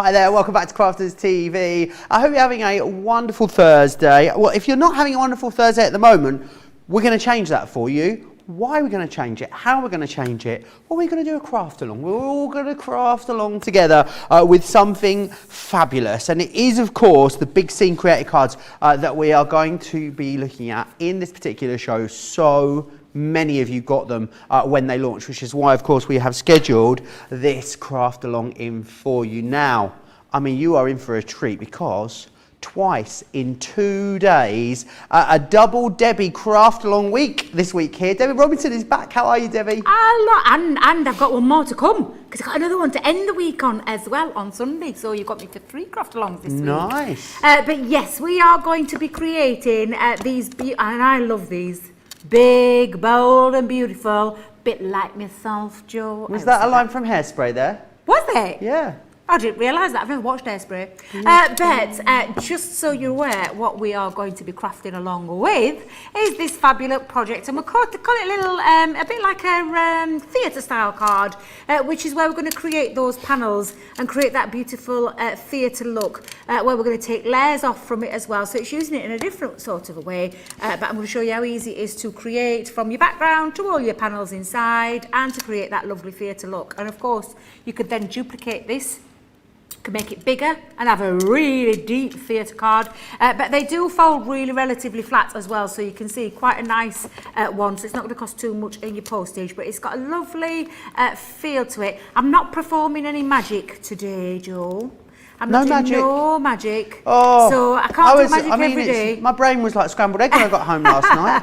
Hi there, welcome back to Crafters TV. I hope you're having a wonderful Thursday. Well, if you're not having a wonderful Thursday at the moment, we're going to change that for you. Why are we going to change it? How are we going to change it? Well, we're going to do a craft along. We're all going to craft along together with something fabulous. And it is, of course, the Big Scene Creative cards that we are going to be looking at in this particular show. So many of you got them when they launched, which is why, of course, we have scheduled this craft along in for you. Now, I mean, you are in for a treat because twice in 2 days, a double Debbie craft along week this week here. Debbie Robinson is back. How are you, Debbie? And I've got one more to come because I've got another one to end the week on as well on Sunday. So you've got me for 3 craft alongs this week. Nice. But yes, we are going to be creating these, and I love these, big, bold and beautiful, bit like myself, Joe. Was that a line from Hairspray there? Was it? Yeah. I didn't realise that. I've never watched Hairspray. But just so you're aware, what we are going to be crafting along with is this fabulous project. And we'll call it a little, a bit like a theatre style card, which is where we're going to create those panels and create that beautiful theatre look, where we're going to take layers off from it as well. So it's using it in a different sort of a way. But I'm going to show you how easy it is to create from your background to all your panels inside and to create that lovely theatre look. And of course, you could then duplicate this. Can make it bigger and have a really deep theatre card, but they do fold really relatively flat as well, so you can see quite a nice one, so it's not going to cost too much in your postage, but it's got a lovely feel to it. I'm not performing any magic today, Joe. I'm not doing no magic. Oh, so I can't do magic every day. My brain was like scrambled egg when I got home last night.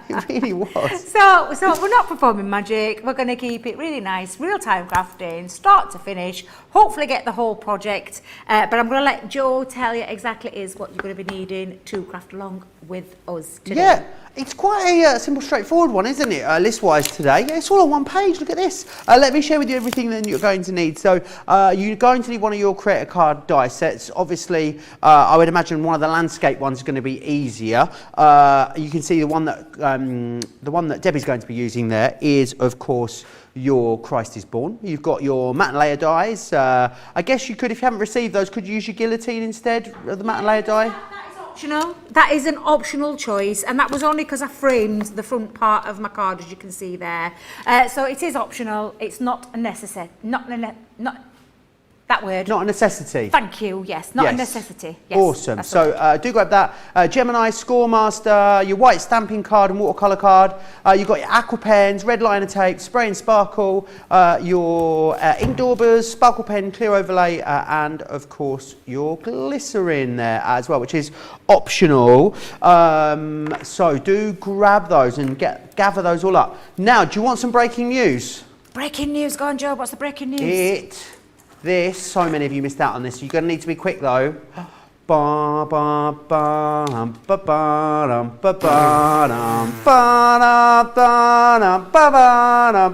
It really was. So we're not performing magic. We're going to keep it really nice, real-time crafting, start to finish. Hopefully get the whole project. But I'm going to let Joe tell you exactly what you're going to be needing to craft along with us today. Yeah, it's quite a simple, straightforward one, isn't it, list-wise today? Yeah, it's all on one page, look at this. Let me share with you everything that you're going to need. So you're going to need one of your creator card die sets. Obviously, I would imagine one of the landscape ones is going to be easier. You can see the one that Debbie's going to be using there is, of course, your Christ is Born. You've got your matte and layer dies. I guess you could, if you haven't received those, could you use your guillotine instead of the matte and layer die? Optional. That is an optional choice, and that was only because I framed the front part of my card, as you can see there. So it is optional. It's not a necessity. Not that word. Not a necessity. Thank you. Yes, not a necessity. Yes, awesome. So do grab that. Gemini Scoremaster, your white stamping card and watercolour card. You've got your aqua pens, red liner tape, spray and sparkle, your ink daubers, sparkle pen, clear overlay, and of course your glycerin there as well, which is optional. So do grab those and gather those all up. Now, do you want some breaking news? Breaking news. Go on, Joe. What's the breaking news? So many of you missed out on this. You're going to need to be quick though. Ba ba ba ba ba ba ba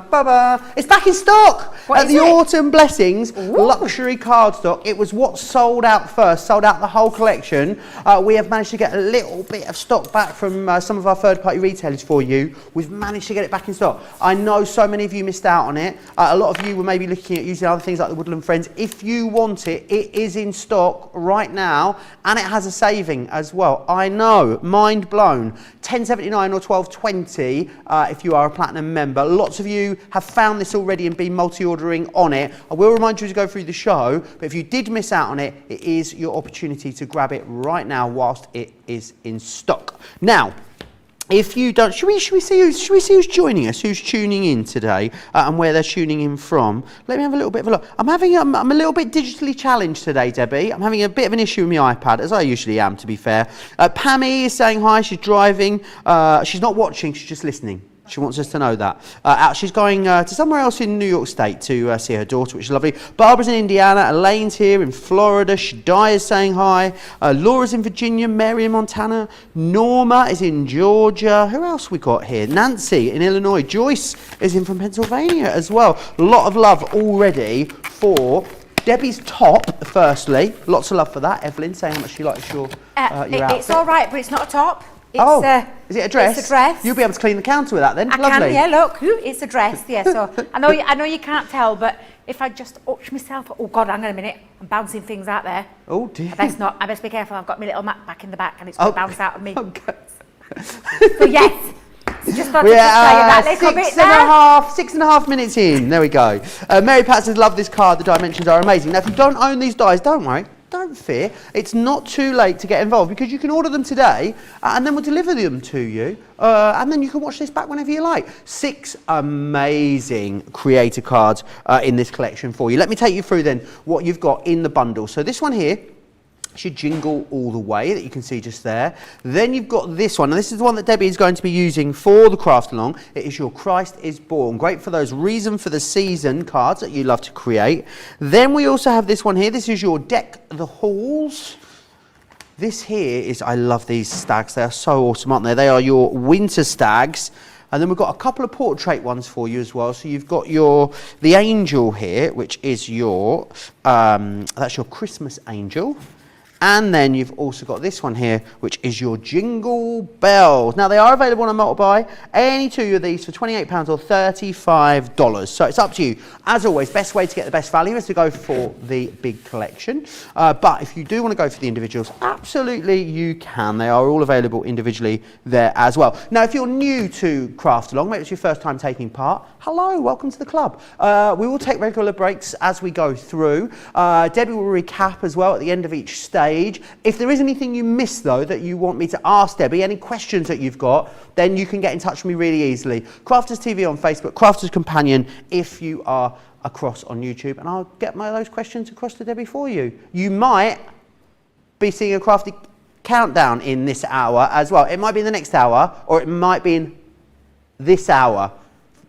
ba. It's back in stock at the Autumn Blessings luxury card stock. It was what sold out first, sold out the whole collection. We have managed to get a little bit of stock back from some of our third-party retailers for you. We've managed to get it back in stock. I know so many of you missed out on it. A lot of you were maybe looking at using other things like the Woodland Friends. If you want it, it is in stock right now. And it has a saving as well. I know, mind blown. $10.79 or $12.20 if you are a platinum member. Lots of you have found this already and been multi-ordering on it. I will remind you to go through the show, but if you did miss out on it, it is your opportunity to grab it right now whilst it is in stock. Now, if you don't, should we see who's joining us, who's tuning in today, and where they're tuning in from? Let me have a little bit of a look. I'm a little bit digitally challenged today, Debbie. I'm having a bit of an issue with my iPad, as I usually am, to be fair. Pammy is saying hi. She's driving. She's not watching. She's just listening. She wants us to know that. She's going to somewhere else in New York State to see her daughter, which is lovely. Barbara's in Indiana. Elaine's here in Florida. Shadai is saying hi. Laura's in Virginia. Mary in Montana. Norma is in Georgia. Who else we got here? Nancy in Illinois. Joyce is in from Pennsylvania as well. A lot of love already for Debbie's top, firstly. Lots of love for that. Evelyn saying how much she likes your outfit. It's all right, but it's not a top. It's, is it a dress? It's a dress. You'll be able to clean the counter with that then. I Lovely. can, yeah, look. It's a dress, yeah. So I know you can't tell, but if I just touch myself, oh God, hang on a minute, I'm bouncing things out there. Oh dear. I best be careful, I've got my little mat back in the back and it's going to bounce out of me. Okay. So yes, so just thought to We're just tell you that little bit there. 6.5 minutes in. There we go. Mary Pat says, love this card. The dimensions are amazing. Now, if you don't own these dies, don't worry. Don't fear. It's not too late to get involved because you can order them today and then we'll deliver them to you. And then you can watch this back whenever you like. 6 amazing creator cards in this collection for you. Let me take you through then what you've got in the bundle. So this one here should jingle all the way, that you can see just there. Then you've got this one, and this is the one that Debbie is going to be using for the craft along. It is your Christ is Born. Great for those reason for the season cards that you love to create. Then we also have this one here. This is your Deck the Halls. This here is, I love these stags. They are so awesome, aren't they? They are your winter stags. And then we've got a couple of portrait ones for you as well. So you've got the angel here, which is that's your Christmas angel. And then you've also got this one here, which is your Jingle Bells. Now, they are available on a multi-buy. Any 2 of these for £28 or $35. So it's up to you. As always, best way to get the best value is to go for the big collection. But if you do want to go for the individuals, absolutely you can. They are all available individually there as well. Now, if you're new to Craft Along, maybe it's your first time taking part, hello, welcome to the club. We will take regular breaks as we go through. Debbie will recap as well at the end of each stage. If there is anything you missed, though, that you want me to ask Debbie, any questions that you've got, then you can get in touch with me really easily. Crafters TV on Facebook, Crafters Companion if you are across on YouTube, and I'll get those questions across to Debbie for you. You might be seeing a Crafty countdown in this hour as well. It might be in the next hour, or it might be in this hour.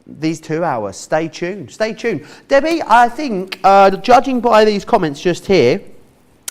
These 2 hours. Stay tuned. Stay tuned. Debbie, I think, judging by these comments just here,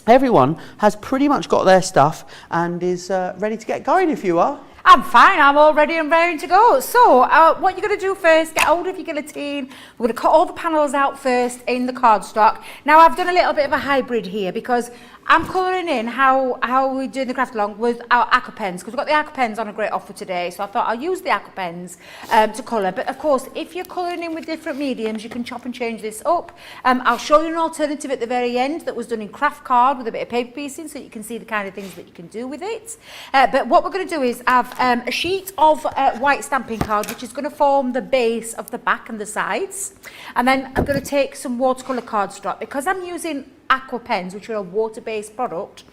everyone has pretty much got their stuff and is ready to get going if you are. I'm fine, I'm all ready and raring to go. So, what you're going to do first, get hold of your guillotine. We're going to cut all the panels out first in the cardstock. Now, I've done a little bit of a hybrid here because I'm colouring in how we do the craft along with our aqua pens, because we've got the aqua pens on a great offer today, so I thought I'll use the aqua pens to colour. But of course, if you're colouring in with different mediums, you can chop and change this up. I'll show you an alternative at the very end that was done in craft card with a bit of paper piecing, so you can see the kind of things that you can do with it. But what we're going to do is have a sheet of white stamping card, which is going to form the base of the back and the sides. And then I'm going to take some watercolour cardstock, because I'm using aqua pens, which are a water-based product.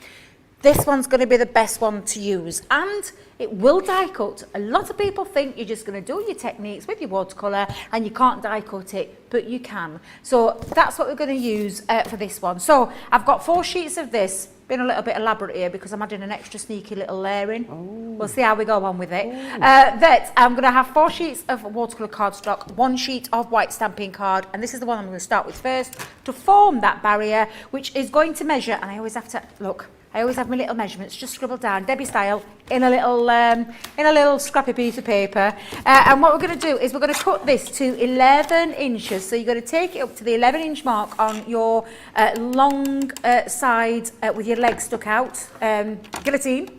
This one's going to be the best one to use, and it will die cut. A lot of people think you're just going to do your techniques with your watercolour and you can't die cut it, but you can. So that's what we're going to use for this one. So I've got 4 sheets of this. Been a little bit elaborate here because I'm adding an extra sneaky little layer in. We'll see how we go on with it. That I'm going to have 4 sheets of watercolour cardstock, 1 sheet of white stamping card, and this is the one I'm going to start with first to form that barrier, which is going to measure, and I always have to, look, I always have my little measurements just scribbled down, Debbie style, in a little scrappy piece of paper. And what we're going to do is we're going to cut this to 11 inches. So you're going to take it up to the 11-inch mark on your long side with your legs stuck out. Guillotine.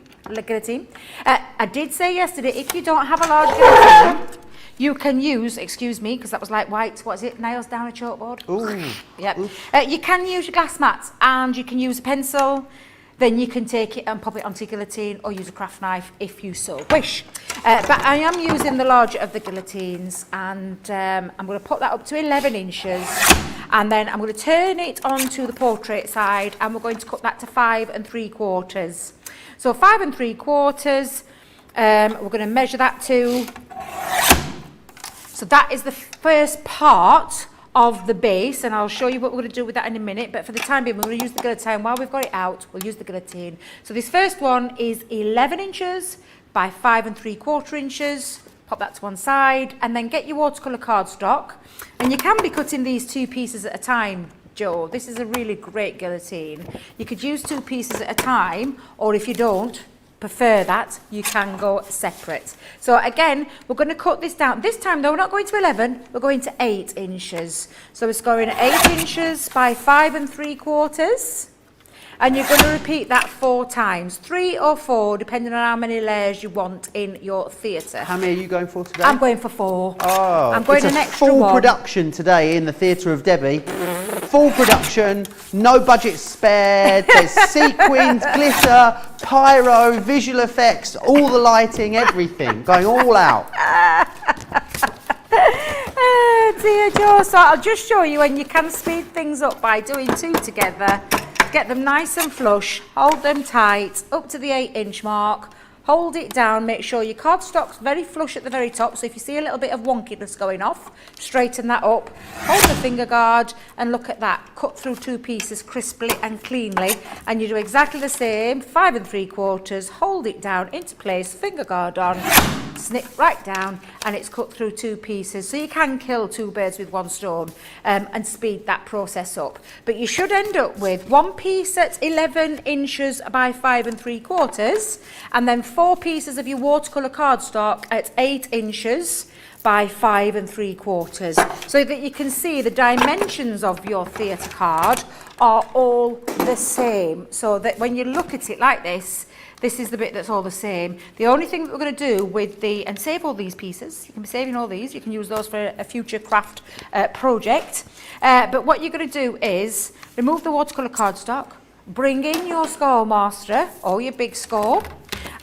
I did say yesterday, if you don't have a large guillotine, you can use, excuse me, because that was like white, what is it, nails down a chalkboard? Ooh. Yep. You can use your glass mat, and you can use a pencil. Then you can take it and pop it onto your guillotine, or use a craft knife if you so wish. But I am using the larger of the guillotines, and I'm going to put that up to 11 inches. And then I'm going to turn it onto the portrait side, and we're going to cut that to 5 3/4. So 5 3/4, we're going to measure that to. So that is the first part of the base, and I'll show you what we're going to do with that in a minute, but for the time being we're going to use the guillotine. While we've got it out, we'll use the guillotine. So this first one is 11 inches by 5 3/4 inches. Pop that to one side, and then get your watercolour cardstock, and you can be cutting these 2 pieces at a time, Joe. This is a really great guillotine. You could use 2 pieces at a time, or if you don't prefer that, you can go separate. So again, we're going to cut this down. This time though, we're not going to 11, we're going to 8 inches. So it's going 8 inches by 5 3/4. And you're going to repeat that 4 times, 3 or 4, depending on how many layers you want in your theatre. How many are you going for today? I'm going for 4. Oh, I'm going it's an a extra full 1. production today in the Theatre of Debbie. Full production, no budget spared. There's sequins, glitter, pyro, visual effects, all the lighting, everything, going all out. Dear Joe, so I'll just show you when you can speed things up by doing 2 together. Get them nice and flush, hold them tight up to the 8-inch mark, hold it down, make sure your cardstock's very flush at the very top, so if you see a little bit of wonkiness going off, straighten that up, hold the finger guard and look at that, cut through 2 pieces crisply and cleanly, and you do exactly the same, 5 3/4, hold it down into place, finger guard on, snip right down, and it's cut through 2 pieces, so you can kill 2 birds with 1 stone and speed that process up. But you should end up with 1 piece at 11 inches by 5 3/4, and then 4 pieces of your watercolour cardstock at 8 inches by 5 3/4, so that you can see the dimensions of your theatre card are all the same, so that when you look at it like this is the bit that's all the same. The only thing that we're going to do with and save all these pieces, you can be saving all these, you can use those for a future craft project, but what you're going to do is remove the watercolour cardstock, bring in your score master or your big score,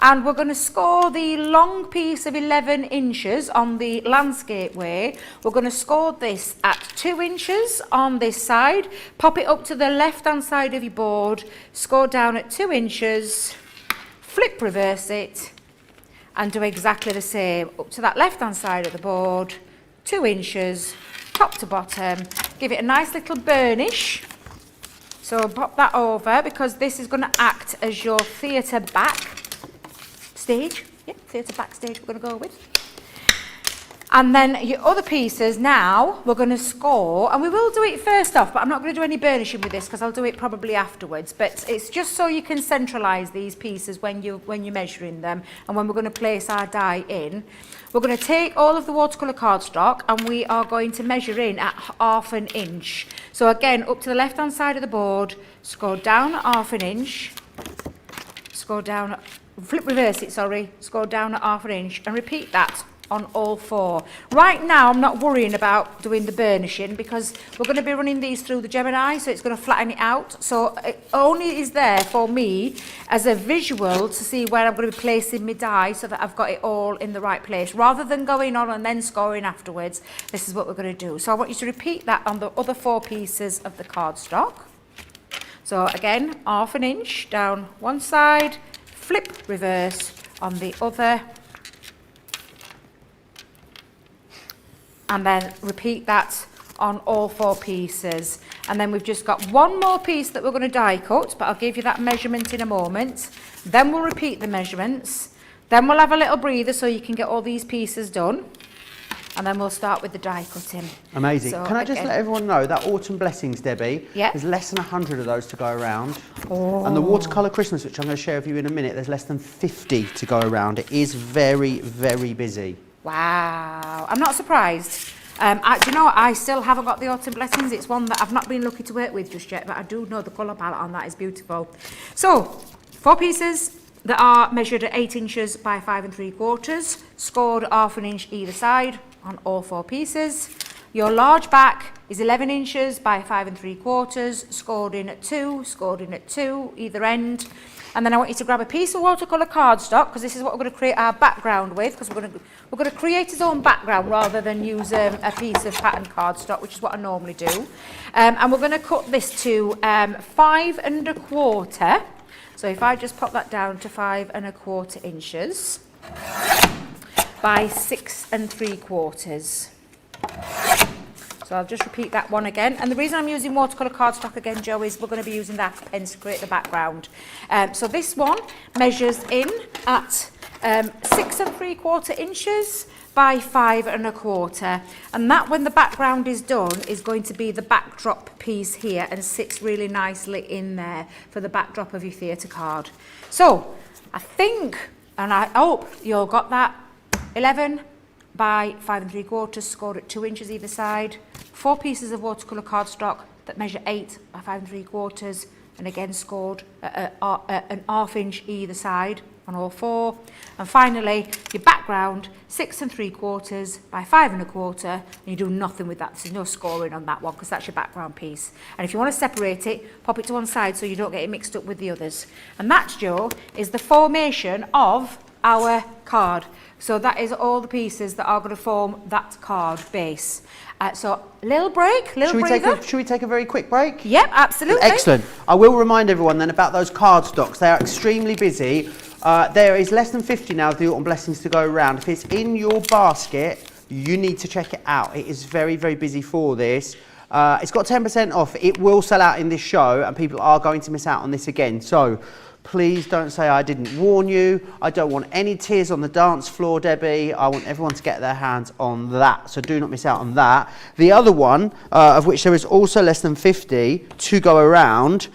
and we're going to score the long piece of 11 inches on the landscape way. We're going to score this at 2 inches on this side, pop it up to the left hand side of your board, score down at 2 inches, flip reverse it, and do exactly the same up to that left hand side of the board, 2 inches, top to bottom, give it a nice little burnish. So pop that over, because this is going to act as your theatre backstage. Yep, theatre backstage we're going to go with. And then your other pieces now, we're going to score, and we will do it first off, but I'm not going to do any burnishing with this because I'll do it probably afterwards. But it's just so you can centralise these pieces when you're measuring them, and when we're going to place our die in. We're going to take all of the watercolour cardstock and we are going to measure in at 1/2 inch. So again, up to the left hand side of the board, score down at 1/2 inch, score down, flip reverse it, sorry, score down at 1/2 inch, and repeat that on all 4. Right now I'm not worrying about doing the burnishing because we're going to be running these through the Gemini, so it's going to flatten it out, so it only is there for me as a visual to see where I'm going to be placing my die so that I've got it all in the right place, rather than going on and then scoring afterwards. This is what we're going to do. So I want you to repeat that on the other 4 pieces of the cardstock. So again, 1/2 inch down one side, flip reverse on the other, and then repeat that on all 4 pieces. And then we've just got 1 more piece that we're going to die cut, but I'll give you that measurement in a moment. Then we'll repeat the measurements. Then we'll have a little breather so you can get all these pieces done. And then we'll start with the die cutting. Amazing. So can I just let everyone know that Autumn Blessings, Debbie, yeah, there's less than 100 of those to go around. Oh. And the Watercolour Christmas, which I'm going to share with you in a minute, there's less than 50 to go around. It is very, very busy. Wow, I'm not surprised. Do you know what? I still haven't got the Autumn Blessings. It's one that I've not been lucky to work with just yet, but I do know the colour palette on that is beautiful. So, 4 pieces that are measured at 8 inches by 5 3/4, scored 1/2 inch either side on all 4 pieces. Your large back is 11 inches by 5 3/4, scored in at 2 either end. And then I want you to grab a piece of watercolour cardstock, because this is what we're going to create our background with, because we're going to create its own background rather than use a piece of patterned cardstock, which is what I normally do. And we're going to cut this to 5 1/4. So if I just pop that down to 5 1/4 inches by 6 3/4. So I'll just repeat that one again. And the reason I'm using watercolour cardstock again, Joe, is we're going to be using that pens to create the background. So this one measures in at 6 3/4 inches by 5 1/4. And that, when the background is done, is going to be the backdrop piece here and sits really nicely in there for the backdrop of your theatre card. So I think, and I hope you all got that, 11 by 5 3/4, scored at 2 inches either side, 4 pieces of watercolour cardstock that measure 8 by 5 3/4, and again scored an ½ inch either side on all 4. And finally, your background, 6 3/4 by 5 1/4, and you do nothing with that. There's no scoring on that one because that's your background piece. And if you want to separate it, pop it to one side so you don't get it mixed up with the others. And that, Joe, is the formation of our card. So that is all the pieces that are going to form that card base. So little break, Should we take a very quick break? Yep, absolutely. Excellent. I will remind everyone then about those card stocks. They are extremely busy. There is less than 50 now of the Autumn Blessings to go around. If it's in your basket, you need to check it out. It is very, very busy for this. It's got 10% off. It will sell out in this show and people are going to miss out on this again. So please don't say I didn't warn you. I don't want any tears on the dance floor, Debbie. I want everyone to get their hands on that. So do not miss out on that. The other one, of which there is also less than 50 to go around,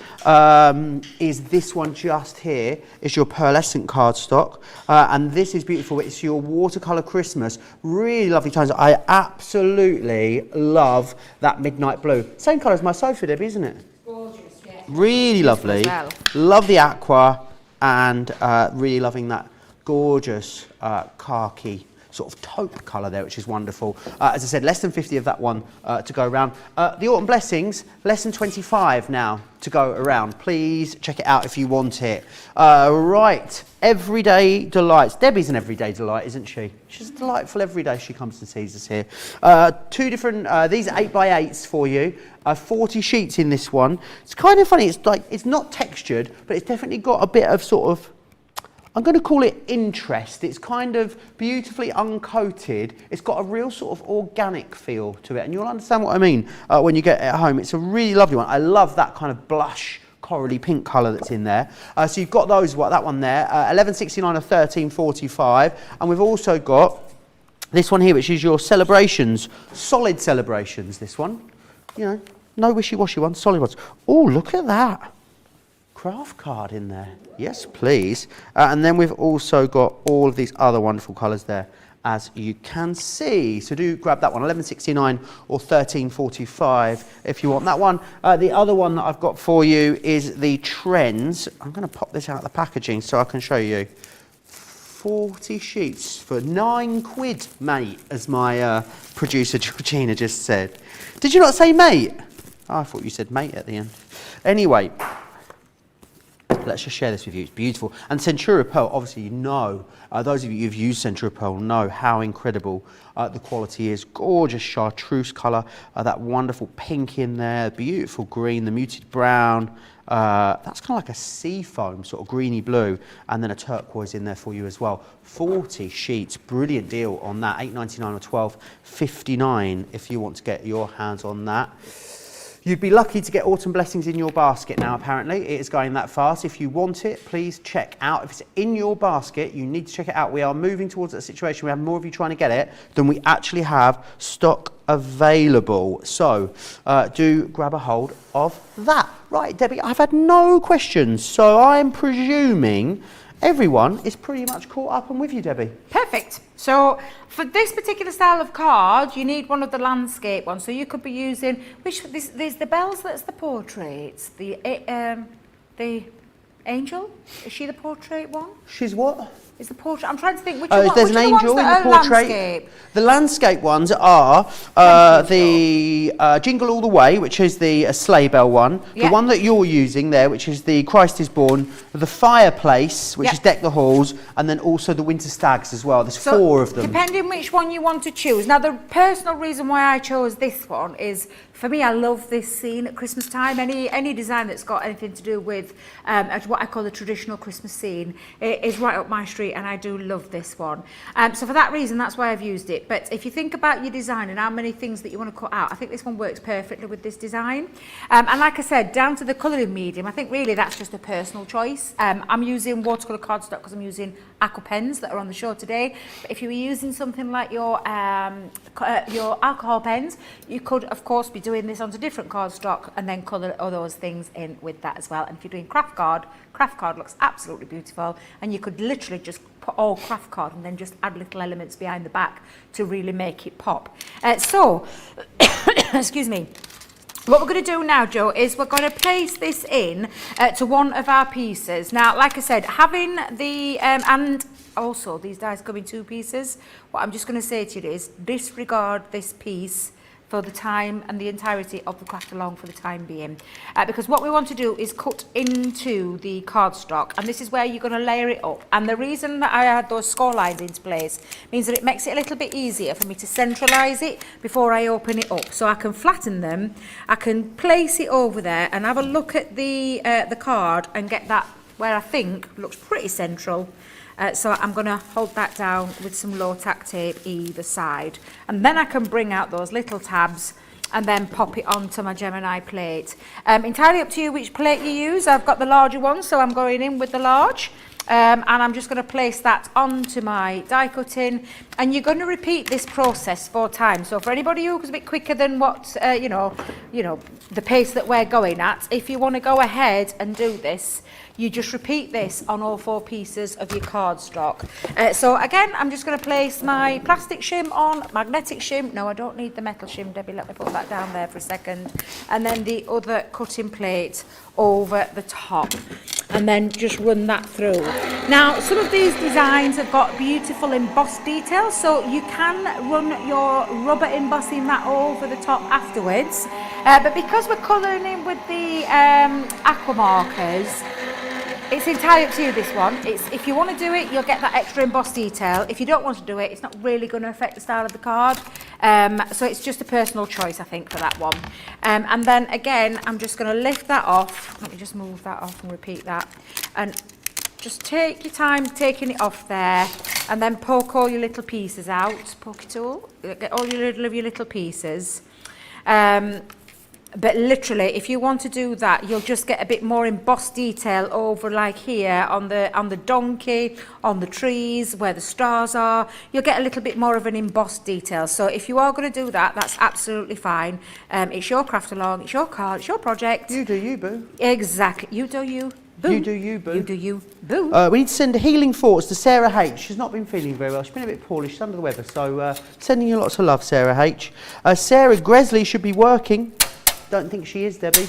is this one just here. It's your pearlescent cardstock. And this is beautiful. It's your watercolour Christmas. Really lovely tones. I absolutely love that midnight blue. Same colour as my sofa, Debbie, isn't it? Really lovely. Well. Love the aqua and really loving that gorgeous khaki sort of taupe colour there, which is wonderful. As I said, less than 50 of that one to go around. The Autumn Blessings, less than 25 now to go around. Please check it out if you want it. Right, Everyday Delights. Debbie's an everyday delight, isn't she? She's delightful every day she comes and sees us here. 2 different, these are 8x8s for you. 40 sheets in this one. It's kind of funny, it's not textured, but it's definitely got a bit of sort of, I'm going to call it interest. It's kind of beautifully uncoated. It's got a real sort of organic feel to it, and you'll understand what I mean when you get it at home. It's a really lovely one. I love that kind of blush corally pink colour that's in there. So you've got those, that one there, 11.69 or 13.45, and we've also got this one here, which is your celebrations, solid celebrations. This one, you know, no wishy-washy ones, solid ones. Oh, look at that. Craft card in there. Yes, please. And then we've also got all of these other wonderful colours there, as you can see. So do grab that one, 11.69 or 13.45 if you want that one. The other one that I've got for you is the Trends. I'm going to pop this out of the packaging so I can show you. 40 sheets for £9, mate, as my producer Georgina just said. Did you not say mate? Oh, I thought you said mate at the end. Anyway, let's just share this with you. It's beautiful. And Centura Pearl, obviously, you know, those of you who've used Centura Pearl know how incredible the quality is. Gorgeous chartreuse colour, that wonderful pink in there, beautiful green, the muted brown. That's kind of like a sea foam, sort of greeny blue, and then a turquoise in there for you as well. 40 sheets, brilliant deal on that. £8.99 or £12.59 if you want to get your hands on that. You'd be lucky to get Autumn Blessings in your basket now, apparently. It is going that fast. If you want it, please check out. If it's in your basket, you need to check it out. We are moving towards a situation where we have more of you trying to get it than we actually have stock available. So do grab a hold of that. Right, Debbie, I've had no questions, so I'm presuming everyone is pretty much caught up and with you, Debbie. Perfect. So for this particular style of card, you need one of the landscape ones. So you could be using, there's the bells, that's the portraits. The angel, is she the portrait one? She's what? Is the portrait, I'm trying to think which there's an angel in the portrait. Landscape? The landscape ones are the Jingle All the Way, which is the sleigh bell one. Yep. The one that you're using there, which is the Christ is Born. The Fireplace, which Yep. is Deck the Halls, and then also the Winter Stags as well. There's 4 of them. Depending which one you want to choose. Now, the personal reason why I chose this one is, for me, I love this scene at Christmas time. Any design that's got anything to do with what I call the traditional Christmas scene is right up my street, and I do love this one. So for that reason, that's why I've used it. But if you think about your design and how many things that you want to cut out, I think this one works perfectly with this design. And like I said, down to the colouring medium, I think really that's just a personal choice. I'm using watercolour cardstock because I'm using aqua pens that are on the show today. But if you were using something like your alcohol pens, you could, of course, be doing this onto different cardstock and then colour all those things in with that as well. And if you're doing craft card looks absolutely beautiful, and you could literally just put all craft card and then just add little elements behind the back to really make it pop. So, excuse me. What we're going to do now, Joe, is we're going to place this in to one of our pieces. Now, like I said, having the, and also these dies come in 2 pieces, what I'm just going to say to you is disregard this piece for the time and the entirety of the craft along for the time being. Because what we want to do is cut into the cardstock, and this is where you're going to layer it up. And the reason that I had those score lines into place means that it makes it a little bit easier for me to centralise it before I open it up. So I can flatten them, I can place it over there and have a look at the card and get that where I think looks pretty central. So I'm going to hold that down with some low tack tape either side, and then I can bring out those little tabs and then pop it onto my Gemini plate. Entirely up to you which plate you use. I've got the larger one, so I'm going in with the large. And I'm just going to place that onto my die cutting, and you're going to repeat this process 4 times. So for anybody who's a bit quicker than what you know the pace that we're going at, if you want to go ahead and do this, you just repeat this on all 4 pieces of your cardstock. So again, I'm just going to place my plastic shim on, magnetic shim. No, I don't need the metal shim, Debbie. Let me put that down there for a second. And then the other cutting plate over the top, and then just run that through. Now, some of these designs have got beautiful embossed details, so you can run your rubber embossing that over the top afterwards. But because we're colouring in with the aqua markers, it's entirely up to you, this one. If you want to do it, you'll get that extra embossed detail. If you don't want to do it, it's not really going to affect the style of the card. So it's just a personal choice, I think, for that one. And then again, I'm just going to lift that off. Let me just move that off and repeat that. And just take your time taking it off there, and then poke all your little pieces out. Poke it all. Get all your little pieces. But literally, if you want to do that, you'll just get a bit more embossed detail over, like here on the donkey, on the trees, where the stars are. You'll get a little bit more of an embossed detail. So if you are going to do that, that's absolutely fine. It's your craft along, it's your card, it's your project. You do you, boo. Exactly. You do you. Boo. You do you, boo. You do you, boo. We need to send healing thoughts to Sarah H. She's not been feeling very well. She's been a bit poorly. She's under the weather. So sending you lots of love, Sarah H. Sarah Gresley should be working. Don't think she is, Debbie.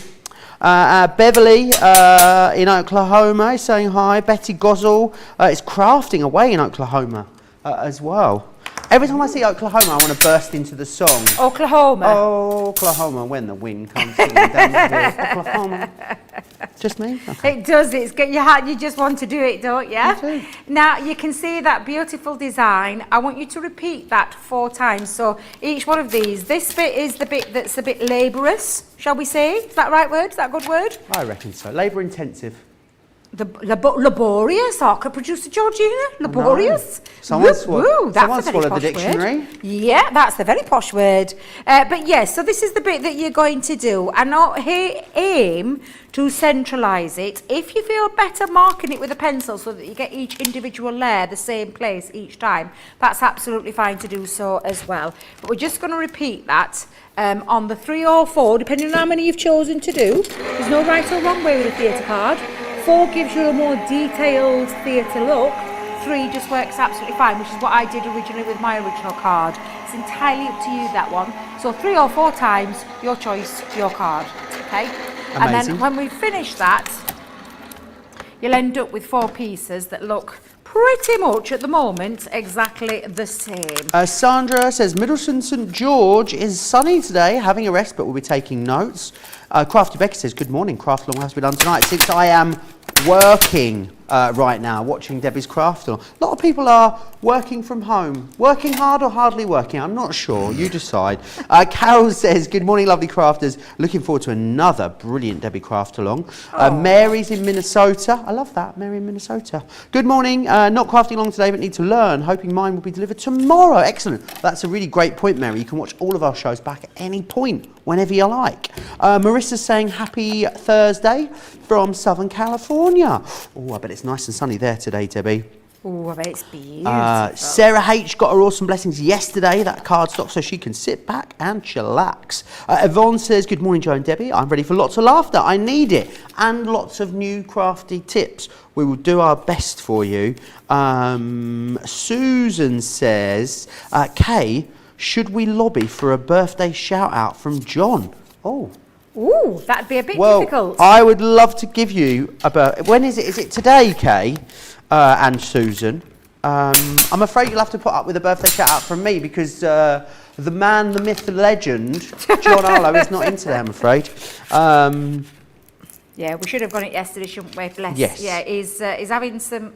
Beverly in Oklahoma is saying hi. Betty Gozzle is crafting away in Oklahoma as well. Every time I see Oklahoma, I want to burst into the song. Oklahoma. Oklahoma, when the wind comes singing down the hill. Oklahoma. Just me? Okay. It does. You just want to do it, don't you? I do. Now, you can see that beautiful design. I want you to repeat that 4 times. So each one of these, this bit is the bit that's a bit laborious, shall we say? Is that the right word? Is that a good word? I reckon so. Labour intensive. Laborious, producer Georgina? Laborious? No. Someone swallowed the dictionary. Word. Yeah, that's a very posh word. But yes, so this is the bit that you're going to do. And not aim to centralise it. If you feel better marking it with a pencil so that you get each individual layer the same place each time, that's absolutely fine to do so as well. But we're just going to repeat that on the 3 or 4, depending on how many you've chosen to do. There's no right or wrong way with a theatre card. 4 gives you a more detailed theatre look. 3 just works absolutely fine, which is what I did originally with my original card. It's entirely up to you, that one. So 3 or 4 times, your choice, your card. Okay? Amazing. And then when we finish that, you'll end up with 4 pieces that look pretty much at the moment exactly the same. Sandra says Middleton St George is sunny today, having a rest, but we'll be taking notes. Crafty Becky says, good morning, craft along has to be done tonight since I am working right now, watching Debbie's craft along. A lot of people are working from home. Working hard or hardly working? I'm not sure. You decide. Carol says, good morning, lovely crafters. Looking forward to another brilliant Debbie craft along. Mary's in Minnesota. I love that, Mary in Minnesota. Good morning. Not crafting along today, but need to learn. Hoping mine will be delivered tomorrow. Excellent. That's a really great point, Mary. You can watch all of our shows back at any point, whenever you like. Marissa's saying happy Thursday from Southern California. Oh, I bet it's nice and sunny there today, Debbie. Oh, I bet it's beautiful. Sarah H got her awesome blessings yesterday, that cardstock, so she can sit back and chillax. Yvonne says, good morning, Joe and Debbie. I'm ready for lots of laughter. I need it. And lots of new crafty tips. We will do our best for you. Susan says, Kay, should we lobby for a birthday shout out from John? Oh, Ooh, that'd be a bit difficult. I would love to give you when is it? Is it today, Kay and Susan? I'm afraid you'll have to put up with a birthday shout out from me because the man, the myth, the legend, John Arlo is not in today, I'm afraid. Yeah, we should have got it yesterday, shouldn't we? Bless. Yes. Yeah, he's having some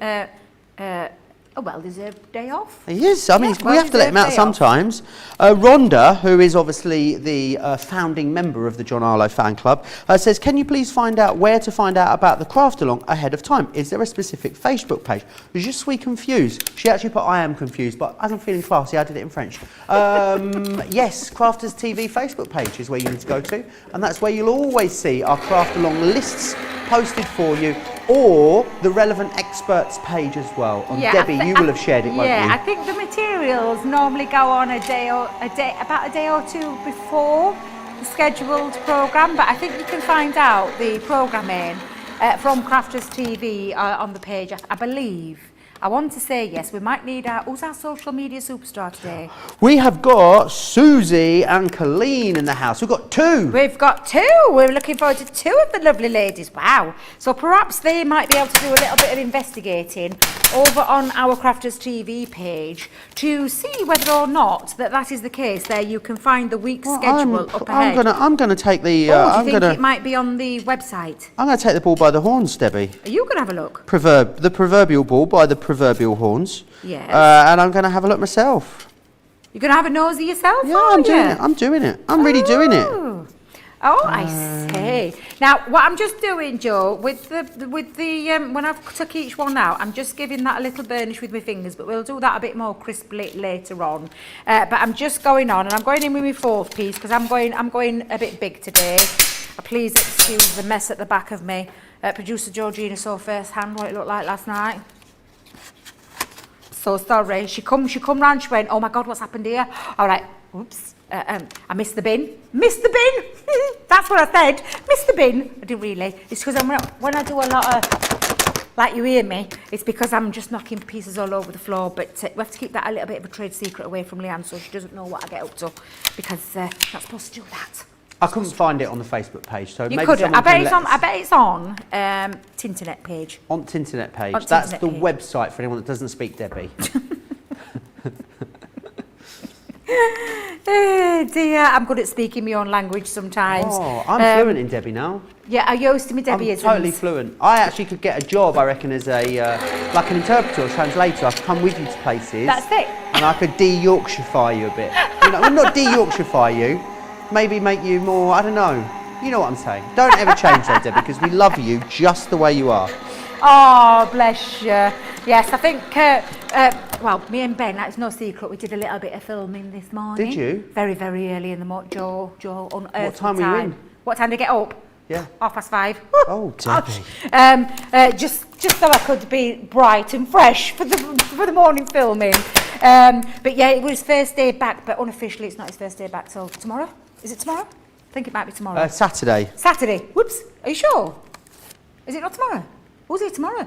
a well-deserved day off. He is. I mean, we have to let him out sometimes. Rhonda, who is obviously the founding member of the John Arlo fan club, says, can you please find out where to find out about the craft along ahead of time? Is there a specific Facebook page? Je suis confused. She actually put I am confused, but as I'm feeling classy, I did it in French. Yes, Crafters TV Facebook page is where you need to go to, and that's where you'll always see our craft along lists posted for you, or the relevant experts page as well. And Debbie, you will have shared it, won't you? Yeah, I think the materials normally go on about a day or two before the scheduled programme, but I think you can find out the programming from Crafters TV on the page, I believe. I want to say yes, we might need who's our social media superstar today? We have got Susie and Colleen in the house. We've got two. We've got two. We're looking forward to two of the lovely ladies. Wow. So perhaps they might be able to do a little bit of investigating over on our Crafters TV page to see whether or not that is the case. There you can find the week's schedule up ahead. I'm gonna take the. Do you think it might be on the website? I'm gonna take the bull by the horns, Debbie. Are you gonna have a look? The proverbial bull by the proverbial horns. Yes. And I'm gonna have a look myself. You're gonna have a nosy yourself? Yeah, I'm doing it. I'm really doing it. Oh, I see. Now, what I'm just doing, Joe, with the when I've took each one out, I'm just giving that a little burnish with my fingers, but we'll do that a bit more crisply later on. But I'm just going on, and I'm going in with my fourth piece because I'm going a bit big today. Please excuse the mess at the back of me. Producer Georgina saw firsthand what it looked like last night. So sorry. She come round. She went, "Oh my God, what's happened here?" All right. Oops. I missed the bin. Missed the bin. That's what I said. Missed the bin. I didn't really. It's because when I do a lot of, like you hear me, it's because I'm just knocking pieces all over the floor. But we have to keep that a little bit of a trade secret away from Leanne, so she doesn't know what I get up to, because not supposed to do that. I couldn't find it on the Facebook page, so you maybe couldn't. I bet it's on Tinternet page. On Tinternet page. On That's Tinternet the page. website for anyone that doesn't speak Debbie. Oh dear, I'm good at speaking my own language sometimes. Oh, I'm fluent in Debbie now. Yeah, are you used to me Debbie? I'm totally fluent. I actually could get a job, I reckon, as a like an interpreter or translator. I could come with you to places. That's it. And I could de-Yorkshirefy you a bit. You know, well, not de-Yorkshirefy you. Maybe make you more, I don't know. You know what I'm saying. Don't ever change though, Debbie, because we love you just the way you are. Oh, bless you. Yes, I think, well, me and Ben, that's no secret, we did a little bit of filming this morning. Did you? Very, very early in the morning. Joe unearthed What time were you in? What time did I get up? Yeah. 5:30. Oh, Debbie. Just so I could be bright and fresh for the morning filming. But yeah, it was his first day back, but unofficially it's not his first day back till tomorrow. Is it tomorrow? I think it might be tomorrow. Saturday. Saturday. Whoops. Are you sure? Is it not tomorrow? Who's it tomorrow?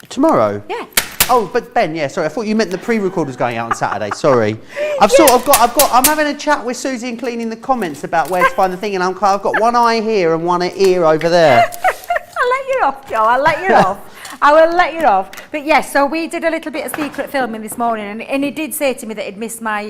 Tomorrow? Yeah. Oh, but Ben, yeah, sorry, I thought you meant the pre-record was going out on Saturday. Sorry. I'm having a chat with Susie and Colleen in the comments about where to find the thing, and I've got one eye here and one ear over there. I'll let you off, Joe. I'll let you off. I will let you off. But yes, so we did a little bit of secret filming this morning, and he did say to me that he'd missed my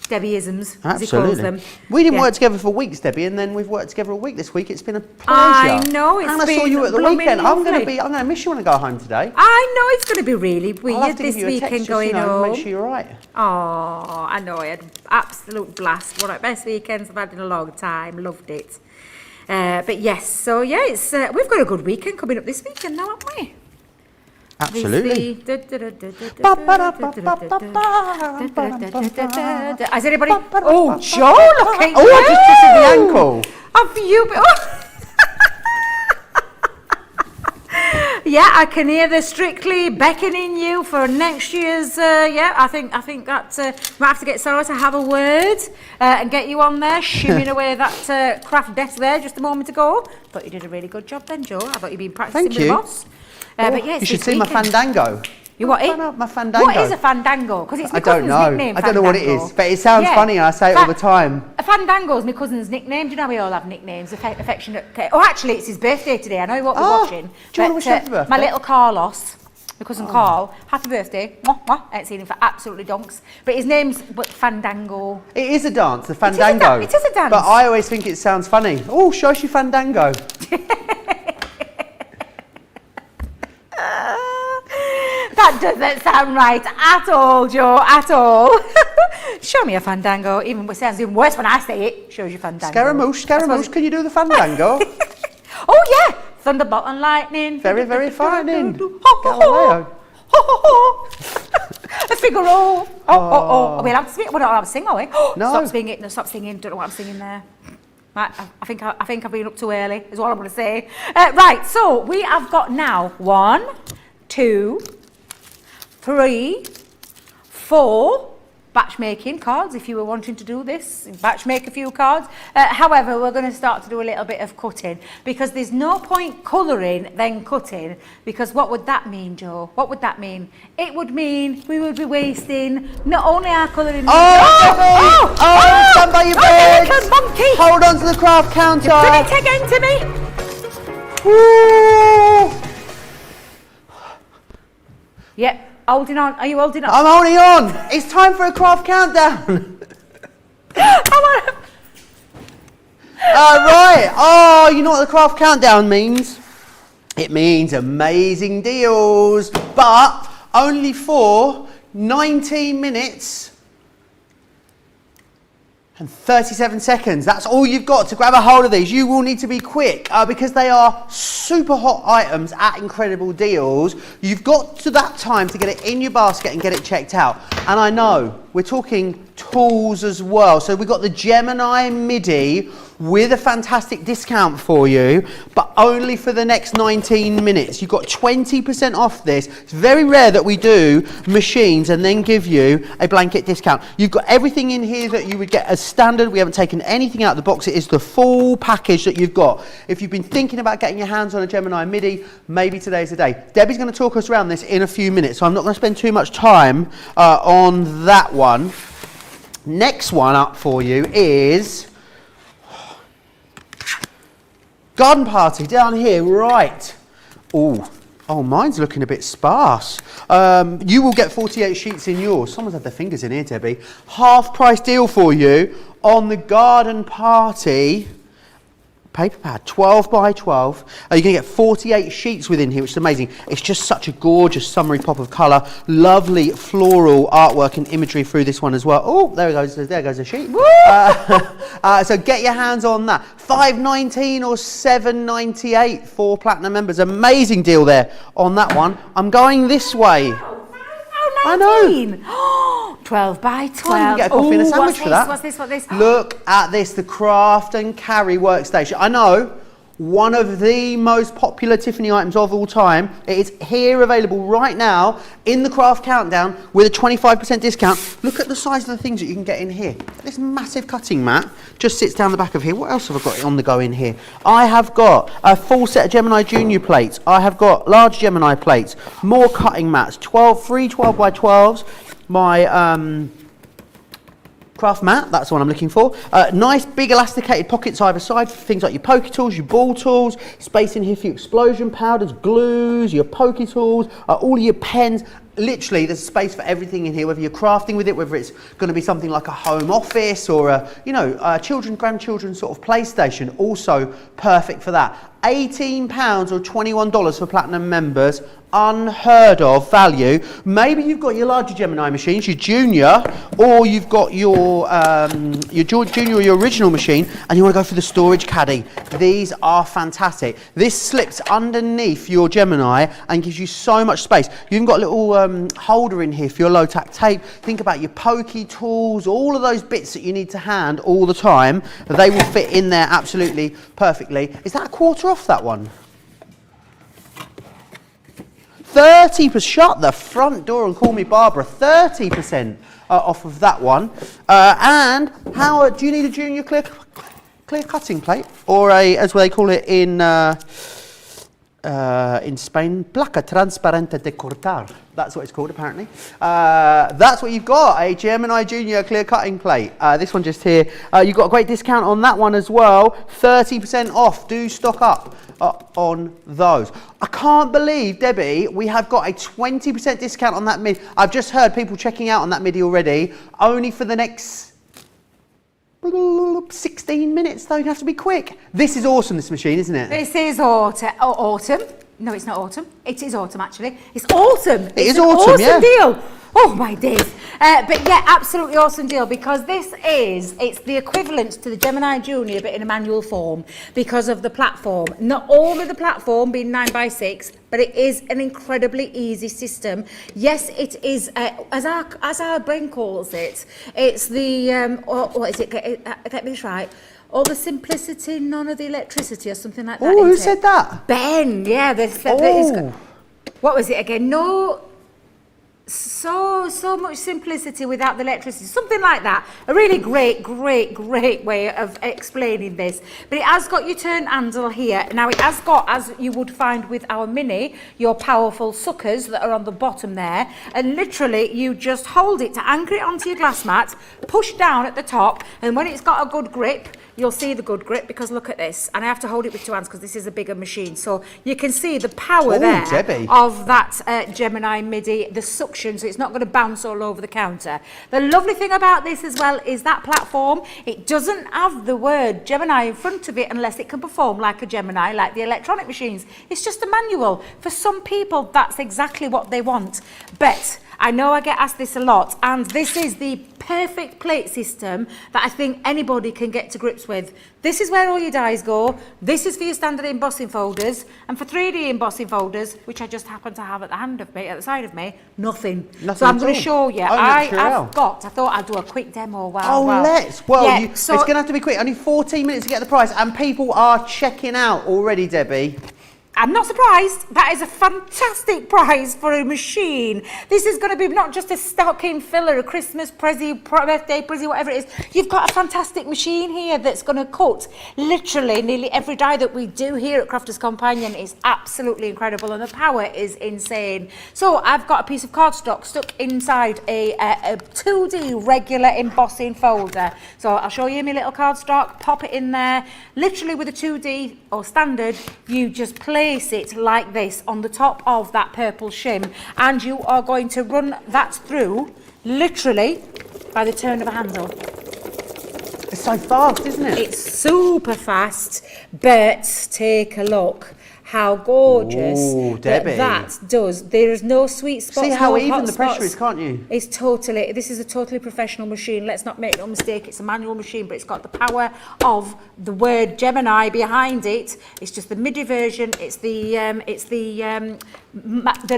Debbie-isms, as he calls them. We didn't work together for weeks, Debbie, and then we've worked together a week this week. It's been a pleasure. I know, it's and I been saw you at the weekend. lovely. I'm going to miss you when I go home today. I know it's going to be really weird I'll have to this give you a weekend text going just, home. Make sure you're right. Oh, I know. I had an absolute blast. One of the best weekends I've had in a long time. Loved it. But yes, so yeah, it's we've got a good weekend coming up this weekend now, haven't we? Absolutely. Has anybody? Oh, Joe, look at you! Oh, I just twisted the ankle. Have you? Yeah, I can hear the Strictly beckoning you for next year's. Yeah, I think that might have to get Sarah to have a word and get you on there, shimming away that craft desk there just a moment ago. I thought you did a really good job then, Joe. I thought you'd been practicing with the boss. But yeah, you should see my fandango. You what? My fandango. What is a fandango? Because it's my I don't cousin's know. nickname. I don't know what it is, but it sounds funny. I say it all the time. A fandango is my cousin's nickname. Do you know we all have nicknames? Affectionate. Oh, actually, it's his birthday today. I know he won't be watching. Do you want to wish happy birthday? My little Carlos, my cousin Carl, happy birthday. Mwah, mwah. I ain't seen him for absolutely donks. But his name's fandango. It is a dance, the fandango. It is a dance. But I always think it sounds funny. Oh, show us your fandango. That doesn't sound right at all, Joe, at all. Show me a fandango. Even it sounds even worse when I say it. Shows you fandango. Scaramouche, can you do the fandango? Oh, yeah. Thunderbolt and lightning. Very, very frightening. Galileo. A Figaro. Are we allowed to sing? We're not allowed to sing, are we? No. Stop singing. No, stop singing. Don't know what I'm singing there. Right, I think I've been up too early, is what I'm going to say. Right, so we have got now 1, 2, 3, 4 batch making cards if you were wanting to do this, batch make a few cards. However, we're going to start to do a little bit of cutting because there's no point colouring then cutting, because what would that mean, Joe? What would that mean? It would mean we would be wasting not only our colouring... Stand by your bed! Monkey! Hold on to the craft counter! Put it again to me! Woo! Yep. Holding on. Are you holding on? I'm holding on. It's time for a craft countdown. Right. Oh, you know what the craft countdown means? It means amazing deals, but only for 19 minutes and 37 seconds. That's all you've got to grab a hold of these. You will need to be quick because they are super hot items at incredible deals. You've got to that time to get it in your basket and get it checked out. And I know we're talking tools as well. So we've got the Gemini MIDI with a fantastic discount for you, but only for the next 19 minutes. You've got 20% off this. It's very rare that we do machines and then give you a blanket discount. You've got everything in here that you would get as standard. We haven't taken anything out of the box. It is the full package that you've got. If you've been thinking about getting your hands on a Gemini MIDI, maybe today's the day. Debbie's going to talk us around this in a few minutes, so I'm not going to spend too much time on that one. Next one up for you is garden party down here, right? Oh, mine's looking a bit sparse. You will get 48 sheets in yours. Someone's had their fingers in here, Debbie. Half price deal for you on the garden party paper pad, 12 by 12. You're going to get 48 sheets within here, which is amazing. It's just such a gorgeous summery pop of colour. Lovely floral artwork and imagery through this one as well. Oh, there goes a sheet. So get your hands on that. $5.19 or $7.98 for Platinum members. Amazing deal there on that one. I'm going this way. I know. 12 by 12. You can get a coffee and a sandwich for that. What's this? Look at this, the Craft and Carry workstation. I know, one of the most popular Tiffany items of all time. It is here available right now in the Craft Countdown with a 25% discount. Look at the size of the things that you can get in here. This massive cutting mat just sits down the back of here. What else have I got on the go in here? I have got a full set of Gemini Junior plates. I have got large Gemini plates, more cutting mats, 12 by 12s. My craft mat, that's the one I'm looking for. Nice big elasticated pockets either side for things like your poke tools, your ball tools, space in here for your explosion powders, glues, your poke tools, all of your pens. Literally, there's space for everything in here, whether you're crafting with it, whether it's going to be something like a home office or a children, grandchildren sort of PlayStation, also perfect for that. £18 or $21 for Platinum members. Unheard of value. Maybe you've got your larger Gemini machines, your Junior, or you've got your Junior or your original machine, and you want to go for the storage caddy. These are fantastic. This slips underneath your Gemini and gives you so much space. You've even got a little holder in here for your low-tack tape. Think about your pokey tools, all of those bits that you need to hand all the time. They will fit in there absolutely perfectly. Is that a quarter off that one? 30%, shut the front door and call me Barbara, 30% off of that one. And how, do you need a Junior clear cutting plate? Or a, as they call it in in Spain, placa transparente de cortar. That's what it's called, apparently. That's what you've got, a Gemini Junior clear cutting plate. This one just here. You've got a great discount on that one as well. 30% off. Do stock up on those. I can't believe, Debbie, we have got a 20% discount on that midi. I've just heard people checking out on that midi already, only for the next 16 minutes, though. You have to be quick. This is awesome, this machine, isn't it? This is autumn. No, it's not autumn. It is autumn, actually. It's autumn. It's an autumn, awesome deal. Oh, my days. But yeah, absolutely awesome deal, because it's the equivalent to the Gemini Junior, but in a manual form, because of the platform. Not only the platform being 9x6, but it is an incredibly easy system. Yes, it is, as our brain calls it, it's the, what is it, get me this right, all the simplicity, none of the electricity, or something like that. Oh, who said that? Ben, yeah. What was it again? No, so much simplicity without the electricity, something like that. A really great way of explaining this. But it has got your turn handle here. Now it has got, as you would find with our Mini, your powerful suckers that are on the bottom there, and literally you just hold it to anchor it onto your glass mat, push down at the top, and when it's got a good grip, you'll see the good grip, because look at this, and I have to hold it with two hands because this is a bigger machine, so you can see the power there, Debbie, of that Gemini Midi, the suction, so it's not going to bounce all over the counter. The lovely thing about this as well is that platform, it doesn't have the word Gemini in front of it unless it can perform like a Gemini, like the electronic machines. It's just a manual. For some people, that's exactly what they want. But I know I get asked this a lot, and this is the perfect plate system that I think anybody can get to grips with. This is where all your dies go. This is for your standard embossing folders, and for 3D embossing folders, which I just happen to have at the side of me, nothing. So I'm going to show you. I thought I'd do a quick demo. Let's. Well, it's going to have to be quick. Only 14 minutes to get the price, and people are checking out already, Debbie. I'm not surprised. That is a fantastic price for a machine. This is going to be not just a stocking filler, a Christmas present, birthday present, whatever it is. You've got a fantastic machine here that's going to cut literally nearly every die that we do here at Crafters Companion. Is absolutely incredible, and the power is insane. So I've got a piece of cardstock stuck inside a 2D regular embossing folder. So I'll show you my little cardstock, pop it in there. Literally with a 2D or standard, you just place it like this on the top of that purple shim, and you are going to run that through literally by the turn of a handle. It's so fast, isn't it? It's super fast, but take a look how gorgeous that does. There is no sweet spots. See how no even the spots. pressure is, can't you? It's totally, this is a totally professional machine. Let's not make no mistake, it's a manual machine, but it's got the power of the word Gemini behind it. It's just the MIDI version. It's the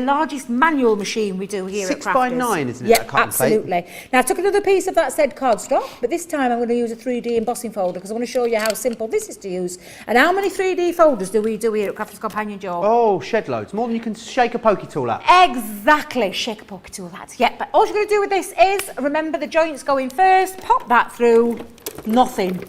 largest manual machine we do here at Crafters. 6x9, isn't it? Yeah, absolutely. Now I took another piece of that said cardstock, but this time I'm going to use a 3D embossing folder, because I want to show you how simple this is to use. And how many 3D folders do we do here at Crafters Companion, Joe? Oh, shed loads. More than you can shake a pokey tool at. Exactly. Shake a pokey tool at. Yeah, but all you're going to do with this is, remember the joints going first, pop that through, nothing.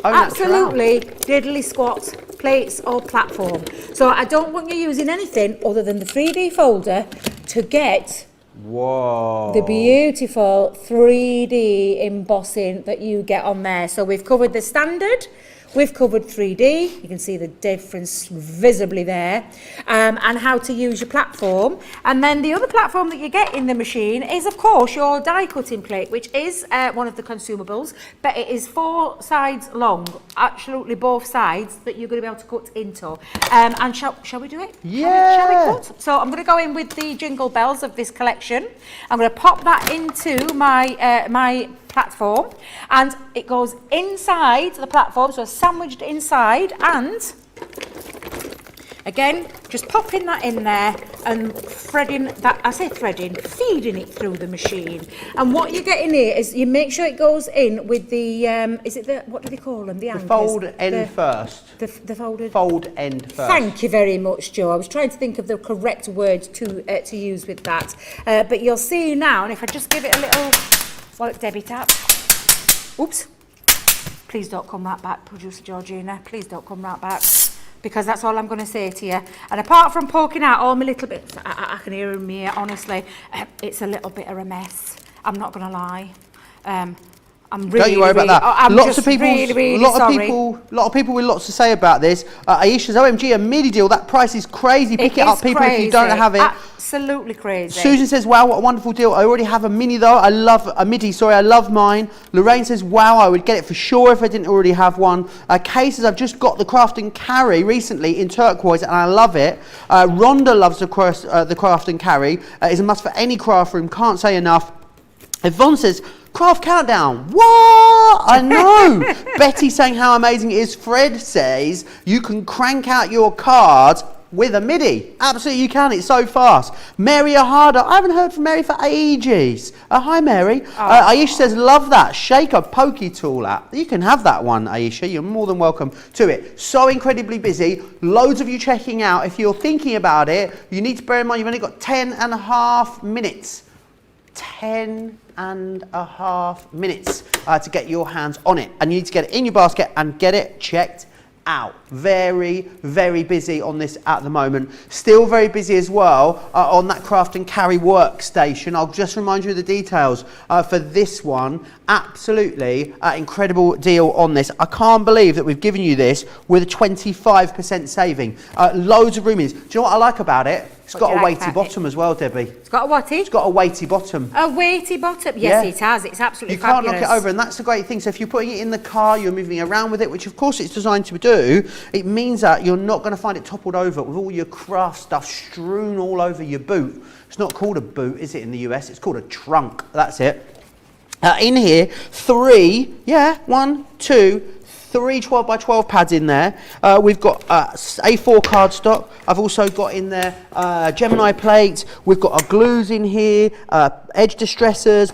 Absolutely diddly squat plates or platform. So I don't want you using anything other than the 3D folder to get the beautiful 3D embossing that you get on there. So we've covered the standard, we've covered 3D, you can see the difference visibly there, and how to use your platform. And then the other platform that you get in the machine is, of course, your die cutting plate, which is one of the consumables, but it is 4 sides long, absolutely both sides, that you're going to be able to cut into. And shall we do it? Yeah. Shall we cut? So I'm going to go in with the jingle bells of this collection. I'm going to pop that into my my platform, and it goes inside the platform, so sandwiched inside, and again just popping that in there and threading that, I say threading, feeding it through the machine. And what you get in here is you make sure it goes in with the is it the, what do they call them, the anchors? Fold end first. The folded fold end first. Thank you very much, Joe. I was trying to think of the correct word to use with that, but you'll see now, and if I just give it a little Debbie tap. Oops. Please don't come right back, Producer Georgina. Please don't come right back. because that's all I'm going to say to you. And apart from poking out all my little bits, I can hear them here, honestly, it's a little bit of a mess. I'm not going to lie. I'm really, don't you worry about that. I'm lots just of people, really lot sorry. of people with lots to say about this. Aisha's OMG, a midi deal. That price is crazy. Pick it up, people, crazy. if you don't have it. Absolutely crazy. Susan says, wow, what a wonderful deal. I already have a mini though. I love a midi, sorry, I love mine. Lorraine says, wow, I would get it for sure if I didn't already have one. Kay says, I've just got the craft and carry recently in turquoise and I love it. Rhonda loves the craft and carry. It's a must for any craft room, can't say enough. Yvonne says, craft countdown. What? I know. Betty saying how amazing it is. Fred says you can crank out your cards with a MIDI. Absolutely you can. It's so fast. Mary Ahada. I haven't heard from Mary for ages. Hi Mary. Aisha says love that. Shake a pokey tool app. You can have that one, Aisha. You're more than welcome to it. So incredibly busy. Loads of you checking out. If you're thinking about it, you need to bear in mind you've only got 10.5 minutes. 10.5 minutes to get your hands on it, and you need to get it in your basket and get it checked out. Very, very busy on this at the moment. Still very busy as well on that craft and carry workstation. I'll just remind you of the details for this one. Absolutely incredible deal on this. I can't believe that we've given you this with a 25% saving. Loads of room in. Do you know what I like about it? It's got a weighty bottom as well, Debbie. It's got a whatty? It's got a weighty bottom. A weighty bottom? Yes, it has. It's absolutely fabulous. You can't knock it over, and that's the great thing. So if you're putting it in the car, you're moving around with it, which of course it's designed to do, it means that you're not going to find it toppled over with all your craft stuff strewn all over your boot. It's not called a boot, is it, in the US? It's called a trunk. That's it. In here, 3 12 by 12 pads in there. We've got A4 cardstock. I've also got in there Gemini plates. We've got our glues in here, edge distressors,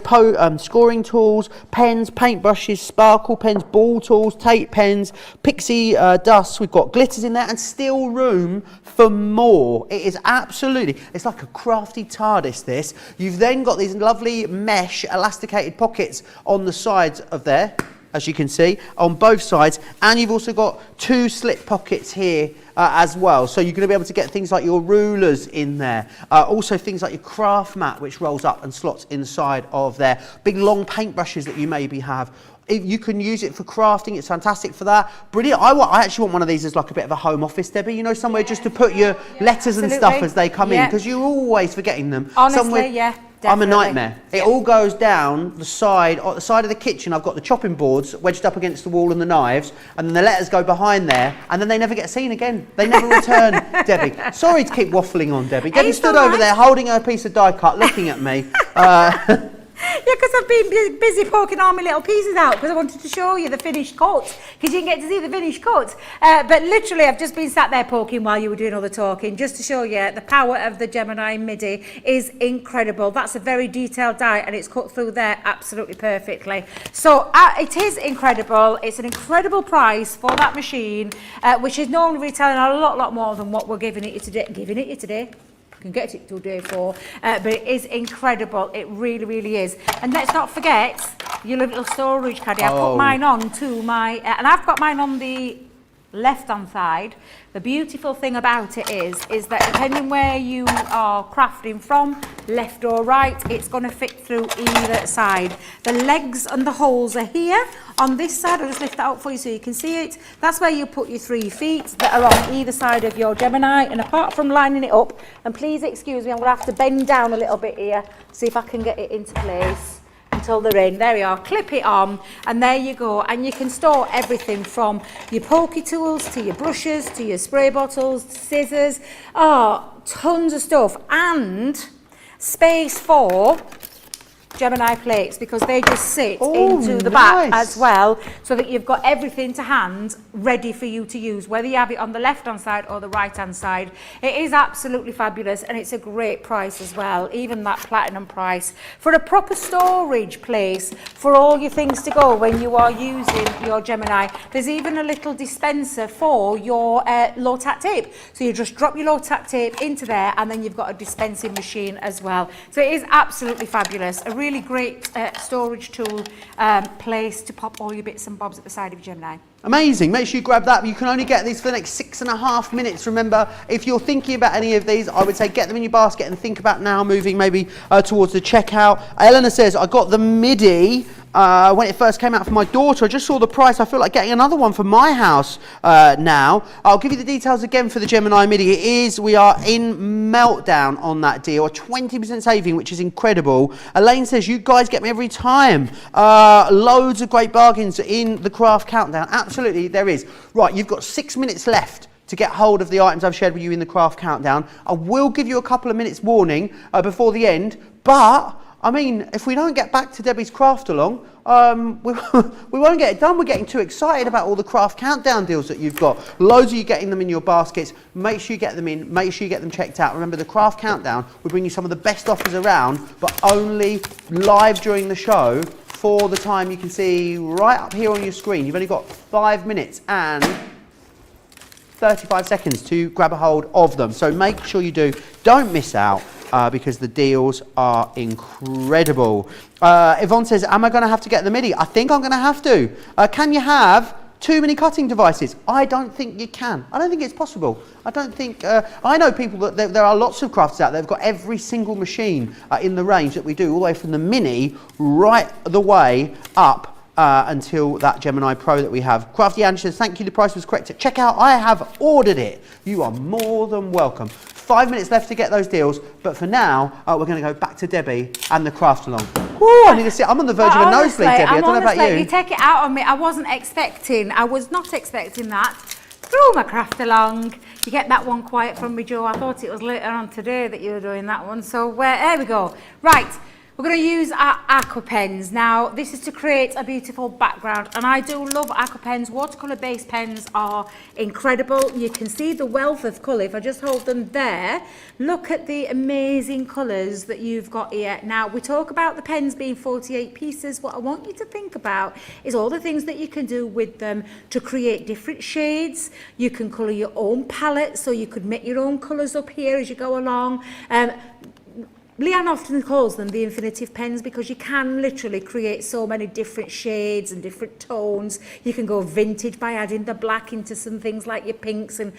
scoring tools, pens, paintbrushes, sparkle pens, ball tools, tape pens, pixie dust. We've got glitters in there and still room for more. It is absolutely, it's like a crafty TARDIS this. You've then got these lovely mesh elasticated pockets on the sides of there, as you can see, on both sides, and you've also got 2 slip pockets here as well, so you're going to be able to get things like your rulers in there, also things like your craft mat which rolls up and slots inside of there, big long paintbrushes that you maybe have. You can use it for crafting, it's fantastic for that. Brilliant. I actually want one of these as like a bit of a home office, Debbie, you know, somewhere just to put your letters and stuff as they come in, because you're always forgetting them. Honestly, definitely. I'm a nightmare. It all goes down the side, on the side of the kitchen. I've got the chopping boards wedged up against the wall and the knives, and then the letters go behind there, and then they never get seen again. They never return, Debbie. Sorry to keep waffling on, Debbie. Debbie stood over there holding her piece of die cut, looking at me. Yeah, because I've been busy poking all my little pieces out because I wanted to show you the finished cuts, because you didn't get to see the finished cuts. But literally, I've just been sat there poking while you were doing all the talking, just to show you the power of the Gemini MIDI is incredible. That's a very detailed die, and it's cut through there absolutely perfectly. So it is incredible. It's an incredible price for that machine, which is normally retailing a lot more than what we're giving it you today. Can get it today for, but it is incredible. It really is. And let's not forget your little storage caddy. I put mine on to my, and I've got mine on the left hand side. The beautiful thing about it is that depending where you are crafting from, left or right, it's going to fit through either side. The legs and the holes are here. On this side, I'll just lift that out for you so you can see it. That's where you put your 3 feet that are on either side of your Gemini. And apart from lining it up, and please excuse me, I'm going to have to bend down a little bit here, see if I can get it into place until they're in. There we are. Clip it on, and there you go. And you can store everything from your pokey tools to your brushes to your spray bottles, scissors, tons of stuff, and space for Gemini plates, because they just sit into the back as well, so that you've got everything to hand ready for you to use, whether you have it on the left hand side or the right hand side. It is absolutely fabulous, and it's a great price as well, even that platinum price for a proper storage place for all your things to go when you are using your Gemini. There's even a little dispenser for your low tack tape, so you just drop your low tack tape into there, and then you've got a dispensing machine as well. So it is absolutely fabulous. A really great storage tool place to pop all your bits and bobs at the side of your Gemini. Amazing. Make sure you grab that. You can only get these for the next 6.5 minutes. Remember, if you're thinking about any of these, I would say get them in your basket and think about now moving maybe towards the checkout. Eleanor says, I got the MIDI when it first came out for my daughter. I just saw the price. I feel like getting another one for my house now. I'll give you the details again for the Gemini MIDI. We are in meltdown on that deal. A 20% saving, which is incredible. Elaine says, you guys get me every time. Loads of great bargains in the craft countdown. Absolutely, there is. Right, you've got 6 minutes left to get hold of the items I've shared with you in the craft countdown. I will give you a couple of minutes warning before the end, but I mean, if we don't get back to Debbie's craft along, we won't get it done. We're getting too excited about all the craft countdown deals that you've got. Loads of you getting them in your baskets. Make sure you get them in. Make sure you get them checked out. Remember, the craft countdown will bring you some of the best offers around, but only live during the show for the time you can see right up here on your screen. You've only got 5 minutes and 35 seconds to grab a hold of them. So make sure you do. Don't miss out. Because the deals are incredible. Yvonne says, am I going to have to get the MIDI? I think I'm going to have to. Can you have too many cutting devices? I don't think you can. I don't think it's possible. I don't think, I know people that there are lots of crafters out there. They've got every single machine in the range that we do, all the way from the Mini right the way up until that Gemini Pro that we have. Crafty Ange says, thank you, the price was correct at checkout. I have ordered it. You are more than welcome. 5 minutes left to get those deals, but for now, we're going to go back to Debbie and the craft along. Woo, I need to sit. I'm on the verge of a nosebleed, Debbie. I don't know about you. You take it out on me. I was not expecting that. Throw my craft along. You get that one quiet from me, Joe. I thought it was later on today that you were doing that one. So there we go. Right. We're going to use our aqua pens. Now, this is to create a beautiful background, and I do love aqua pens. Watercolour based pens are incredible. You can see the wealth of colour. If I just hold them there, look at the amazing colours that you've got here. Now, we talk about the pens being 48 pieces. What I want you to think about is all the things that you can do with them to create different shades. You can colour your own palette, so you could make your own colours up here as you go along. Leanne often calls them the infinitive pens because you can literally create so many different shades and different tones. You can go vintage by adding the black into some things like your pinks and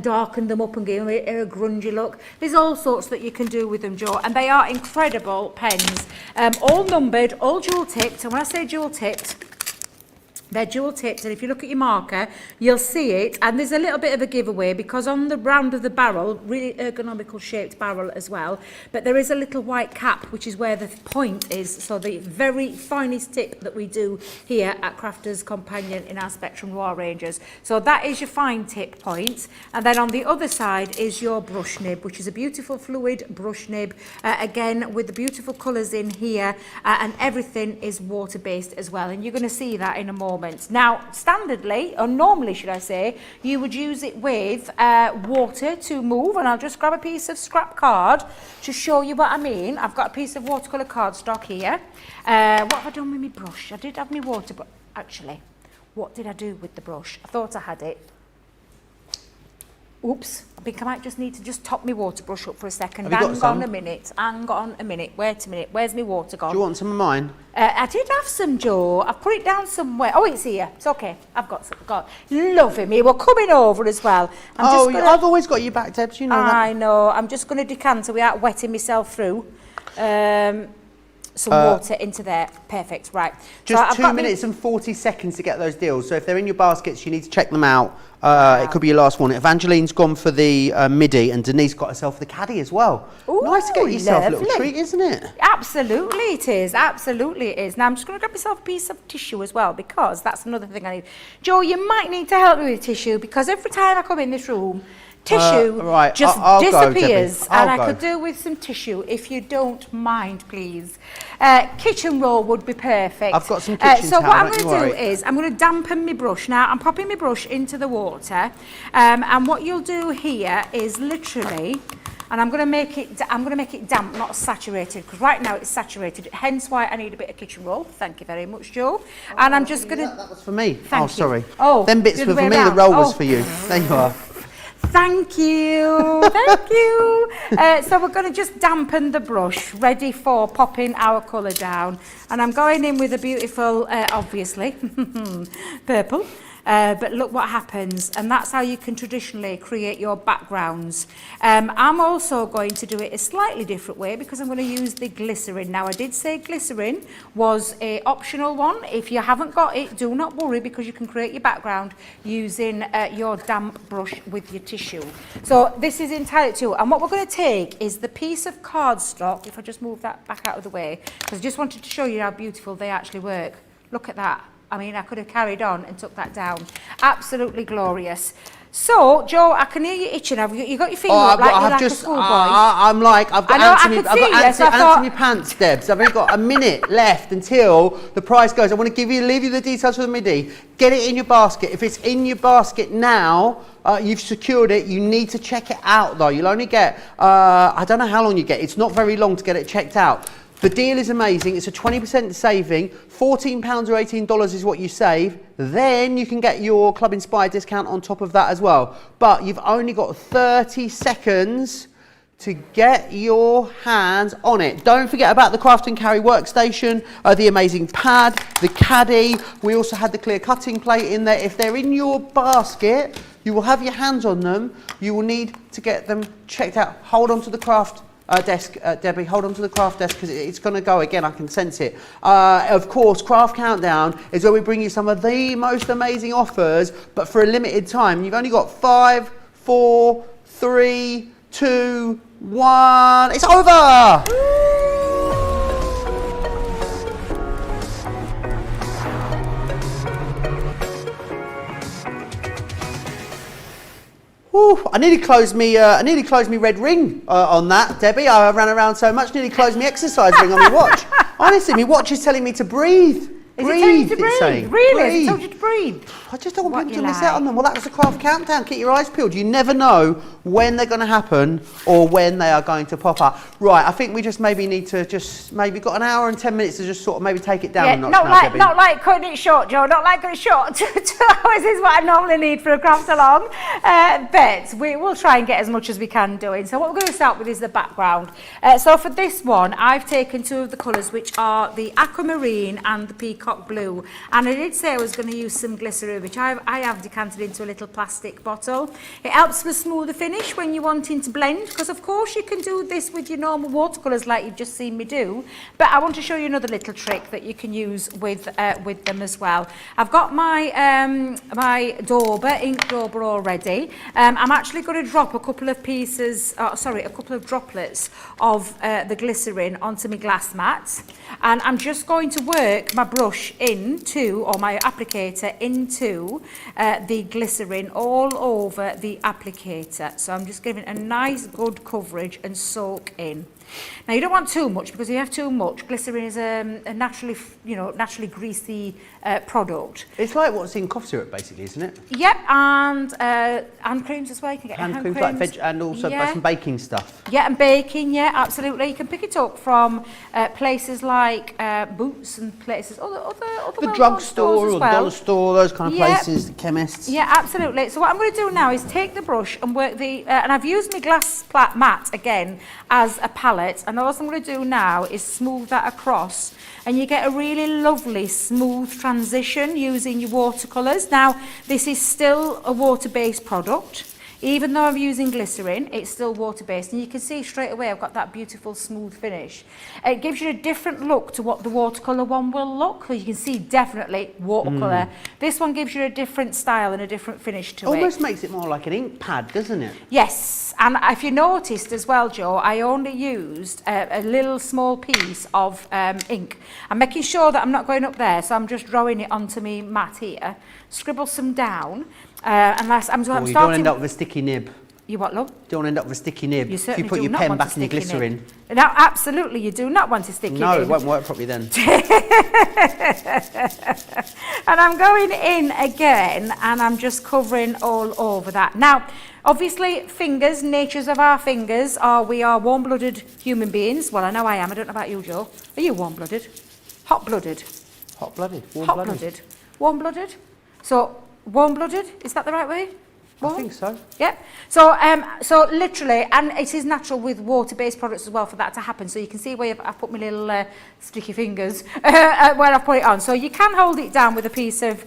darken them up and give them a grungy look. There's all sorts that you can do with them, Joe, and they are incredible pens. All numbered, all dual tipped, and when I say dual tipped, they're dual tipped, and if you look at your marker, you'll see it. And there's a little bit of a giveaway because on the round of the barrel, really ergonomical shaped barrel as well, but there is a little white cap, which is where the point is. So the very finest tip that we do here at Crafters Companion in our Spectrum Noir ranges. So that is your fine tip point. And then on the other side is your brush nib, which is a beautiful fluid brush nib, again with the beautiful colours in here, and everything is water based as well. And you're going to see that in a moment. Now, standardly, or normally should I say, you would use it with water to move, and I'll just grab a piece of scrap card to show you what I mean. I've got a piece of watercolour cardstock here. What have I done with my brush? I did have my water, but actually, what did I do with the brush? I thought I had it. Oops, I think I might just need to just top my water brush up for a second. Hang on a minute, wait a minute, where's my water gone? Do you want some of mine? I did have some, Joe. I've put it down somewhere. Oh, it's here. It's okay. I've got some. Loving me. We're coming over as well. I've always got you back, Debs. You know that. I know. I'm just going to decant without wetting myself through. Some water into there. Perfect. Right. Just so 2 minutes and 40 seconds to get those deals. So if they're in your baskets, you need to check them out. It could be your last one. Evangeline's gone for the MIDI, and Denise got herself the caddy as well. Ooh, nice to get yourself lovely. A little treat, isn't it? Absolutely it is. Absolutely it is. Now I'm just going to grab myself a piece of tissue as well, because that's another thing I need. Joe, you might need to help me with tissue, because every time I come in this room, tissue just disappears, and I could do with some tissue if you don't mind, please. Kitchen roll would be perfect. I've got some kitchen so towel, what I'm going to do is I'm going to dampen my brush. Now I'm popping my brush into the water, and what you'll do here is literally, and I'm going to make it damp, not saturated, because right now it's saturated. Hence why I need a bit of kitchen roll. Thank you very much, Joe. And I'm just going to. That was for me. Thank you. Sorry. Oh, them bits were for me. The roll was for you. There you are. Thank you, thank you. So we're going to just dampen the brush, ready for popping our colour down. And I'm going in with a beautiful, obviously, purple. but look what happens, and that's how you can traditionally create your backgrounds. I'm also going to do it a slightly different way because I'm going to use the glycerin. Now I did say glycerin was a optional one. If you haven't got it, do not worry, because you can create your background using your damp brush with your tissue. So this is entirely to you, and what we're going to take is the piece of cardstock. If I just move that back out of the way, because I just wanted to show you how beautiful they actually work. Look at that. I mean, I could have carried on and took that down. Absolutely glorious. So, Joe, I can hear you itching. Have you got your finger up like you're like a schoolboy? I'm like, I've got Anthony Pants, Debs. I've only got a minute left until the price goes. I want to leave you the details for the MIDI. Get it in your basket. If it's in your basket now, you've secured it. You need to check it out, though. You'll only get, I don't know how long you get. It's not very long to get it checked out. The deal is amazing. It's a 20% saving. £14 or $18 is what you save. Then you can get your Club Inspired discount on top of that as well. But you've only got 30 seconds to get your hands on it. Don't forget about the Craft and Carry workstation, the amazing pad, the caddy. We also had the clear cutting plate in there. If they're in your basket, you will have your hands on them. You will need to get them checked out. Hold on to the craft desk, Debbie, hold on to the craft desk because it's going to go again. I can sense it. Of course, Craft Countdown is where we bring you some of the most amazing offers, but for a limited time. You've only got 5, 4, 3, 2, 1. It's over! Ooh, I nearly closed me red ring on that, Debbie. I ran around so much, nearly closed me exercise ring on my watch. Honestly, my watch is telling me to breathe. Breathe, it's saying. Really? It told you to breathe? I just don't want people to miss out on them. Well, that was the Craft Countdown. Keep your eyes peeled. You never know when they're going to happen or when they are going to pop up. Right, I think we just maybe need to got an hour and 10 minutes to just sort of maybe take it down a notch now, Debbie. Not like cutting it short, Joe. Not like cutting it short. 2 hours is what I normally need for a craft along. But we will try and get as much as we can doing. So what we're going to start with is the background. So for this one, I've taken 2 of the colours, which are the aquamarine and the peacock blue. And I did say I was going to use some glycerin, which I have decanted into a little plastic bottle. It helps with smoother finish when you're wanting to blend, because of course you can do this with your normal watercolours like you've just seen me do, but I want to show you another little trick that you can use with them as well. I've got my my dauber, ink dauber already. I'm actually going to drop a couple of droplets of the glycerin onto my glass mat, and I'm just going to work my brush into, or my applicator into the glycerin all over the applicator. So I'm just giving a nice good coverage and soak in. Now you don't want too much, because if you have too much, glycerin is a naturally greasy product. It's like what's in cough syrup, basically, isn't it? Yep, and hand creams as well. You can get hand creams like veg, and also some baking stuff. Yeah, and baking. Yeah, absolutely. You can pick it up from places like Boots and places other the drugstore or the dollar store, those kind of places, the chemists. Yeah, absolutely. So what I'm going to do now is take the brush and work the and I've used my glass mat again as a palette, and all I'm going to do now is smooth that across, and you get a really lovely smooth transition using your watercolours. Now this is still a water-based product. Even though I'm using glycerin, it's still water-based, and you can see straight away I've got that beautiful smooth finish. It gives you a different look to what the watercolour one will look. You can see definitely watercolour. This one gives you a different style and a different finish to it. Almost makes it more like an ink pad, doesn't it? Yes, and if you noticed as well, Joe, I only used a little small piece of ink. I'm making sure that I'm not going up there, so I'm just drawing it onto me mat here. Scribble some down. Unless I'm starting. You don't end up with a sticky nib. You what, love? Don't end up with a sticky nib. You certainly if you put do your not pen want back a in your glycerin. nib. No, absolutely, you do not want a sticky nib. No, it won't work properly then. And I'm going in again, and I'm just covering all over that. Now, obviously, fingers, natures of our fingers we are warm-blooded human beings. Well, I know I am. I don't know about you, Joe. Are you warm-blooded? Hot-blooded? Hot-blooded. Hot-blooded. Warm-blooded? So, warm-blooded, is that the right way? I think so. Yep. So literally, and it is natural with water-based products as well for that to happen. So you can see where I've put my little sticky fingers where I've put it on. So you can hold it down with a piece of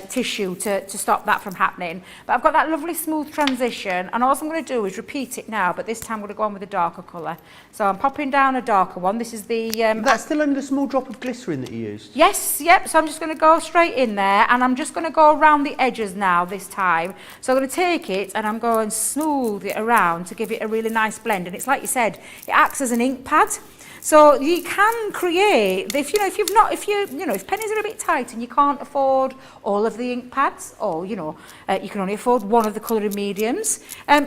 tissue to stop that from happening. But I've got that lovely smooth transition, and all I'm going to do is repeat it now, but this time I'm going to go on with a darker colour. So I'm popping down a darker one. This is the... That's still only the small drop of glycerin that you used? Yes, yep. So I'm just going to go straight in there, and I'm just going to go around the edges now this time. So I'm going to take it and I'm going to smooth it around to give it a really nice blend. And it's like you said, it acts as an ink pad. So you can create, if pennies are a bit tight and you can't afford all of the ink pads, or you can only afford one of the colouring mediums,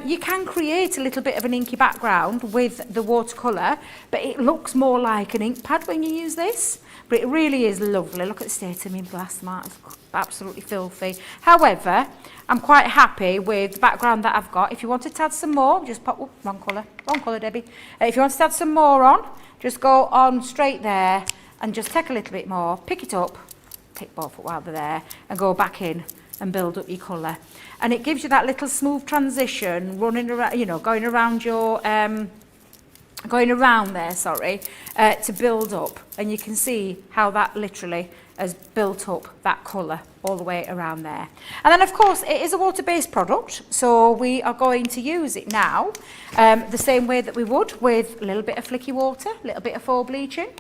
you can create a little bit of an inky background with the watercolour, but it looks more like an ink pad when you use this. But it really is lovely. Look at the state of my glass mat, it's absolutely filthy. However, I'm quite happy with the background that I've got. If you wanted to add some more, just pop, wrong colour, Debbie. If you wanted to add some more on, just go on straight there and just take a little bit more, pick it up, pick both up while they're there, and go back in and build up your colour. And it gives you that little smooth transition running around, going around your... going around there, to build up, and you can see how that literally has built up that colour all the way around there. And then of course it is a water-based product, so we are going to use it now the same way that we would with a little bit of flicky water, a little bit of faux bleaching.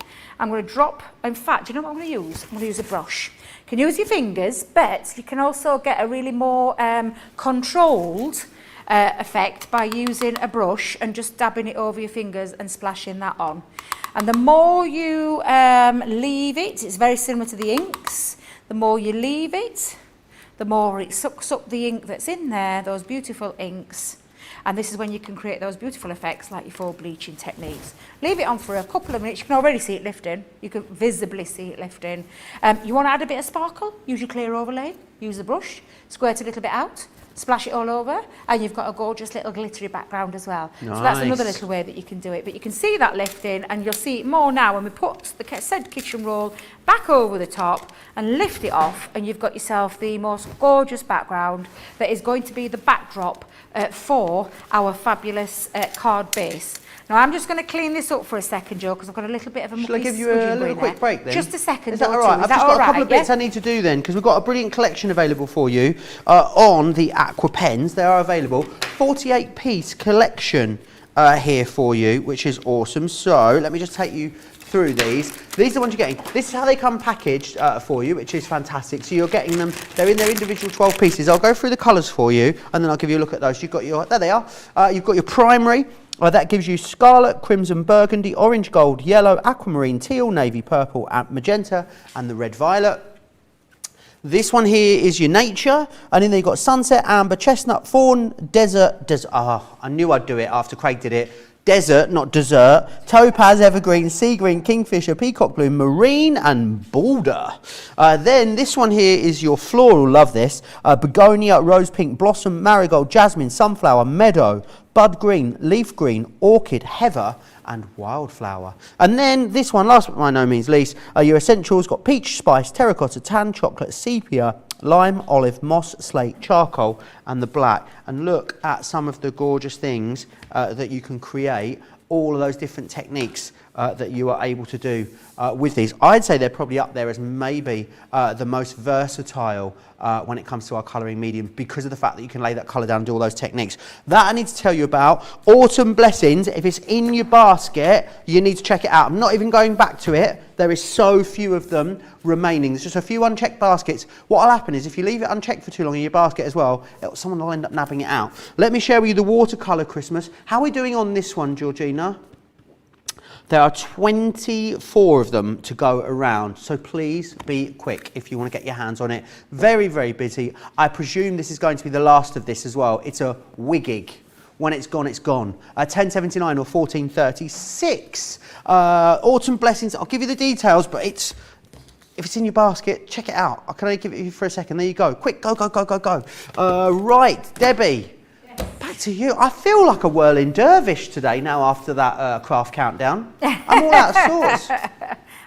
I'm going to drop, in fact, do you know what I'm going to use? I'm going to use a brush. You can use your fingers, but you can also get a really more controlled effect by using a brush and just dabbing it over your fingers and splashing that on. And the more you leave it, it's very similar to the inks, the more you leave it, the more it sucks up the ink that's in there, those beautiful inks. And this is when you can create those beautiful effects like your faux bleaching techniques. Leave it on for a couple of minutes. You can already see it lifting. You can visibly see it lifting. You want to add a bit of sparkle? Use your clear overlay. Use the brush. Squirt a little bit out. Splash it all over, and you've got a gorgeous little glittery background as well. Nice. So that's another little way that you can do it. But you can see that lifting, and you'll see it more now when we put the said kitchen roll back over the top and lift it off, and you've got yourself the most gorgeous background that is going to be the backdrop for our fabulous card base. Now I'm just going to clean this up for a second, Joe, because I've got a little bit of a mucky. Shall I give you a little quick break then? Just a second. Is that all right? I've just got a couple of bits I need to do then, because we've got a brilliant collection available for you on the Aqua pens. They are available. 48-piece collection here for you, which is awesome. So let me just take you through these. These are the ones you're getting. This is how they come packaged for you, which is fantastic. So you're getting them, they're in their individual 12 pieces. I'll go through the colours for you, and then I'll give you a look at those. You've got your, there they are. You've got your primary. That gives you scarlet, crimson, burgundy, orange, gold, yellow, aquamarine, teal, navy, purple, and magenta, and the red violet. This one here is your nature, and then you've got sunset, amber, chestnut, fawn, desert. I knew I'd do it after Craig did it. Desert, not dessert, topaz, evergreen, sea green, kingfisher, peacock blue, marine, and border. Then this one here is your floral, love this, begonia, rose pink, blossom, marigold, jasmine, sunflower, meadow, bud green, leaf green, orchid, heather, and wildflower. And then this one, last but by no means least, your essentials, got peach, spice, terracotta, tan, chocolate, sepia, lime, olive, moss, slate, charcoal, and the black. And look at some of the gorgeous things that you can create, all of those different techniques that you are able to do with these. I'd say they're probably up there as maybe the most versatile when it comes to our colouring medium, because of the fact that you can lay that colour down and do all those techniques. That I need to tell you about. Autumn Blessings, if it's in your basket, you need to check it out. I'm not even going back to it. There is so few of them remaining. There's just a few unchecked baskets. What will happen is if you leave it unchecked for too long in your basket as well, someone will end up nabbing it out. Let me share with you the watercolour Christmas. How are we doing on this one, Georgina? There are 24 of them to go around, so please be quick if you want to get your hands on it. Very, very busy. I presume this is going to be the last of this as well. It's a wiggig. When it's gone, it's gone. 1079 or 1436. Autumn Blessings, I'll give you the details, but if it's in your basket, check it out. I can only give it you for a second. There you go. Quick, go, go, go, go, go. Right, Debbie. Back to you. I feel like a whirling dervish today now after that craft countdown. I'm all out of sorts.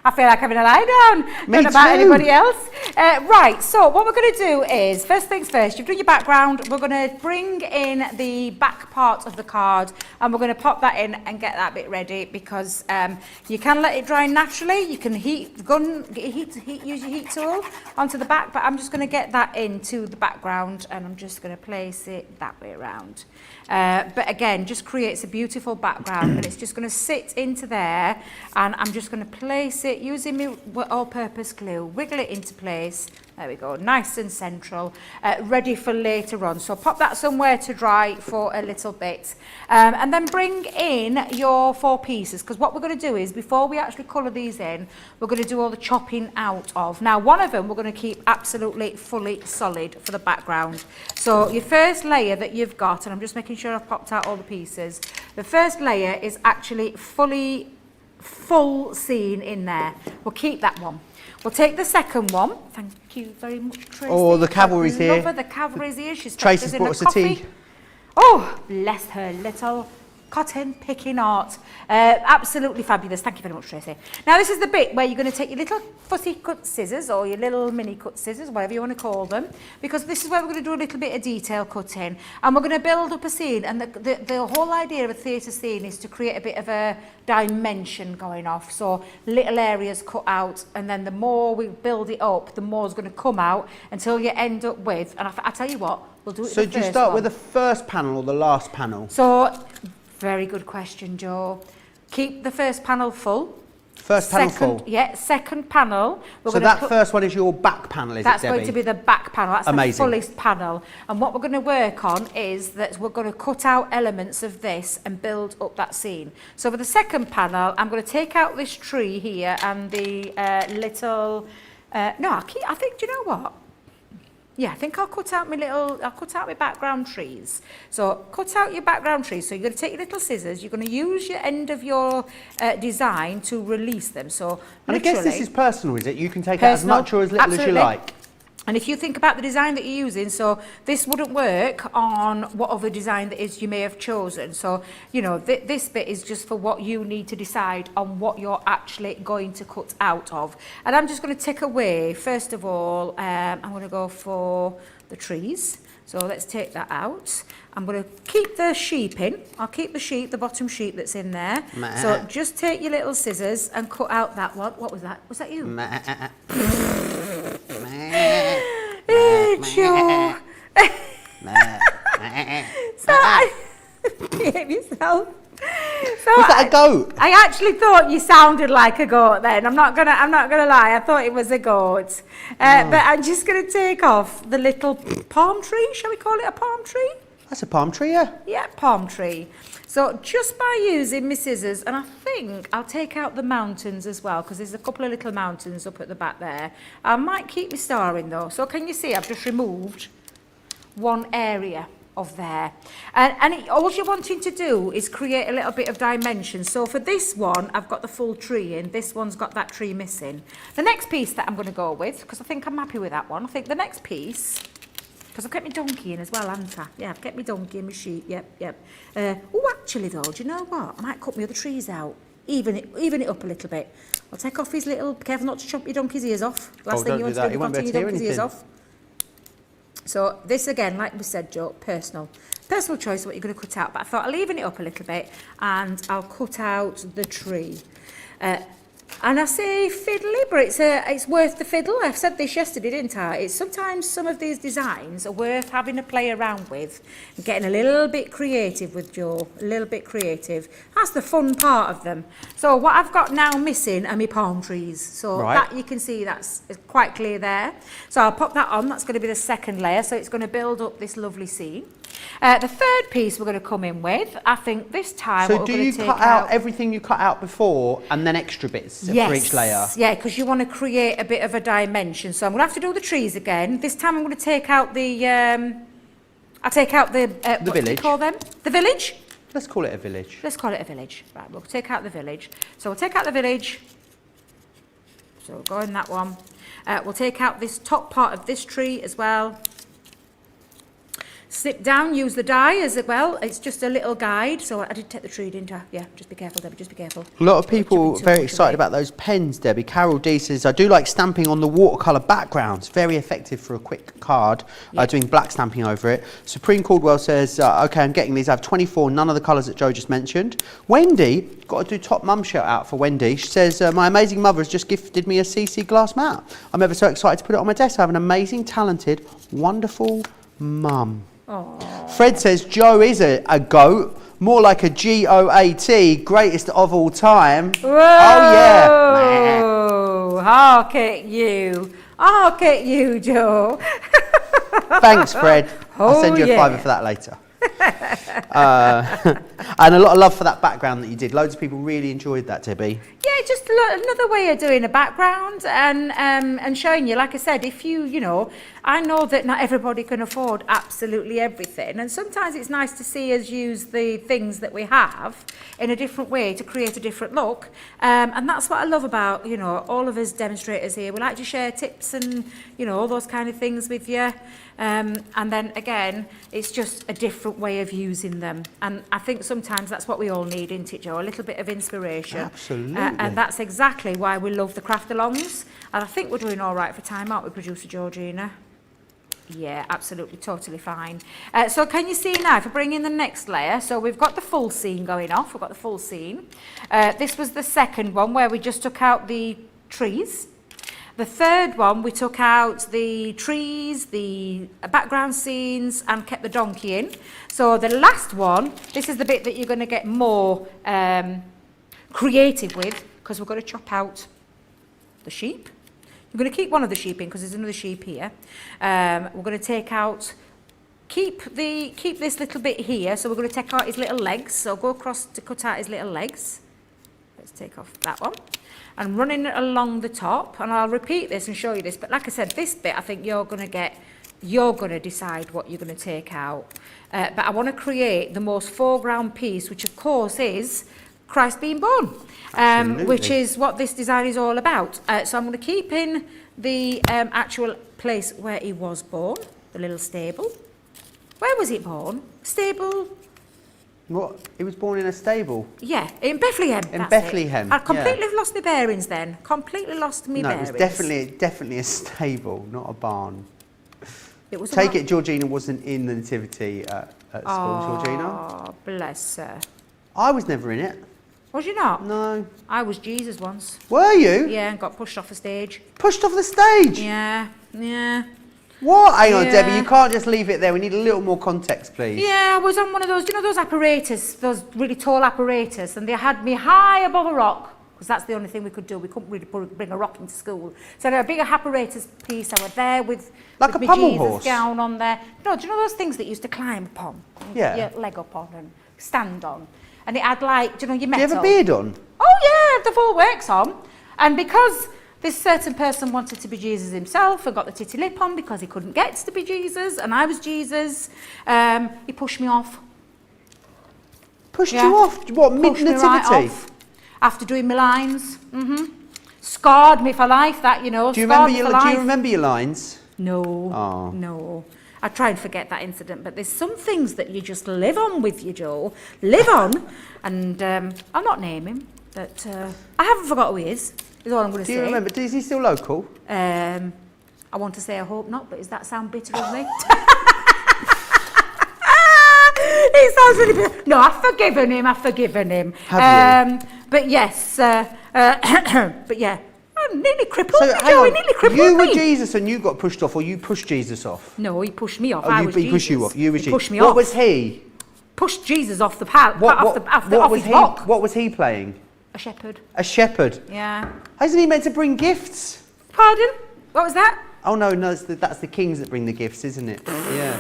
I feel like having a lie down. Me Don't know about too. anybody else. Right, so what we're going to do is, first things first, you've done your background. We're going to bring in the back part of the card and we're going to pop that in and get that bit ready because you can let it dry naturally. You can use your heat tool onto the back, but I'm just going to get that into the background and I'm just going to place it that way around. But again, just creates a beautiful background and it's just going to sit into there and I'm just going to place it using my all-purpose glue, wiggle it into place. There we go, nice and central, ready for later on. So pop that somewhere to dry for a little bit. And then bring in your 4 pieces, because what we're going to do is, before we actually colour these in, we're going to do all the chopping out of. Now, one of them we're going to keep absolutely fully solid for the background. So your first layer that you've got, and I'm just making sure I've popped out all the pieces, the first layer is actually full scene in there. We'll keep that one. We'll take the second one. Thank you very much, Tracy. Oh, the cavalry's here. Love her, the cavalry's here. She's Tracy's brought us a tea. Oh, bless her little cotton picking art. Absolutely fabulous. Thank you very much, Tracy. Now, this is the bit where you're going to take your little fussy cut scissors or your little mini cut scissors, whatever you want to call them, because this is where we're going to do a little bit of detail cutting. And we're going to build up a scene. And the whole idea of a theatre scene is to create a bit of a dimension going off. So little areas cut out, and then the more we build it up, the more is going to come out until you end up with, and I tell you what, we'll do it. So do you start with the first panel or the last panel? So, very good question, Joe. Keep the first panel full. First panel full? Yeah, second panel. So that first one is your back panel, is it, Debbie? That's going to be the back panel. That's amazing. The fullest panel. And what we're going to work on is that we're going to cut out elements of this and build up that scene. So for the second panel, I'm going to take out this tree here and the little... I think, do you know what? Yeah, I think I'll cut out my background trees. So cut out your background trees. So you're going to take your little scissors, you're going to use your end of your design to release them. So and I guess this is personal, is it? You can take out as much or as little as you like. And if you think about the design that you're using, so this wouldn't work on whatever design that is you may have chosen. So, you know, this bit is just for what you need to decide on what you're actually going to cut out of. And I'm just going to take away, first of all, I'm going to go for the trees. So let's take that out. I'm going to keep the sheep in. I'll keep the sheep, the bottom sheep that's in there. So just take your little scissors and cut out that one. What was that? Was that you? Joe. So I behave yourself. So was that a goat? I actually thought you sounded like a goat then. I'm not gonna lie. I thought it was a goat. But I'm just gonna take off the little palm tree. Shall we call it a palm tree? That's a palm tree, yeah. Yeah, palm tree. So just by using my scissors, and I think I'll take out the mountains as well, because there's a couple of little mountains up at the back there. I might keep my star in though. So can you see I've just removed one area of there. And all you're wanting to do is create a little bit of dimension. So for this one, I've got the full tree in. This one's got that tree missing. The next piece that I'm going to go with, because I think I'm happy with that one, I think the next piece... Because I've kept my donkey in as well, haven't I? Yeah, I've kept my donkey and my sheep, yep. Oh, actually though, do you know what? I might cut my other trees out. Even it up a little bit. I'll take off his little... Careful not to chop your donkey's ears off. Last thing you want to do is cutting your donkey's ears off. So this again, like we said, Joe, personal choice of what you're going to cut out. But I thought I'll even it up a little bit and I'll cut out the tree. And I say fiddly, but it's worth the fiddle. I've said this yesterday, didn't I? It's sometimes some of these designs are worth having a play around with and getting a little bit creative with, Joe. A little bit creative. That's the fun part of them. So what I've got now missing are my palm trees. So that you can see that's quite clear there. So I'll pop that on. That's going to be the second layer. So it's going to build up this lovely scene. The third piece we're going to come in with, I think this time... So do you cut out everything you cut out before and then extra bits for each layer? Yeah, because you want to create a bit of a dimension. So I'm going to have to do the trees again. This time I'm going to take out the... I'll take out the village. What do you call them? The village? Let's call it a village. Let's call it a village. Right, we'll take out the village. So we'll take out the village. So we'll go in that one. We'll take out this top part of this tree as well. Snip down, use the die as well. It's just a little guide. So I did take the tree, didn't I? Yeah, just be careful, Debbie, just be careful. A lot of people very excited about those pens, Debbie. Carol D says, I do like stamping on the watercolour backgrounds. Very effective for a quick card, doing black stamping over it. Supreme Caldwell says, okay, I'm getting these. I have 24, none of the colours that Joe just mentioned. Wendy, got to do top mum shout out for Wendy. She says, my amazing mother has just gifted me a CC glass mat. I'm ever so excited to put it on my desk. I have an amazing, talented, wonderful mum. Aww. Fred says Joe is a goat, more like a GOAT, greatest of all time. Whoa. Oh yeah. Hark at you. Hark at you, Joe. Thanks, Fred. I'll send you a fiver for that later. And a lot of love for that background that you did. Loads of people really enjoyed that, Debbie. Yeah, just another way of doing a background and showing you, like I said, if you know, I know that not everybody can afford absolutely everything, and sometimes it's nice to see us use the things that we have in a different way to create a different look, and that's what I love about, you know, all of us demonstrators here. We like to share tips and, you know, all those kind of things with you. And then again, it's just a different way of using them. And I think sometimes that's what we all need, isn't it, Joe? A little bit of inspiration. Absolutely. And that's exactly why we love the craft-alongs. And I think we're doing all right for time, aren't we, Producer Georgina? Yeah, absolutely, totally fine. So can you see now, if I bring in the next layer, so we've got the full scene going off. We've got the full scene. This was the second one where we just took out the trees. The third one, we took out the trees, the background scenes, and kept the donkey in. So the last one, this is the bit that you're going to get more creative with, because we're going to chop out the sheep. We're going to keep one of the sheep in, because there's another sheep here. We're going to take out, keep this little bit here, so we're going to take out his little legs. So go across to cut out his little legs. Let's take off that one. And running it along the top, and I'll repeat this and show you this, but like I said, this bit I think you're going to decide what you're going to take out. But I want to create the most foreground piece, which of course is Christ being born, which is what this design is all about. So I'm going to keep in the actual place where he was born, the little stable. Where was he born? Stable. What? He was born in a stable? Yeah, in Bethlehem. In Bethlehem. I completely lost my bearings then. Completely lost my bearings. No, it was definitely a stable, not a barn. It was Take it Georgina wasn't in the nativity at school, Georgina. Oh, bless her. I was never in it. Was you not? No. I was Jesus once. Were you? Yeah, and got pushed off the stage. Pushed off the stage? Yeah. What? Hang on, Yeah. Debbie, you can't just leave it there. We need a little more context, please. Yeah, I was on one of those, you know those apparatus, those really tall apparatus, and they had me high above a rock, because that's the only thing we could do. We couldn't really bring a rock into school. So I had a big apparatus piece. I was there with like with a my pommel Jesus horse gown on there. No, do you know those things that you used to climb upon? Yeah. Your leg up on and stand on. And it had like, do you know, your metal. Do you have a beard on? Oh yeah, the full works on. And because this certain person wanted to be Jesus himself and got the titty lip on because he couldn't get to be Jesus, and I was Jesus, he pushed me off. Pushed you off? What, mid-nativity? Right off after doing my lines. Scarred me for life, that, you know. Do you remember your lines? No. Oh. No. I try and forget that incident, but there's some things that you just live on with you, Joe. Live on. And I'll not name him, but I haven't forgot who he is all I'm going to say. Do you remember? Is he still local? I want to say I hope not, but does that sound bitter of me? It sounds really bitter. No, I've forgiven him. Have you? But yes, but yeah. I'm nearly crippled. So, hang on, nearly crippled you were me. Jesus and you got pushed off, or you pushed Jesus off? No, he pushed me off. Oh, I was he Jesus. pushed you off. You were He Jesus. pushed me What off. was he? Pushed Jesus off the off his rock. What was he playing? A shepherd. A shepherd. Yeah. Isn't he meant to bring gifts? Pardon? What was that? Oh no, that's the kings that bring the gifts, isn't it? Yeah.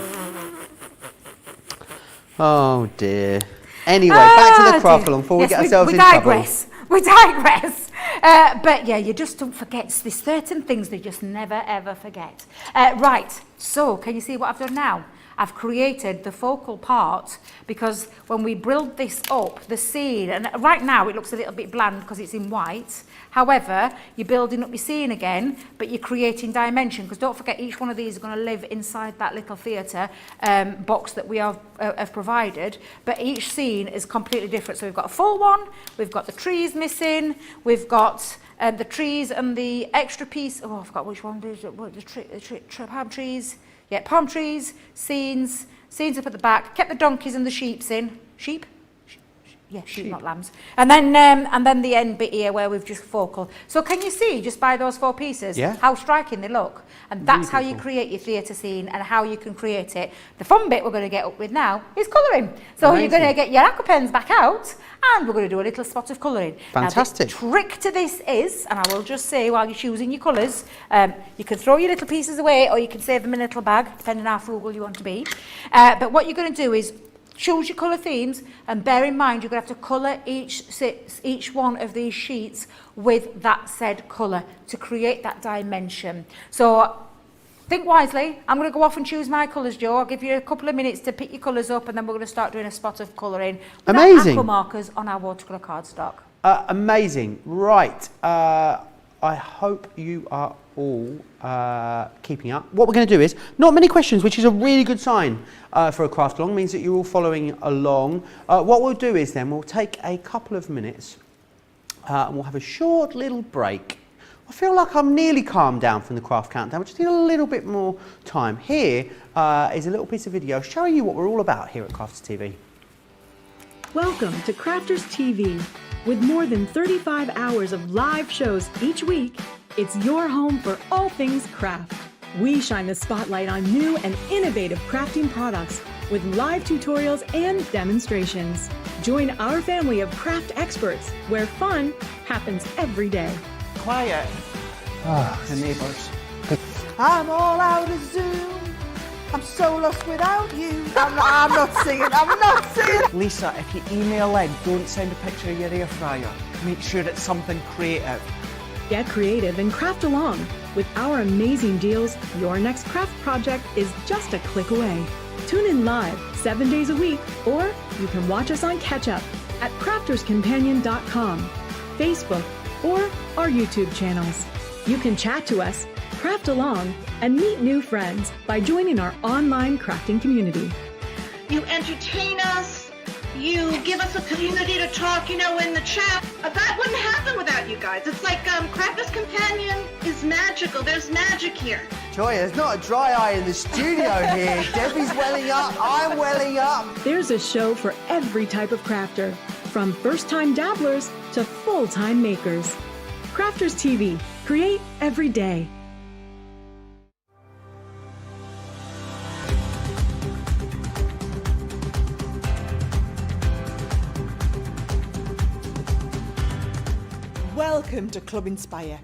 Oh dear. Anyway, back to the craft-along before we get ourselves in trouble. We digress. But yeah, you just don't forget. There's certain things they just never ever forget. Right, so can you see what I've done now? I've created the focal part because when we build this up, the scene, and right now it looks a little bit bland because it's in white. However, you're building up your scene again, but you're creating dimension, because don't forget each one of these is going to live inside that little theatre box that we have provided, but each scene is completely different. So we've got a full one, we've got the trees missing, we've got the trees and the extra piece, I forgot which one, palm trees, yeah, palm trees, scenes up at the back, kept the donkeys and the sheep in, sheep? Yeah, sheep, not lambs. And then the end bit here where we've just focal. So can you see, just by those 4 pieces, how striking they look? And that's how you create your theatre scene and how you can create it. The fun bit we're going to get up with now is colouring. So you're going to get your aqua pens back out and we're going to do a little spot of colouring. Fantastic. Now, the trick to this is, and I will just say while you're choosing your colours, you can throw your little pieces away or you can save them in a little bag, depending on how frugal you want to be. But what you're going to do is choose your colour themes, and bear in mind you're going to have to colour each one of these sheets with that said colour to create that dimension. So think wisely. I'm going to go off and choose my colours, Joe. I'll give you a couple of minutes to pick your colours up, and then we're going to start doing a spot of colouring with our aqua markers on our watercolour cardstock. Amazing. Right. I hope you are all keeping up. What we're going to do is, not many questions, which is a really good sign for a craft along, means that you're all following along. What we'll do is then we'll take a couple of minutes and we'll have a short little break. I feel like I'm nearly calmed down from the craft countdown. We just need a little bit more time. Here is a little piece of video showing you what we're all about here at Crafters TV. Welcome to Crafters TV. With more than 35 hours of live shows each week, it's your home for all things craft. We shine the spotlight on new and innovative crafting products with live tutorials and demonstrations. Join our family of craft experts where fun happens every day. Quiet. The neighbours. I'm all out of Zoom. I'm so lost without you. I'm not singing. Lisa, if you email in, don't send a picture of your air fryer. Make sure it's something creative. Get creative and craft along. With our amazing deals, your next craft project is just a click away. Tune in live 7 days a week, or you can watch us on Catch Up at crafterscompanion.com, Facebook, or our YouTube channels. You can chat to us, craft along, and meet new friends by joining our online crafting community. You entertain us. You give us a community to talk, in the chat. That wouldn't happen without you guys. It's like Crafters Companion is magical. There's magic here. Joy, there's not a dry eye in the studio here. Debbie's welling up, I'm welling up. There's a show for every type of crafter, from first-time dabblers to full-time makers. Crafters TV. Create every day. Welcome to Club Inspire,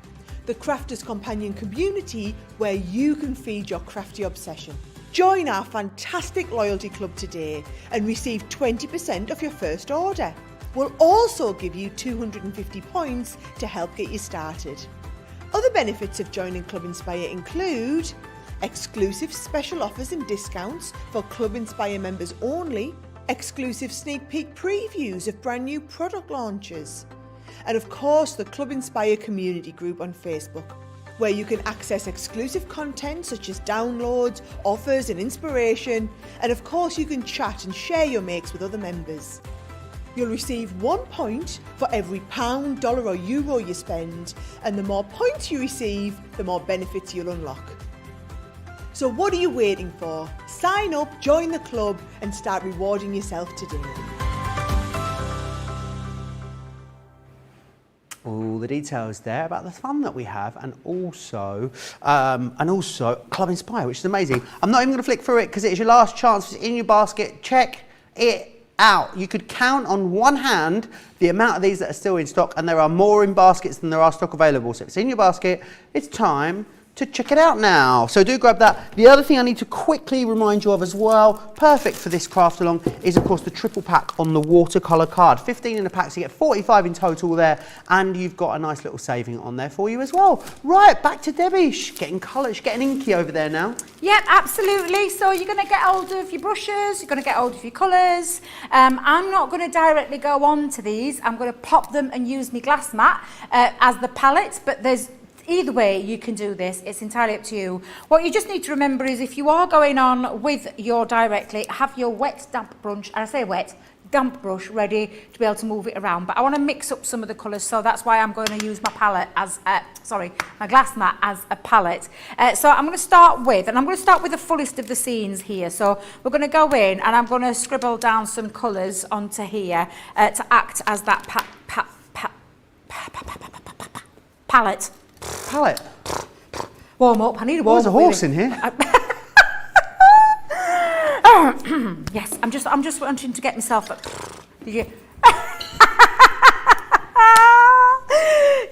the Crafters Companion community where you can feed your crafty obsession. Join our fantastic loyalty club today and receive 20% off your first order. We'll also give you 250 points to help get you started. Other benefits of joining Club Inspire include exclusive special offers and discounts for Club Inspire members only, exclusive sneak peek previews of brand new product launches, and of course the Club Inspire community group on Facebook, where you can access exclusive content such as downloads, offers and inspiration, and of course you can chat and share your makes with other members. You'll receive 1 point for every £1, dollar or euro you spend, and the more points you receive, the more benefits you'll unlock. So what are you waiting for? Sign up, join the club and start rewarding yourself today. All the details there about the fun that we have, and also Club Inspire, which is amazing. I'm not even going to flick through it because it is your last chance. It's in your basket. Check it out. You could count on one hand the amount of these that are still in stock, and there are more in baskets than there are stock available. So if it's in your basket, it's time to check it out now. So do grab that. The other thing I need to quickly remind you of as well, perfect for this craft along, is of course the triple pack on the watercolour card. 15 in a pack, so you get 45 in total there, and you've got a nice little saving on there for you as well. Right, back to Debbie. She's getting colour, she's getting inky over there now. Yep, absolutely. So you're going to get hold of your brushes, you're going to get hold of your colours. I'm not going to directly go on to these. I'm going to pop them and use my glass mat as the palette, but there's either way you can do this, it's entirely up to you. What you just need to remember is if you are going on with your directly, have your wet damp brush, and I say wet, damp brush ready to be able to move it around. But I want to mix up some of the colours, so that's why I'm going to use my palette as, my glass mat as a palette. So I'm going to start with, the fullest of the scenes here. So we're going to go in and I'm going to scribble down some colours onto here to act as that palette. Palette. Warm up. I need a warm up. There's a horse in here. Yes, I'm just wanting to get myself up. Did you?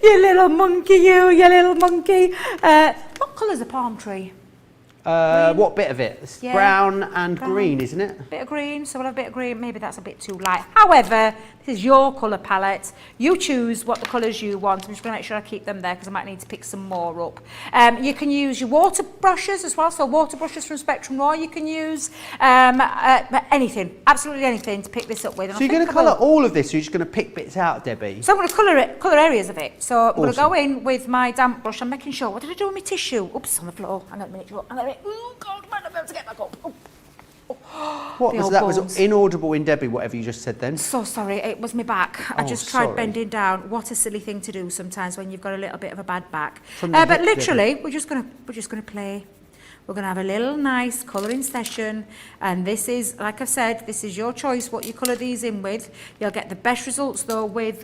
You little monkey, you little monkey. What colour's a palm tree? What bit of it? It's Yeah. brown and green, isn't it? Bit of green, so we'll have a bit of green. Maybe that's a bit too light. However, this is your colour palette. You choose what the colours you want. I'm just going to make sure I keep them there because I might need to pick some more up. You can use your water brushes as well. So water brushes from Spectrum Raw. You can use anything, absolutely anything to pick this up with. And So you're going to colour all of this, or you're just going to pick bits out, Debbie? So I'm going to colour areas of it. So I'm going to go in with my damp brush. I'm making sure. What did I do with my tissue? Oops, it's on the floor. Hang on a minute. Oh God, I might not be able to get back up. What The was old that? bones. Was inaudible in Debbie, whatever you just said then? So sorry, it was my back. I Oh, just tried sorry. bending down. What a silly thing to do sometimes when you've got a little bit of a bad back. From the But hip, literally, we're just gonna play. We're gonna have a little nice colouring session, and this is, like I've said, this is your choice what you colour these in with. You'll get the best results though with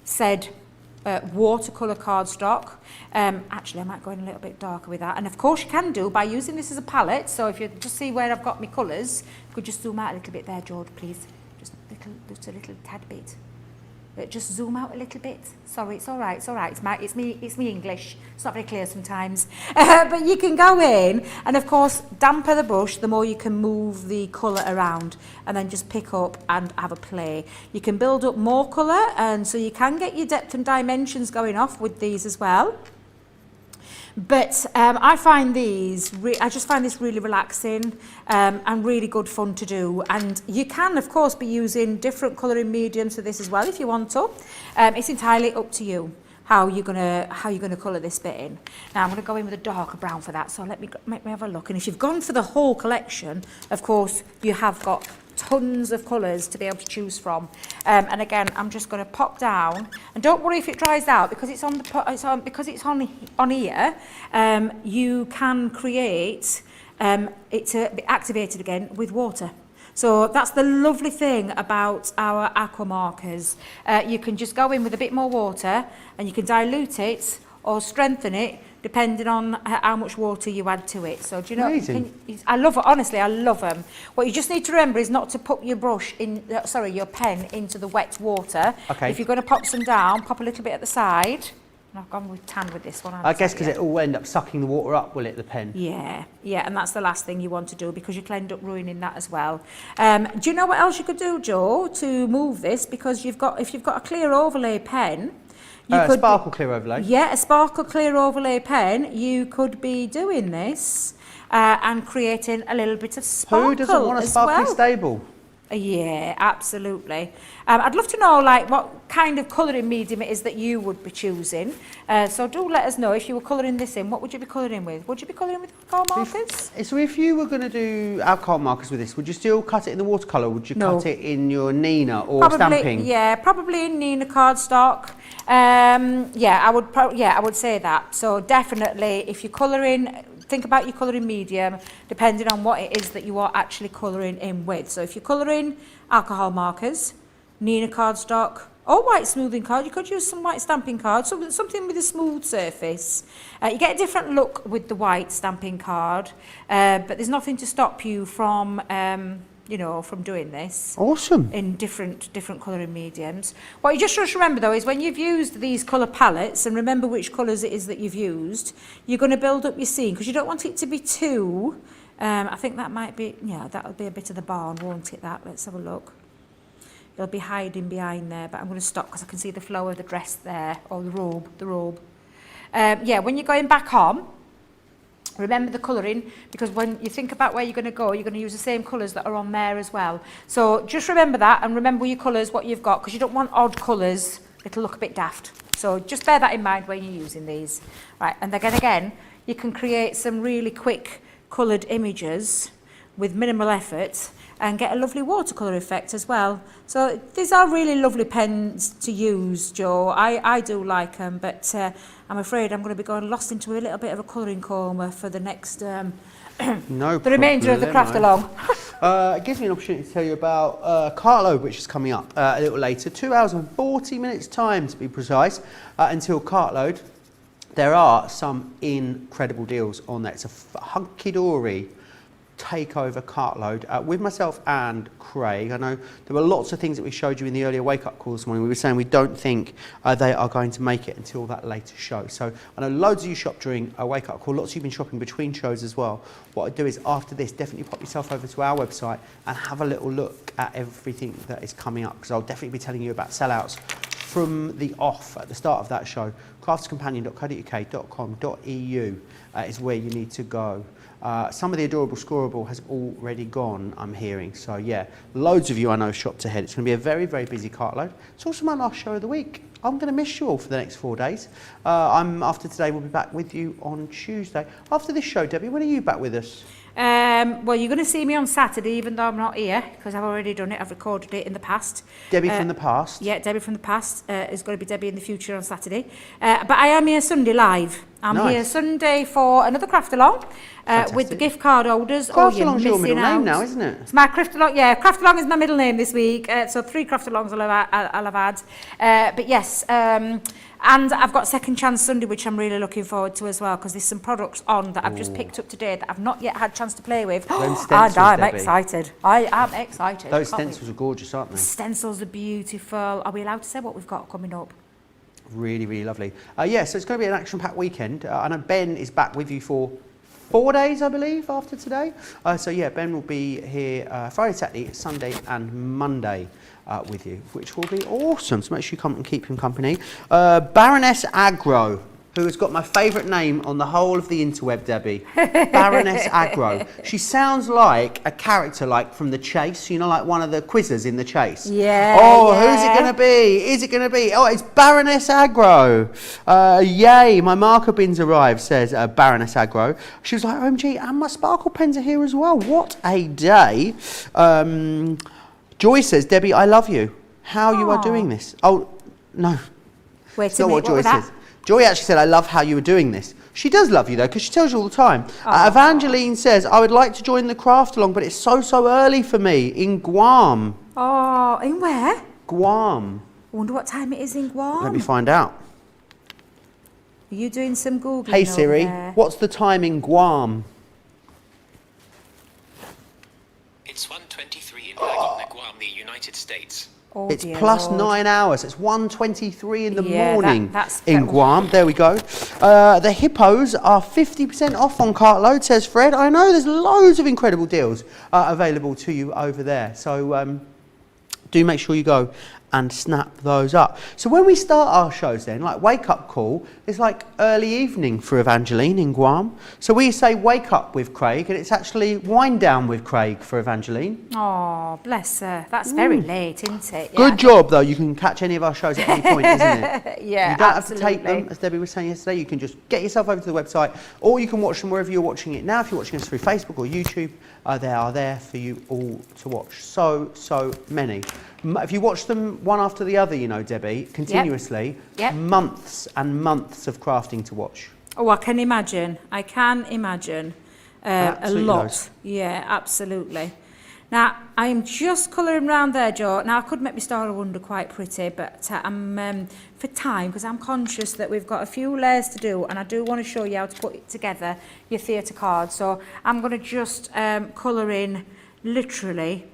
said watercolour cardstock. Actually, I might go in a little bit darker with that. And of course you can do by using this as a palette. So if you just see where I've got my colours, you could just zoom out a little bit there, George, please. Just a little tad bit. Just zoom out a little bit. Sorry, it's all right, it's all right. It's me English. It's not very clear sometimes. But you can go in, and of course, damper the brush, the more you can move the colour around, and then just pick up and have a play. You can build up more colour, and so you can get your depth and dimensions going off with these as well. But I find I just find this really relaxing and really good fun to do. And you can, of course, be using different colouring mediums for this as well if you want to. It's entirely up to you how you're gonna colour this bit in. Now I'm gonna go in with a darker brown for that. So let me have a look. And if you've gone for the whole collection, of course, you have got tons of colours to be able to choose from. And again, I'm just going to pop down, and don't worry if it dries out because it's on here. You can create it to be activated again with water. So that's the lovely thing about our aqua markers. You can just go in with a bit more water, and you can dilute it or strengthen it depending on how much water you add to it. So do you know? I love it. Honestly, I love them. What you just need to remember is not to put your your pen into the wet water. Okay. If you're going to pop some down, pop a little bit at the side. And I've gone with tan with this one. I guess because it will end up sucking the water up, will it, the pen? Yeah, and that's the last thing you want to do because you can end up ruining that as well. Do you know what else you could do, Joe, to move this? Because if you've got a clear overlay pen, you could sparkle clear overlay. Yeah, a sparkle clear overlay pen. You could be doing this and creating a little bit of sparkle. Who doesn't want a sparkly stable? Yeah, absolutely. I'd love to know what kind of colouring medium it is that you would be choosing. So do let us know if you were colouring this in. What would you be colouring with? Would you be colouring with alcohol markers? So if you were going to do alcohol markers with this, would you still cut it in the watercolour? Would you cut it in your Nina or stamping? Yeah, probably in Nina cardstock. I would say that. So definitely, if you're colouring, think about your colouring medium, depending on what it is that you are actually colouring in with. So if you're colouring alcohol markers, Nina cardstock, or white smoothing card, you could use some white stamping card, something with a smooth surface. You get a different look with the white stamping card, but there's nothing to stop you from you know, from doing this. Awesome. In different colouring mediums. What you just remember though is when you've used these colour palettes, and remember which colours it is that you've used, you're going to build up your scene because you don't want it to be too, I think that might be, yeah, that'll be a bit of the barn, won't it, that? Let's have a look. It'll be hiding behind there, but I'm going to stop because I can see the flow of the dress there, or the robe. Yeah, when you're going back on, remember the colouring, because when you think about where you're going to use the same colours that are on there as well. So just remember that, and remember your colours, what you've got, because you don't want odd colours. It'll look a bit daft. So just bear that in mind when you're using these. Right, and again, you can create some really quick coloured images with minimal effort and get a lovely watercolour effect as well. So these are really lovely pens to use, Joe. I do like them, but I'm afraid I'm going to be going lost into a little bit of a colouring coma for the next, the remainder of the craft along. It gives me an opportunity to tell you about Cartload, which is coming up a little later. 2 hours and 40 minutes time to be precise, until Cartload. There are some incredible deals on there. It's a hunky-dory takeover Cartload with myself and Craig. I know there were lots of things that we showed you in the earlier wake-up call this morning. We were saying we don't think they are going to make it until that later show. So I know loads of you shopped during a wake-up call. Lots of you have been shopping between shows as well. What I'd do is after this, definitely pop yourself over to our website and have a little look at everything that is coming up, because I'll definitely be telling you about sellouts from the off at the start of that show. craftscompanion.co.uk.com.eu is where you need to go. Some of the adorable scoreable has already gone, I'm hearing. So yeah, loads of you I know shopped ahead. It's going to be a very, very busy Cartload. It's also my last show of the week. I'm going to miss you all for the next 4 days. After today, we'll be back with you on Tuesday. After this show, Debbie, when are you back with us? Well, you're going to see me on Saturday, even though I'm not here, because I've already done it. I've recorded it in the past. Debbie from the past? Yeah, Debbie from the past is going to be Debbie in the future on Saturday. But I am here Sunday live. I'm here Sunday for another craft along with the gift card holders. Craft along's your middle name now, isn't it? It's my craft along. Yeah, craft along is my middle name this week. So 3 craft alongs I'll have had. But yes. And I've got Second Chance Sunday, which I'm really looking forward to as well, because there's some products on that I've just picked up today that I've not yet had a chance to play with. Those stencils, and I'm Debbie. excited. I am excited. Those stencils are gorgeous, aren't they? Stencils are beautiful. Are we allowed to say what we've got coming up? Really, really lovely. Yeah, so it's going to be an action-packed weekend. I know Ben is back with you for 4 days, I believe, after today. So yeah, Ben will be here Friday, Saturday, Sunday and Monday with you, which will be awesome. So make sure you come and keep him company. Baroness Agro, who has got my favourite name on the whole of the interweb, Debbie. Baroness Agro. She sounds like a character like from The Chase, you know, like one of the quizzers in The Chase. Yeah. Oh, who's it going to be? Is it going to be? Oh, it's Baroness Agro. Yay, my marker bins arrived, says Baroness Agro. She was like, OMG, and my sparkle pens are here as well. What a day. Joy says, Debbie, I love you. How you are doing this? Oh, no. Wait a minute, what Joy says. Joy actually said, I love how you were doing this. She does love you, though, because she tells you all the time. Evangeline says, I would like to join the craft along, but it's so early for me in Guam. Oh, in where? Guam. I wonder what time it is in Guam. Let me find out. Are you doing some Googling? Hey, Siri, over there? what's the time in Guam? It's 1:23 in Guam, the United States. Oh, it's dear plus Lord. 9 hours. It's 1:23 in the Yeah, morning that's in Guam. There we go. The hippos are 50% off on Cartload, says Fred. I know there's loads of incredible deals available to you over there. So do make sure you go and snap those up. So when we start our shows then, like Wake Up Call, it's like early evening for Evangeline in Guam. So we say Wake Up with Craig, and it's actually Wind Down with Craig for Evangeline. Oh, bless her. That's very late, isn't it? Yeah. Good job, though. You can catch any of our shows at any point, isn't it? Yeah, you don't absolutely. have to take them, as Debbie was saying yesterday. You can just get yourself over to the website, or you can watch them wherever you're watching it now. If you're watching us through Facebook or YouTube, they are there for you all to watch. So many. If you watch them one after the other, you know, Debbie, continuously, months and months of crafting to watch. Oh, I can imagine. A lot. Loads. Yeah, absolutely. Now, I am just colouring around there, Joe. Now, I could make my Star of Wonder quite pretty, but I'm for time, because I'm conscious that we've got a few layers to do, and I do want to show you how to put it together, your theatre card. So I'm going to just colour in literally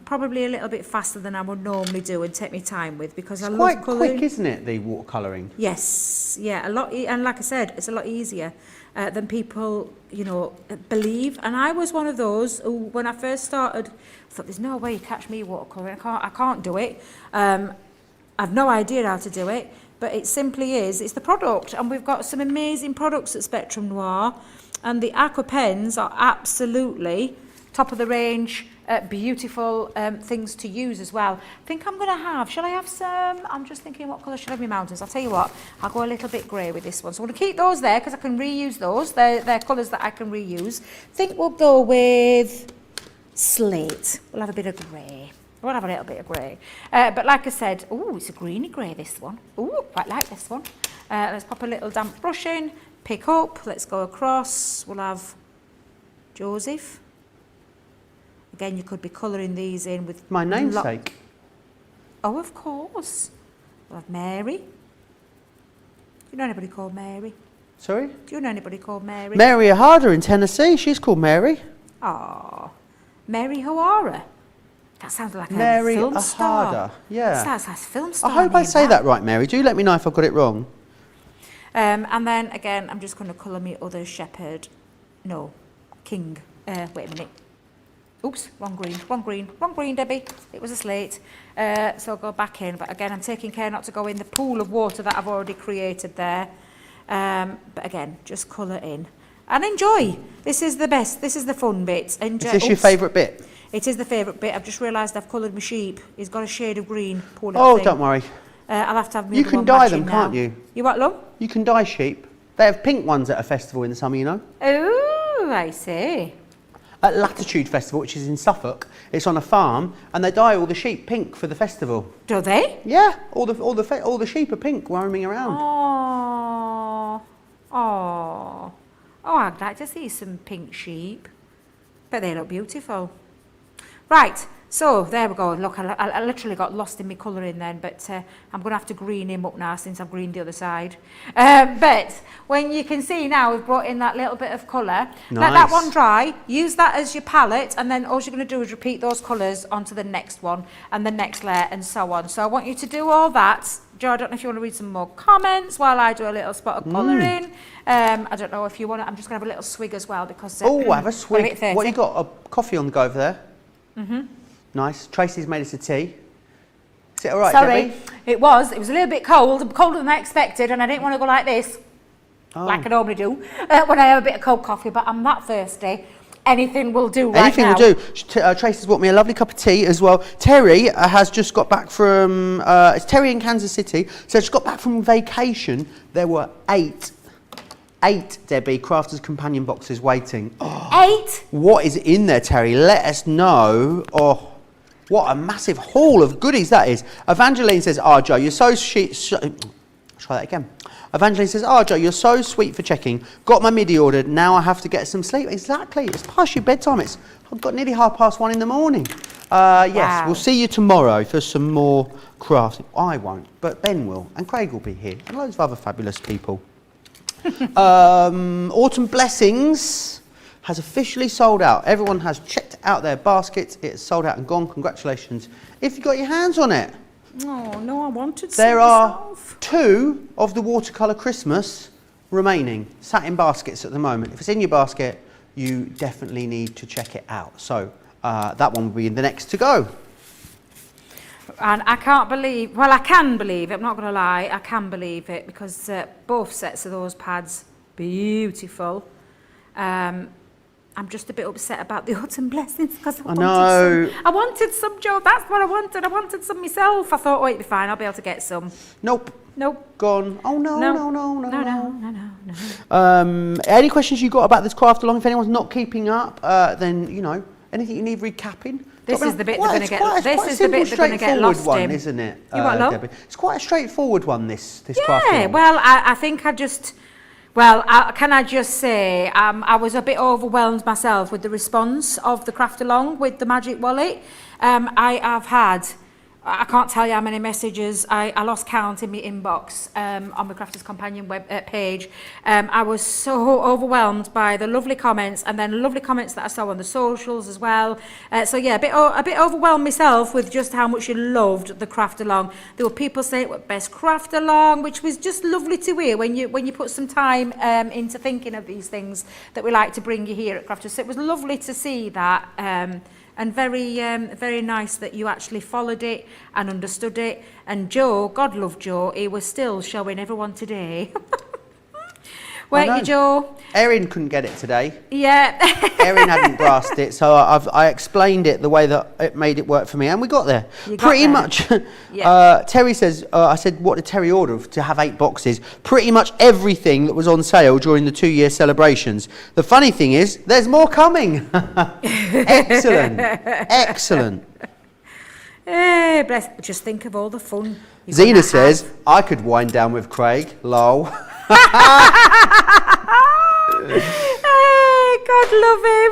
probably a little bit faster than I would normally do and take my time with, because I It's love quite colouring. quick, isn't it, the watercolouring? Yes, yeah, a lot, and like I said, it's a lot easier than people, believe. And I was one of those who, when I first started, thought, there's no way you catch me watercolouring. I can't do it. I've no idea how to do it, but it simply is. It's the product, and we've got some amazing products at Spectrum Noir, and the aqua pens are absolutely top of the range. Beautiful things to use as well. I think I'm going to have, shall I have some, I'm just thinking what colour should I have my mountains. I'll tell you what, I'll go a little bit grey with this one. So I'm going to keep those there because I can reuse those. They're colours that I can reuse. I think we'll go with slate. We'll have a bit of grey. We'll have a little bit of grey. But like I said, oh, it's a greeny grey, this one. Oh, quite like this one. Let's pop a little damp brush in, pick up, let's go across. We'll have Joseph. Again, you could be colouring these in with... My namesake. Oh, of course. We'll have Mary. Do you know anybody called Mary? Sorry? Do you know anybody called Mary? Mary Ahada in Tennessee. She's called Mary. Oh, Mary Hoara. That sounds like Mary a film star. Ahada. Yeah. Sounds like a film star. I hope I name, say that right, Mary. Do let me know if I've got it wrong. And then, again, I'm just going to colour me other shepherd. No, king. Wait a minute. Oops, wrong green, Debbie. It was a slate. So I'll go back in. But again, I'm taking care not to go in the pool of water that I've already created there. But again, just colour in. And enjoy. This is the best. This is the fun bit. Enjoy. Is this your favourite bit? It is the favourite bit. I've just realised I've coloured my sheep. He's got a shade of green. Poor little Oh, thing. don't worry. I'll have to have my You other can one dye matching them, now. can't you? You what, love? You can dye sheep. They have pink ones at a festival in the summer, you know. Oh, I see. At Latitude Festival, which is in Suffolk, it's on a farm, and they dye all the sheep pink for the festival. Do they? Yeah, all the sheep are pink roaming around. Oh, I'd like to see some pink sheep. But they look beautiful. Right, so there we go. Look, I literally got lost in my colouring then, but I'm going to have to green him up now since I've greened the other side. But when you can see now, we've brought in that little bit of colour. Let that one dry, use that as your palette, and then all you're going to do is repeat those colours onto the next one and the next layer and so on. So I want you to do all that. Joe, I don't know if you want to read some more comments while I do a little spot of colouring. I don't know if you want to, I'm just going to have a little swig as well because... Oh, have a swig. they're a bit What, you got a coffee on the go over there? Mm-hmm. Nice. Tracy's made us a tea. Is it all right, Sorry, Debbie? it was a little bit cold, colder than I expected, and I didn't want to go like this, like I normally do, when I have a bit of cold coffee, but I'm that thirsty. Anything will do right now. Anything will do. Tracy's bought me a lovely cup of tea as well. Terry has just got back from, it's Terry in Kansas City, so she's got back from vacation. There were eight, Debbie, Crafters Companion boxes waiting. Oh, 8? what is in there, Terry? Let us know. Oh, what a massive haul of goodies that is. Evangeline says, Joe, you're so sweet. Try that again. Evangeline says, Joe, you're so sweet for checking. Got my MIDI ordered. Now I have to get some sleep. Exactly. It's past your bedtime. I've got nearly 1:30 in the morning. Yes, we'll see you tomorrow for some more crafting. I won't, but Ben will. And Craig will be here. And loads of other fabulous people. Autumn Blessings has officially sold out. Everyone has checked out their baskets. It's sold out and gone. Congratulations if you got your hands on it. Oh, no, I wanted some There are myself. 2 of the watercolour Christmas remaining, sat in baskets at the moment. If it's in your basket, you definitely need to check it out. So that one will be the next to go. And I can't believe, well, I can believe it, I'm not going to lie, I can believe it, because both sets of those pads, beautiful. I'm just a bit upset about the Autumn Blessings, because I wanted some, Joe, that's what I wanted some myself. I thought, oh, it'll be fine, I'll be able to get some. Nope. Gone. Oh, no. No. Any questions you got about this craft along? If anyone's not keeping up, then, you know, anything you need recapping? This is the bit they're going to get. This is the bit they're going to get lost one, in, isn't it? You what, love? Debbie? It's quite a straightforward one. This craft. Yeah. Well, I think I just. Well, can I just say I was a bit overwhelmed myself with the response of the craft along with the Magic Wallet. I have had I can't tell you how many messages I lost count in my inbox on the Crafters Companion web page. I was so overwhelmed by the lovely comments, and then lovely comments that I saw on the socials as well. So yeah, a bit overwhelmed myself with just how much you loved the craft along. There were people saying it was best craft along, which was just lovely to hear when you put some time into thinking of these things that we like to bring you here at Crafters. So it was lovely to see that. And very nice that you actually followed it and understood it. And Joe, God love Joe, he was still showing everyone today. Weren't you, Joe? Erin couldn't get it today. Yeah. Erin hadn't grasped it, so I explained it the way that it made it work for me, and we got there. Pretty much. Yeah. Terry says, I said, what did Terry order to have 8 boxes? Pretty much everything that was on sale during the 2-year celebrations. The funny thing is, there's more coming. Excellent. Excellent. Hey, bless. Just think of all the fun. Zena says, I could wind down with Craig. Lol. Hey, God love him.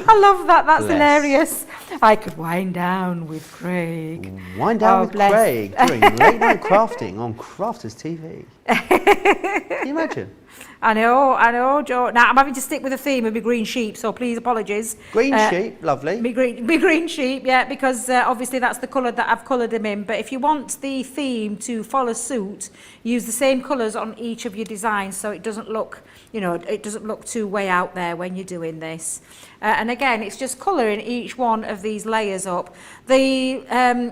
I love that. That's hilarious. I could wind down with Craig. Wind down with Craig doing late night crafting on Crafters TV. Can you imagine? I know, Joe. Now, I'm having to stick with the theme of my green sheep, so please apologies. Green sheep, lovely. Me green sheep, yeah, because obviously that's the colour that I've coloured them in. But if you want the theme to follow suit, use the same colours on each of your designs so it doesn't look, it doesn't look too way out there when you're doing this. And again, it's just colouring each one of these layers up. The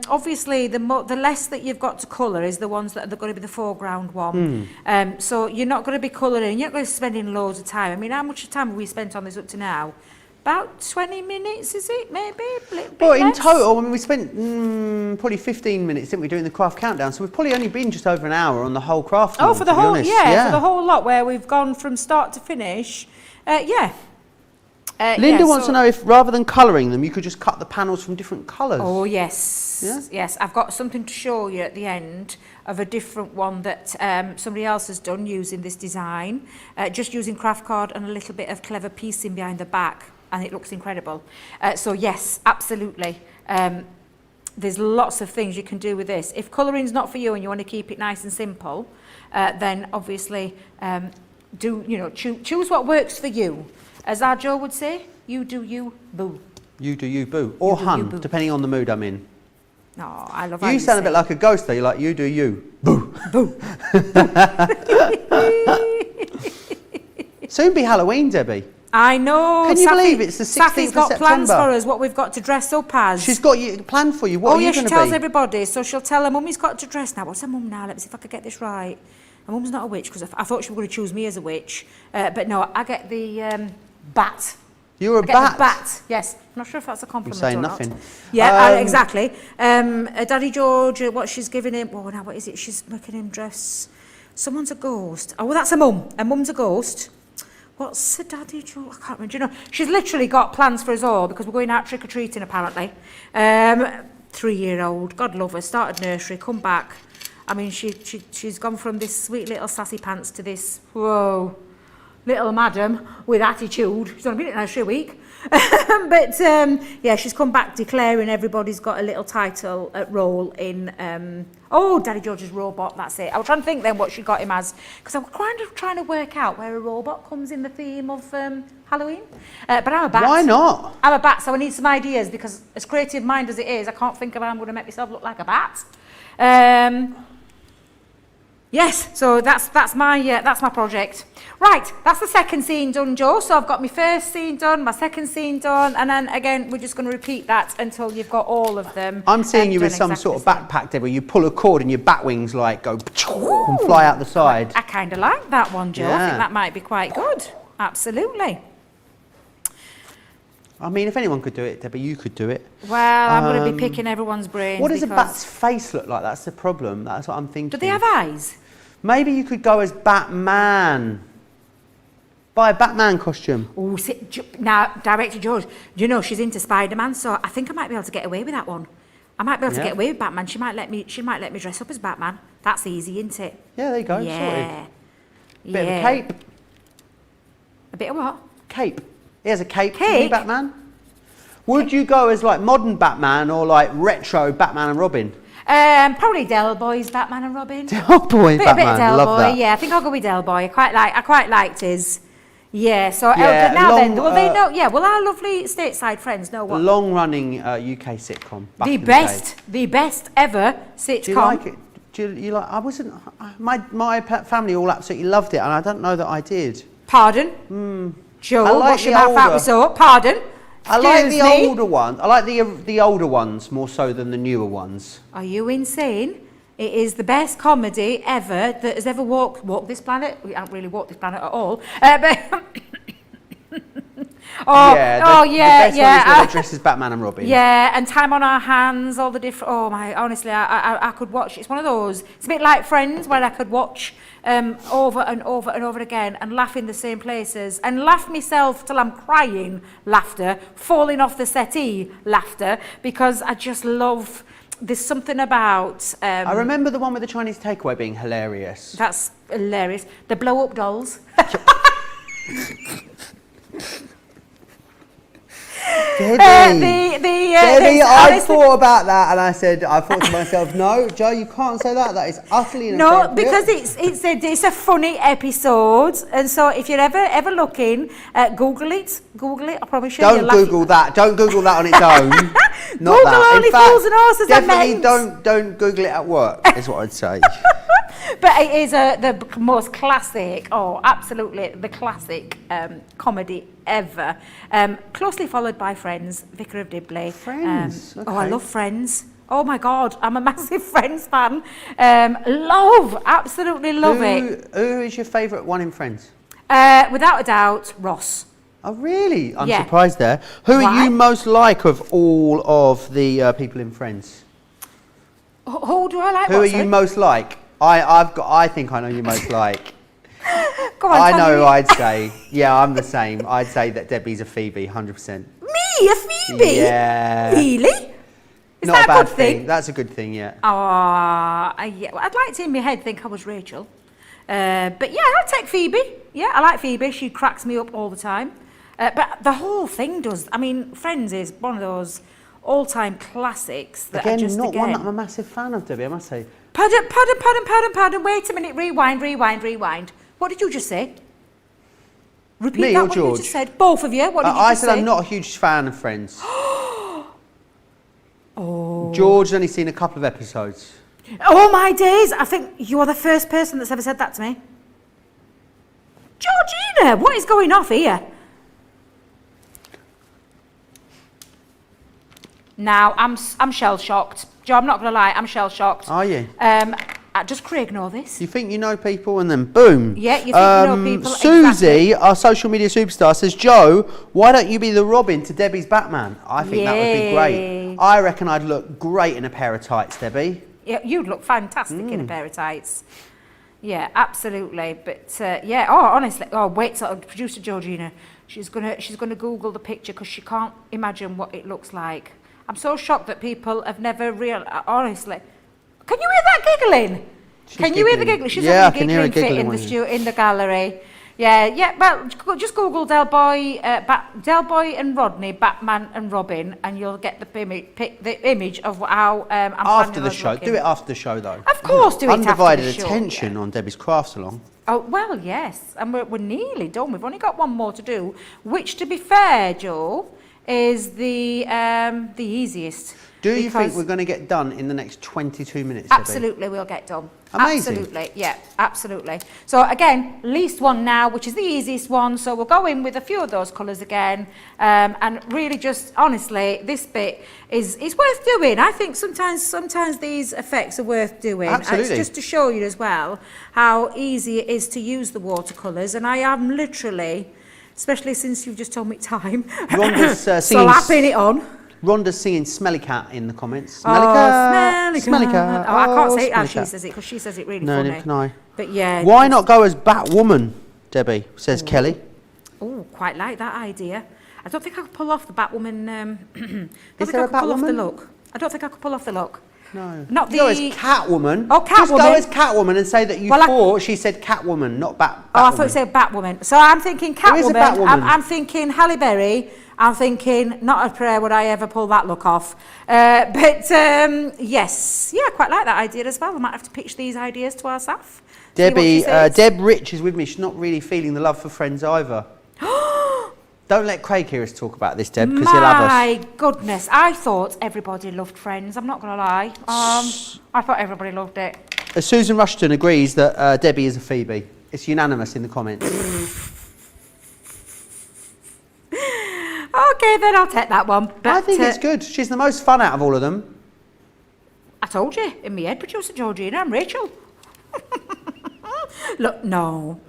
obviously, the less that you've got to colour is the ones that are going to be the foreground one. So you're not going to be colouring, you're not going to be spending loads of time. I mean, how much time have we spent on this up to now? About 20 minutes, is it, maybe? Well, in total, I mean, we spent probably 15 minutes, didn't we, doing the craft countdown? So we've probably only been just over an hour on the whole craft. Oh, for the whole, for the whole lot, where we've gone from start to finish. Linda wants to know if, rather than colouring them, you could just cut the panels from different colours. Oh, yes. Yeah? Yes, I've got something to show you at the end of a different one that somebody else has done using this design, just using craft card and a little bit of clever piecing behind the back, and it looks incredible. So, yes, absolutely. There's lots of things you can do with this. If colouring's not for you and you want to keep it nice and simple, then obviously choose what works for you. As our Joe would say, you do you, boo. You do you, boo. Or hun, depending on the mood I'm in. No, I love how you sound a bit like a ghost though. You're like, you do you, boo. Boo. Soon be Halloween, Debbie. I know. Can you believe it's the 16th of September? Safi's got plans for us, what we've got to dress up as. She's got you planned for you. What are you going to be? Oh, yeah, she tells everybody. So she'll tell her mummy's got to dress now. What's her mum now? Let me see if I can get this right. Her mum's not a witch, because I thought she was going to choose me as a witch. But no, I get the bat. You're a bat? The bat, yes. I'm not sure if that's a compliment or not. Saying nothing. Yeah, exactly. Daddy George, what she's giving him, now what is it? She's making him dress. Someone's a ghost. Oh, well, that's a mum. A mum's a ghost. What's the Daddy George? I can't remember. She's literally got plans for us all because we're going out trick-or-treating, apparently. 3-year-old, God love her, started nursery, come back. I mean, she's gone from this sweet little sassy pants to this, whoa, little madam with attitude. She's only been at nursery a week. But, she's come back declaring everybody's got a little title role in, Daddy George's robot, that's it. I was trying to think then what she got him as, because I was kind of trying to work out where a robot comes in the theme of Halloween. But I'm a bat. Why not? I'm a bat, so I need some ideas, because as creative mind as it is, I can't think of how I'm going to make myself look like a bat. Yes, so that's my project. Right, that's the second scene done, Joe. So I've got my first scene done, my second scene done, and then again we're just going to repeat that until you've got all of them. I'm seeing you with some sort of backpack there where you pull a cord and your bat wings like go and fly out the side. I kind of like that one, Joe. Yeah. I think that might be quite good. Absolutely. I mean, if anyone could do it, Debbie, you could do it. Well, I'm going to be picking everyone's brains. What does a bat's face look like? That's the problem. That's what I'm thinking. Do they have eyes? Maybe you could go as Batman. Buy a Batman costume. Oh, now, Director George, do you know she's into Spider-Man, so I think I might be able to get away with that one. I might be able to get away with Batman. She might let me dress up as Batman. That's easy, isn't it? Yeah, there you go. Yeah. Sorted. Bit of a cape. A bit of what? Cape. He has a cape. Cake? Batman. Would you go as like modern Batman or like retro Batman and Robin? Probably Del Boy's Batman and Robin. Del Boy Batman, A bit of Del love Boy, that. yeah. I think I'll go with Del Boy. I quite liked his. Yeah. So Yeah, now then, long, will they know? Yeah. Will our lovely stateside friends know what? Long-running UK sitcom. Back The in the best ever sitcom. Do you like it? Do you like? I wasn't. My family all absolutely loved it, and I don't know that I did. Pardon? Joe, I like wash your the mouth out older- with soap. Pardon? I like the Excuse me? older ones. I like the older ones more so than the newer ones. Are you insane? It is the best comedy ever that has ever walked this planet. We haven't really walked this planet at all. But The best one is when they dress as Batman and Robin. Yeah, and Time on Our Hands, all the different. Oh my, honestly, I could watch. It's one of those. It's a bit like Friends, where I could watch over and over and over again and laugh in the same places and laugh myself till I'm crying laughter, falling off the settee laughter, because I just love. There's something about. I remember the one with the Chinese takeaway being hilarious. That's hilarious. The blow up dolls. Debbie, Debbie, I honestly- thought about that and I thought to myself, no, Joe, you can't say that. That is utterly inappropriate. No, because it's a funny episode, and so if you're ever looking, Google it. I promise you. Don't you'll laugh- Google that. Don't Google that on its own. Not Google that. only In fact, fools and horses, I definitely meant. don't Google it at work. Is what I'd say. But it is the most classic, absolutely the classic comedy ever. Closely followed by Friends, Vicar of Dibley. Friends, Oh, I okay. love Friends. Oh my God, I'm a massive Friends fan. Absolutely love it. Who is your favourite one in Friends? Without a doubt, Ross. Oh, really? I'm Yeah. surprised there. Who Why? are you most like of all of the people in Friends? Who do I like? Who are you most like? I think I know you most like. Come on, I tell know me. who I'd say. Yeah, I'm the same. I'd say that Debbie's a Phoebe, 100%. Me, a Phoebe? Yeah. Really? Is Not that a a bad good thing? That's a good thing, yeah. Yeah. Well, I'd like to in my head think I was Rachel. But yeah, I'd take Phoebe. Yeah, I like Phoebe. She cracks me up all the time. But the whole thing does. I mean, Friends is one of those all-time classics that Again, are just not one that I'm a massive fan of, Debbie, I must say. Pardon. Wait a minute. Rewind. What did you just say? Repeat Me that or what you George? just said. Both of you. What did you I just said say? I'm not a huge fan of Friends. George's only seen a couple of episodes. Oh my days! I think you are the first person that's ever said that to me. Georgina, what is going off here? Now, I'm shell-shocked. Joe, I'm not going to lie, I'm shell-shocked. Are you? Does Craig know this? You think you know people and then boom. Yeah, you think you know people, Susie, exactly. our social media superstar, says, Joe, why don't you be the Robin to Debbie's Batman? I think that would be great. Yay. I reckon I'd look great in a pair of tights, Debbie. Yeah, you'd look fantastic in a pair of tights. Yeah, absolutely. But yeah, honestly, wait till producer Georgina, she's gonna Google the picture because she can't imagine what it looks like. I'm so shocked that people have never honestly. Can you hear that giggling? Can you hear the giggling? She's Yeah, having I can hear her giggling giggling fit when in the gallery. Yeah. Well, just Google Del Boy and Rodney, Batman and Robin, and you'll get the image of how I'm After planning the on show. looking. Do it after the show, though. Of course, do it after the Undivided show, attention yeah. on Debbie's craft salon. Oh, well, yes. And we're nearly done. We've only got one more to do, which, to be fair, Joe, is the easiest. Do you think because we're going to get done in the next 22 minutes, Debbie? Absolutely, we'll get done. Amazing. Absolutely, yeah, absolutely. So again, least one now, which is the easiest one. So we'll go in with a few of those colours again, and really just honestly, this bit is worth doing. I think sometimes these effects are worth doing. Absolutely. It's just to show you as well how easy it is to use the watercolours, and I am literally, especially since you've just told me time, Rhonda's singing. slapping it on. Rhonda's singing Smelly Cat in the comments. Smelly Cat. Oh, I can't say it Smelly as she cat. says it because she says it really No, funny. neither can I. But yeah. Why not go as Batwoman, Debbie, says Kelly. Oh, quite like that idea. I don't think I could pull off the Batwoman. Is there a pull off the Batwoman? look. I don't think I could pull off the look. No. Not the. Go as Catwoman. Oh, Just go Catwoman. as Catwoman and say that you Well, thought she said Catwoman, not Batwoman. Oh, I thought you said Batwoman. So I'm thinking Who is a Catwoman. Batwoman? I'm thinking Halle Berry. I'm thinking, not a prayer would I ever pull that look off. Yes, yeah, I quite like that idea as well. I might have to pitch these ideas to our staff. Debbie, Deb Rich is with me. She's not really feeling the love for Friends either. Don't let Craig hear us talk about this, Deb, because he'll have us. My goodness, I thought everybody loved Friends. I'm not going to lie. I thought everybody loved it. Susan Rushton agrees that Debbie is a Phoebe. It's unanimous in the comments. Okay, then I'll take that one. But I think it's good. She's the most fun out of all of them. I told you, in my head, producer Georgina, I'm Rachel. Look, no.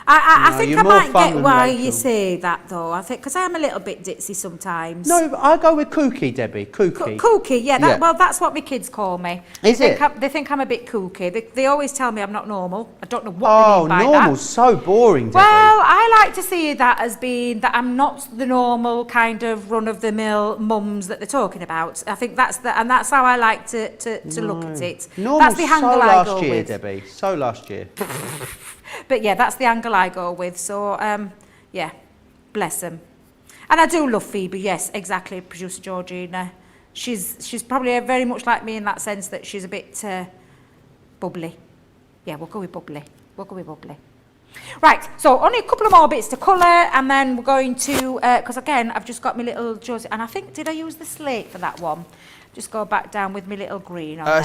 I think I might get why you say that, though. I think because I'm a little bit ditzy sometimes. No, but I go with kooky, Debbie. Kooky. Kooky, yeah. Well, that's what my kids call me. Is it? They think I'm a bit kooky. They always tell me I'm not normal. I don't know what they mean by that. Oh, normal's so boring, Debbie. Well, I like to see that as being that I'm not the normal kind of run-of-the-mill mums that they're talking about. I think that's how I like to look at it. Normal's That's the angle so I last go year, with. Debbie. So last year. But yeah, that's the angle I go with. So, yeah, bless them. And I do love Phoebe, yes, exactly, producer Georgina. She's probably very much like me in that sense that she's a bit bubbly. Yeah, we'll go with bubbly. Right, so only a couple of more bits to colour, and then we're going to, because again, I've just got my little Josie, and I think, did I use the slate for that one? Just go back down with my little green on there.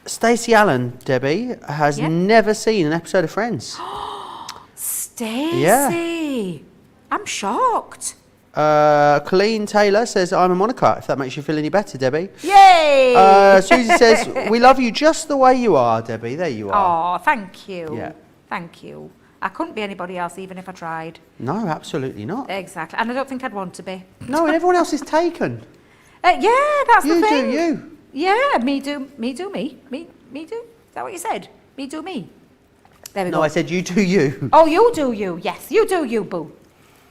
Stacey Allen, Debbie, has never seen an episode of Friends. Stacey! Yeah. I'm shocked. Colleen Taylor says, I'm a Monica, if that makes you feel any better, Debbie. Yay! Susie says, we love you just the way you are, Debbie. There you are. Oh, thank you. Yeah. Thank you. I couldn't be anybody else, even if I tried. No, absolutely not. Exactly. And I don't think I'd want to be. No, and everyone else is taken. Yeah, that's the thing. You do you. Yeah, me do me. Me do. Is that what you said? Me do me. There we go. No, I said you do you. Oh, you do you. Yes, you do you, boo.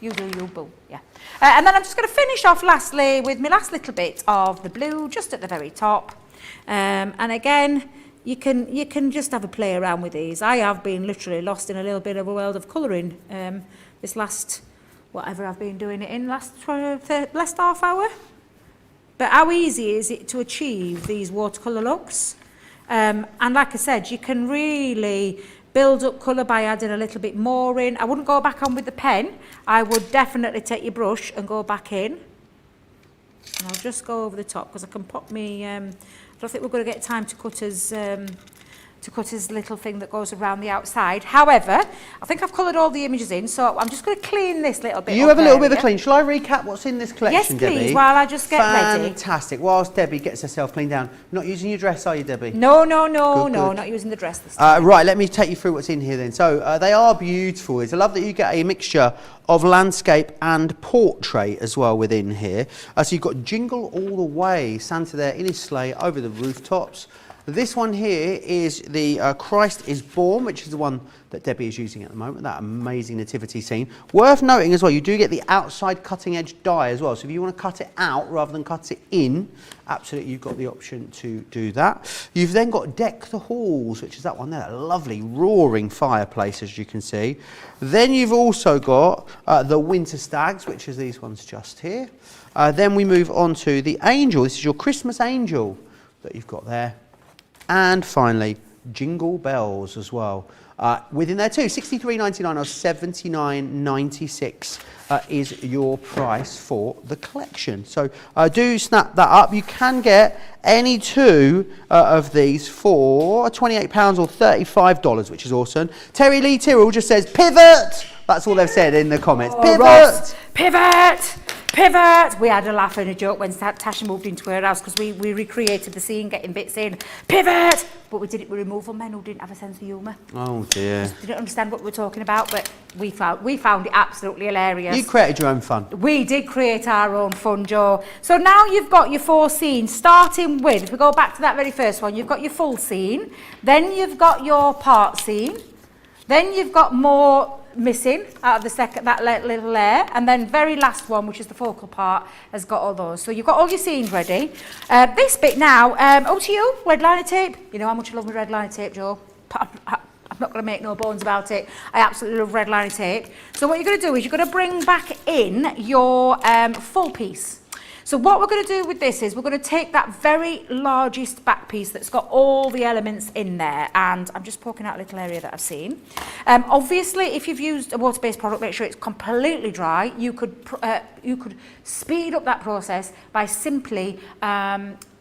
You do you, boo. Yeah. And then I'm just going to finish off lastly with my last little bit of the blue, just at the very top. And again, you can just have a play around with these. I have been literally lost in a little bit of a world of colouring this last, whatever I've been doing it in, last half hour. But how easy is it to achieve these watercolour looks? And like I said, you can really build up colour by adding a little bit more in. I wouldn't go back on with the pen. I would definitely take your brush and go back in. And I'll just go over the top because I can pop me... I don't think we're going to get time to cut his little thing that goes around the outside. However, I think I've coloured all the images in, so I'm just going to clean this little bit. You have a little bit of a clean. Shall I recap what's in this collection, Debbie? Yes, please, while I just get ready. Fantastic. Whilst Debbie gets herself cleaned down. Not using your dress, are you, Debbie? No, Good. not using the dress this time. Right, let me take you through what's in here then. So they are beautiful. It's a love that you get a mixture of landscape and portrait as well within here. So you've got Jingle All the Way, Santa there in his sleigh over the rooftops. This one here is the Christ is Born, which is the one that Debbie is using at the moment, that amazing nativity scene. Worth noting as well, you do get the outside cutting edge die as well. So if you want to cut it out rather than cut it in, absolutely you've got the option to do that. You've then got Deck the Halls, which is that one there, that lovely roaring fireplace as you can see. Then you've also got the Winter Stags, which is these ones just here. Then we move on to the Angel. This is your Christmas Angel that you've got there. And finally, Jingle Bells as well. Within there too, $63.99 or $79.96 is your price for the collection. So do snap that up. You can get any two of these for £28 or $35, which is awesome. Terry Lee Tyrrell just says, pivot! That's all they've said in the comments. Pivot! Ross, pivot! Pivot! We had a laugh and a joke when Tasha moved into her house because we recreated the scene, getting bits in. Pivot! But we did it with removal men who didn't have a sense of humour. Oh dear. Just didn't understand what we were talking about, but we found it absolutely hilarious. You created your own fun. We did create our own fun, Joe. So now you've got your 4 scenes, starting with, if we go back to that very first one, you've got your full scene, then you've got your part scene, then you've got more missing out of the second, that little layer, and then very last one, which is the focal part, has got all those. So you've got all your scenes ready. This bit now, over to you, red liner tape. You know how much I love my red liner tape, Joe. I've not going to make no bones about it. I absolutely love red liner tape. So what you're going to do is you're going to bring back in your full piece. So what we're going to do with this is we're going to take that very largest back piece that's got all the elements in there, and I'm just poking out a little area that I've seen. Obviously, if you've used a water-based product, make sure it's completely dry. You could speed up that process by simply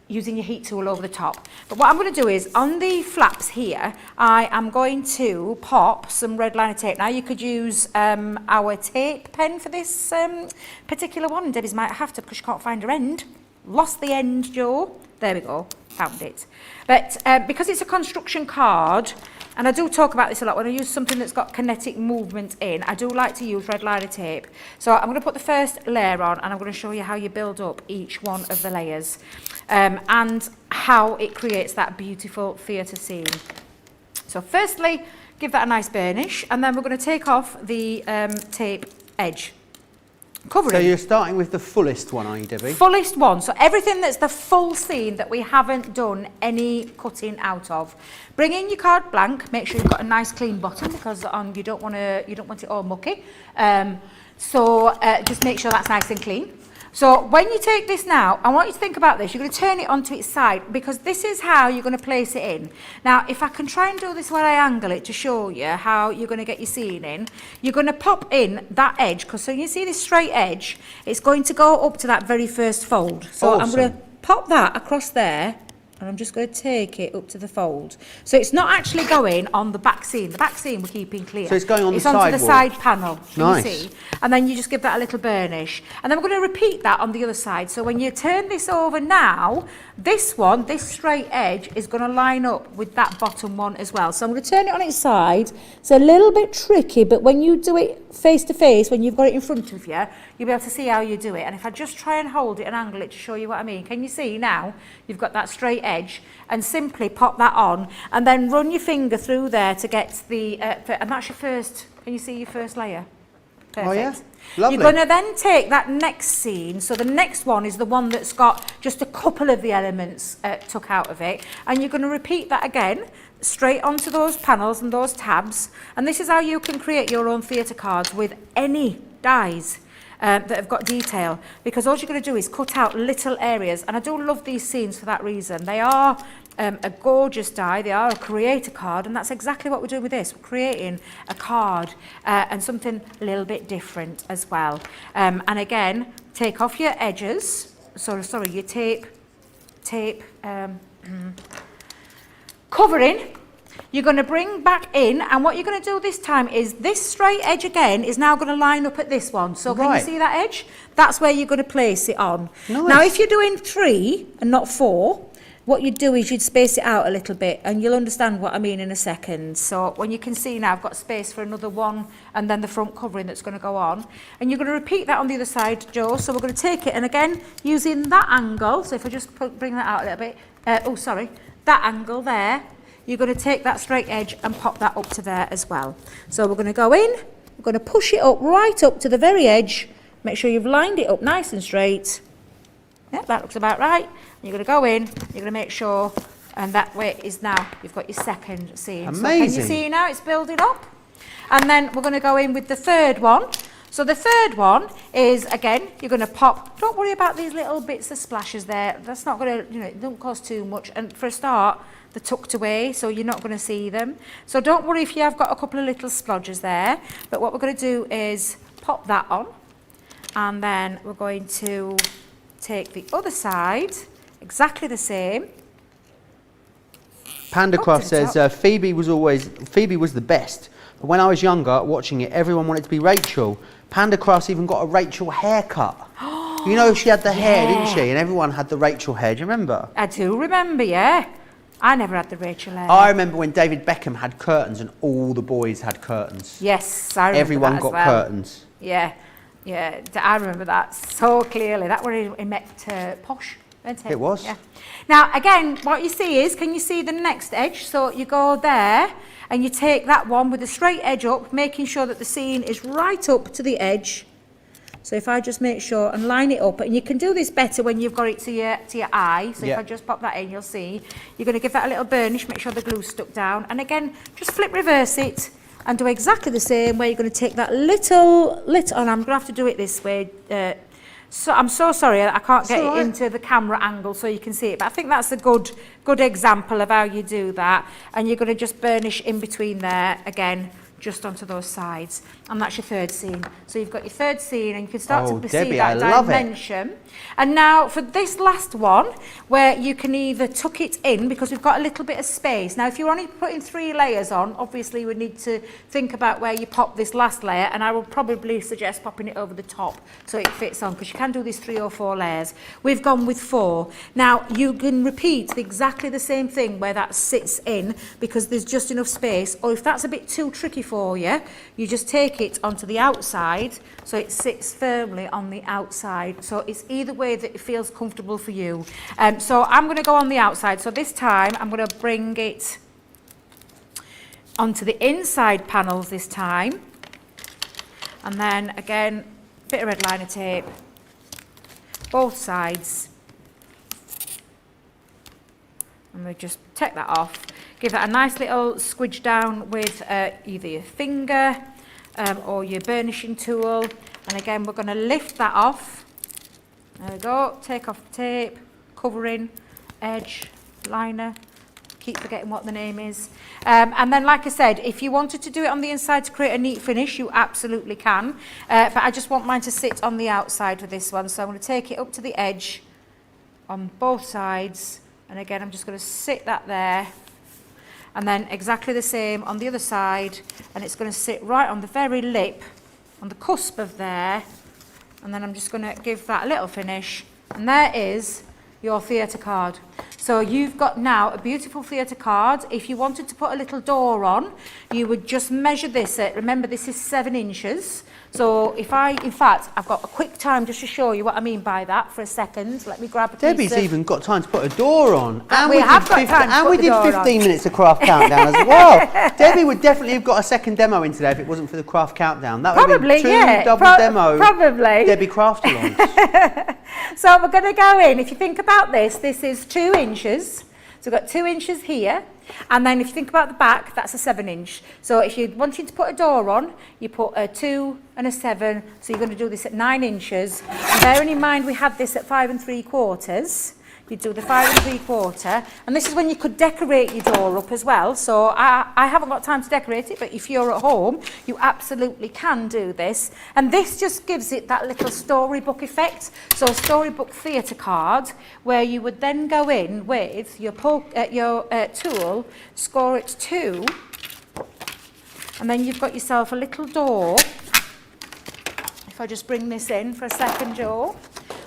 using your heat tool over the top. But what I'm going to do is, on the flaps here, I am going to pop some red liner tape. Now you could use our tape pen for this particular one. Debbie's might have to because she can't find her end. Lost the end, Joe. There we go, found it. But because it's a construction card, and I do talk about this a lot, when I use something that's got kinetic movement in, I do like to use red liner tape. So I'm going to put the first layer on, and I'm going to show you how you build up each one of the layers and how it creates that beautiful theatre scene. So firstly, give that a nice burnish, and then we're going to take off the tape edge. Covering. So you're starting with the fullest one, are you, Debbie? Fullest one. So everything that's the full scene that we haven't done any cutting out of. Bring in your card blank. Make sure you've got a nice clean bottom because you don't want it all mucky. So just make sure that's nice and clean. So when you take this now, I want you to think about this. You're going to turn it onto its side because this is how you're going to place it in. Now, if I can try and do this where I angle it to show you how you're going to get your scene in, you're going to pop in that edge, because so you see this straight edge, it's going to go up to that very first fold. So awesome. I'm going to pop that across there, and I'm just going to take it up to the fold. So it's not actually going on the back seam. The back seam we're keeping clear. So it's going on the sidewall. It's onto the side panel. Nice. You see? And then you just give that a little burnish. And then we're going to repeat that on the other side. So when you turn this over now, this one, this straight edge, is going to line up with that bottom one as well. So I'm going to turn it on its side. It's a little bit tricky, but when you do it face to face, when you've got it in front of you, you'll be able to see how you do it. And if I just try and hold it and angle it to show you what I mean, can you see now? You've got that straight edge, and simply pop that on, and then run your finger through there to get the, and that's your first, can you see your first layer? Perfect. Oh yeah, lovely. You're going to then take that next scene, so the next one is the one that's got just a couple of the elements took out of it, and you're going to repeat that again, straight onto those panels and those tabs, and this is how you can create your own theatre cards with any dies that have got detail, because all you're going to do is cut out little areas, and I do love these scenes for that reason. They are a gorgeous die, they are a creator card, and that's exactly what we're doing with this. We're creating a card and something a little bit different as well. And again, take off your edges, sorry, your tape covering. You're going to bring back in, and what you're going to do this time is this straight edge again is now going to line up at this one. So can you see that edge? That's where you're going to place it on. Nice. Now, if you're doing 3 and not 4, what you'd do is you'd space it out a little bit, and you'll understand what I mean in a second. So when you can see now, I've got space for another one, and then the front covering that's going to go on. And you're going to repeat that on the other side, Joe. So we're going to take it, and again, using that angle. So if I just bring that out a little bit. That angle there. You're going to take that straight edge and pop that up to there as well. So we're going to go in, we're going to push it up right up to the very edge. Make sure you've lined it up nice and straight. Yeah, that looks about right. You're going to go in, you're going to make sure, and that way is now, you've got your second scene. Amazing. So can you see now it's building up? And then we're going to go in with the third one. So the third one is, again, you're going to pop, don't worry about these little bits of splashes there. That's not going to, it don't cost too much. And for a start, they're tucked away, so you're not going to see them. So don't worry if you have got a couple of little splodges there. But what we're going to do is pop that on. And then we're going to take the other side, exactly the same. Pandacroft says Phoebe was the best. But when I was younger, watching it, everyone wanted to be Rachel. Pandacroft's even got a Rachel haircut. You know, she had the hair, didn't she? And everyone had the Rachel hair. Do you remember? I do remember, yeah. I never had the Rachel hair. I remember when David Beckham had curtains and all the boys had curtains. Yes, I remember Everyone that as got well. curtains. Yeah, I remember that so clearly. That was it met posh, wasn't it? It was. Yeah. Now, again, what you see is, can you see the next edge? So you go there and you take that one with the straight edge up, making sure that the scene is right up to the edge. So if I just make sure and line it up, and you can do this better when you've got it to your eye. So if I just pop that in, you'll see. You're going to give that a little burnish, make sure the glue's stuck down. And again, just flip reverse it and do exactly the same, where you're going to take that little, and I'm going to have to do it this way. So I'm so sorry I can't get it into the camera angle so you can see it, but I think that's a good example of how you do that. And you're going to just burnish in between there again, just onto those sides, and that's your third seam. So you've got your third seam, and you can start to see Debbie, that dimension. And now for this last one, where you can either tuck it in, because we've got a little bit of space. Now if you're only putting 3 layers on, obviously you would need to think about where you pop this last layer, and I will probably suggest popping it over the top so it fits on, because you can do these 3 or 4 layers. We've gone with 4. Now you can repeat exactly the same thing where that sits in, because there's just enough space, or if that's a bit too tricky for you, you just take it onto the outside so it sits firmly on the outside. So it's either way that it feels comfortable for you. So I'm going to go on the outside. So this time I'm going to bring it onto the inside panels this time, and then again bit of red liner tape, both sides, and we just take that off. Give that a nice little squidge down with either your finger or your burnishing tool. And again, we're going to lift that off. There we go. Take off the tape, covering, edge, liner. Keep forgetting what the name is. And then, like I said, if you wanted to do it on the inside to create a neat finish, you absolutely can. But I just want mine to sit on the outside with this one. So I'm going to take it up to the edge on both sides. And again, I'm just going to sit that there. And then exactly the same on the other side, and it's going to sit right on the very lip, on the cusp of there, and then I'm just going to give that a little finish, and there is your theatre card. So you've got now a beautiful theatre card. If you wanted to put a little door on, you would just measure this at, remember this is 7 inches. So if in fact, I've got a quick time just to show you what I mean by that for a second. Let me grab a Debbie's even got time to put a door on. And we have got time to put the door on. And we did 15 minutes of craft countdown as well. Debbie would definitely have got a second demo in today if it wasn't for the craft countdown. That would have been 2 double demo Debbie craft alongs. So we're going to go in. If you think about this, this is 2 inches. So we've got 2 inches here. And then if you think about the back, that's a 7 inch. So if you're wanting to put a door on, you put a 2 and a 7. So you're going to do this at 9 inches. And bearing in mind we had this at 5 3/4. You do the 5 3/4, and this is when you could decorate your door up as well. So I haven't got time to decorate it, but if you're at home, you absolutely can do this. And this just gives it that little storybook effect. So a storybook theatre card, where you would then go in with your tool, score it 2, and then you've got yourself a little door. If I just bring this in for a second, Joe,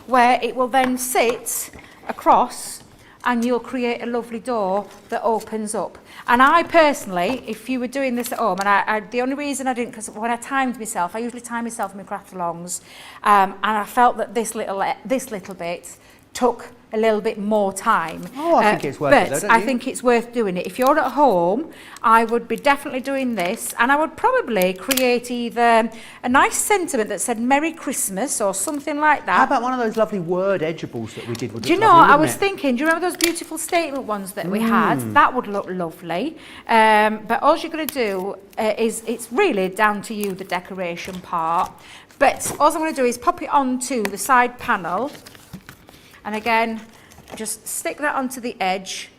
where it will then sit across, and you'll create a lovely door that opens up. And I personally, if you were doing this at home, and I the only reason I didn't, because when I timed myself, I usually time myself in my craft alongs, and I felt that this little bit took a little bit more time. Oh, I think it's worth it though, don't you? I think it's worth doing it. If you're at home, I would be definitely doing this, and I would probably create either a nice sentiment that said Merry Christmas or something like that. How about one of those lovely word edgeables that we did? Do you know, I was thinking, do you remember those beautiful statement ones that we had? That would look lovely. But all you're going to do is, it's really down to you, the decoration part. But all I'm going to do is pop it onto the side panel. And again, just stick that onto the edge.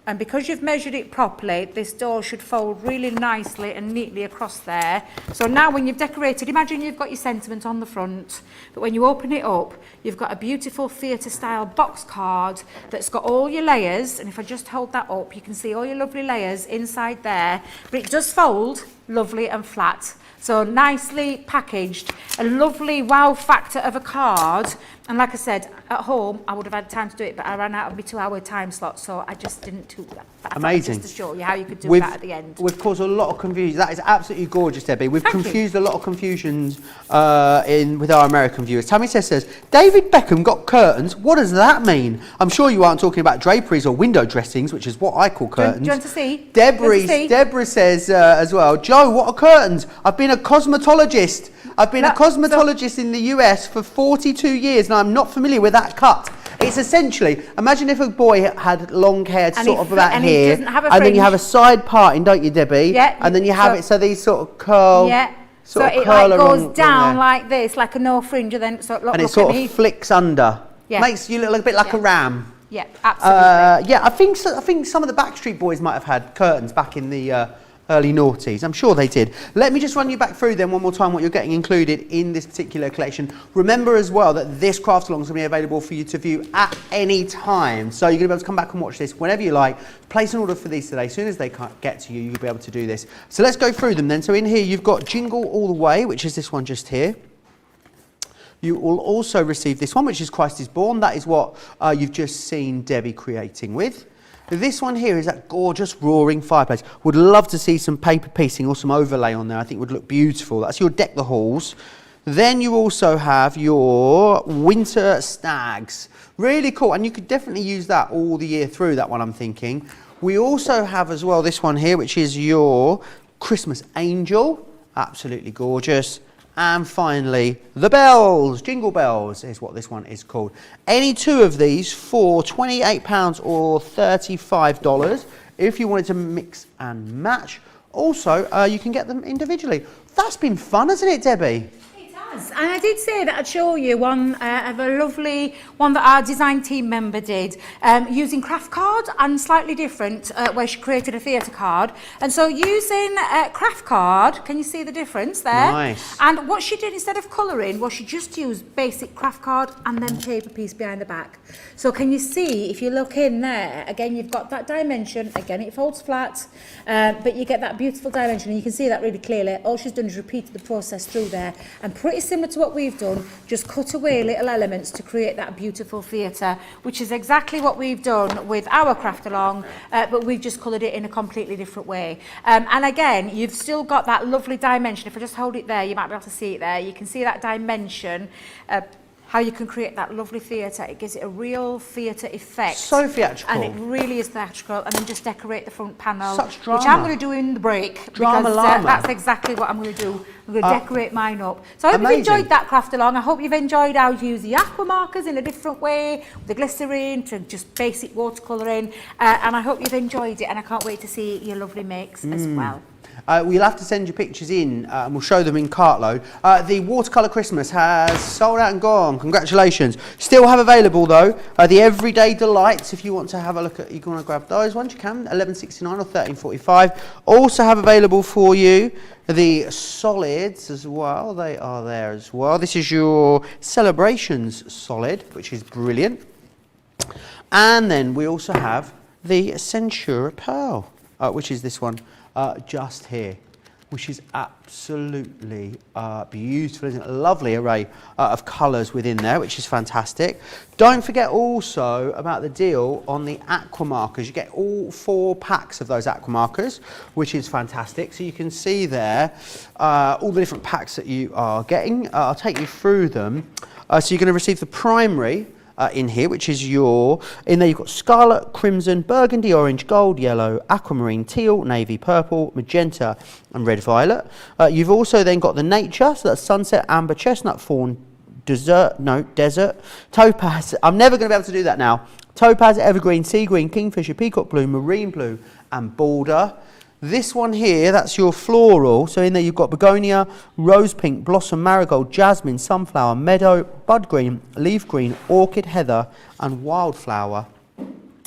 And because you've measured it properly, this door should fold really nicely and neatly across there. So now when you've decorated, imagine you've got your sentiment on the front, but when you open it up, you've got a beautiful theatre style box card that's got all your layers. And if I just hold that up, you can see all your lovely layers inside there, but it does fold lovely and flat. So nicely packaged, a lovely wow factor of a card And like I said, at home, I would have had time to do it, but I ran out of my 2-hour time slot, so I just didn't do that. But I Amazing. thought just to show you how you could do that at the end. We've caused a lot of confusion. That is absolutely gorgeous, Debbie. We've confused a lot of confusions with our American viewers. Tammy says, David Beckham got curtains. What does that mean? I'm sure you aren't talking about draperies or window dressings, which is what I call curtains. Do you want to see? Deborah says as well, Joe, what are curtains? I've been a cosmetologist. I've been a cosmetologist in the US for 42 years and I'm not familiar with that cut. It's essentially, imagine if a boy had long hair sort of about here, and then you have a side parting, don't you, Debbie? Yeah. And then you have it so these sort of curl. Yeah. So it like goes down like this, like a no fringe, and then and it sort of flicks under. Yeah. Makes you look a bit like a ram. Yeah, absolutely. Yeah, I think some of the Backstreet Boys might have had curtains back in the early noughties. I'm sure they did. Let me just run you back through then one more time what you're getting included in this particular collection. Remember as well that this craft along is going to be available for you to view at any time. So you're going to be able to come back and watch this whenever you like. Place an order for these today. As soon as they get to you, you'll be able to do this. So let's go through them then. So in here you've got Jingle All the Way, which is this one just here. You will also receive this one, which is Christ is Born. That is what you've just seen Debbie creating with. This one here is that gorgeous roaring fireplace. Would love to see some paper piecing or some overlay on there. I think it would look beautiful. That's your Deck the Halls. Then you also have your Winter Stags. Really cool. And you could definitely use that all the year through, that one I'm thinking. We also have as well this one here, which is your Christmas Angel. Absolutely gorgeous. And finally, the bells, Jingle Bells is what this one is called. Any two of these for £28 or $35 if you wanted to mix and match. Also, you can get them individually. That's been fun, hasn't it, Debbie? And I did say that I'd show you one of a lovely one that our design team member did using craft card and slightly different where she created a theatre card. And so using craft card, can you see the difference there? Nice. And what she did instead of colouring was she just used basic craft card and then paper piece behind the back. So can you see, if you look in there, again you've got that dimension, again it folds flat, but you get that beautiful dimension and you can see that really clearly. All she's done is repeated the process through there and pretty similar to what we've done, just cut away little elements to create that beautiful theatre, which is exactly what we've done with our craft along, but we've just coloured it in a completely different way. And again, you've still got that lovely dimension. If I just hold it there, you might be able to see it there. You can see that dimension, how you can create that lovely theatre. It gives it a real theatre effect. So theatrical. And it really is theatrical. And then just decorate the front panel. Such drama. Which I'm going to do in the break. Drama because that's exactly what I'm going to do. I'm going to decorate mine up. So I hope you've enjoyed that craft along. I hope you've enjoyed how you use the aqua markers in a different way, the glycerine to just basic watercolouring. And I hope you've enjoyed it. And I can't wait to see your lovely makes as well. We'll have to send your pictures in and we'll show them in Cartload. The Watercolour Christmas has sold out and gone. Congratulations. Still have available though the Everyday Delights. If you want to have a look at, you want to grab those ones, you can. $11.69 or $13.45. Also have available for you the solids as well. They are there as well. This is your Celebrations solid, which is brilliant. And then we also have the Centura Pearl, which is this one. Just here, which is absolutely beautiful, isn't it? A lovely array of colours within there, which is fantastic. Don't forget also about the deal on the aqua markers. You get all 4 packs of those aqua markers, which is fantastic. So you can see there all the different packs that you are getting. I'll take you through them. So you're going to receive the primary in here, which is in there you've got scarlet, crimson, burgundy, orange, gold, yellow, aquamarine, teal, navy, purple, magenta and red violet. You've also then got the nature, so that's sunset, amber, chestnut, fawn, desert, topaz. I'm never going to be able to do that now. Topaz, evergreen, sea green, kingfisher, peacock blue, marine blue and border. This one here, that's your floral. So in there you've got begonia, rose pink, blossom, marigold, jasmine, sunflower, meadow, bud green, leaf green, orchid, heather and wildflower.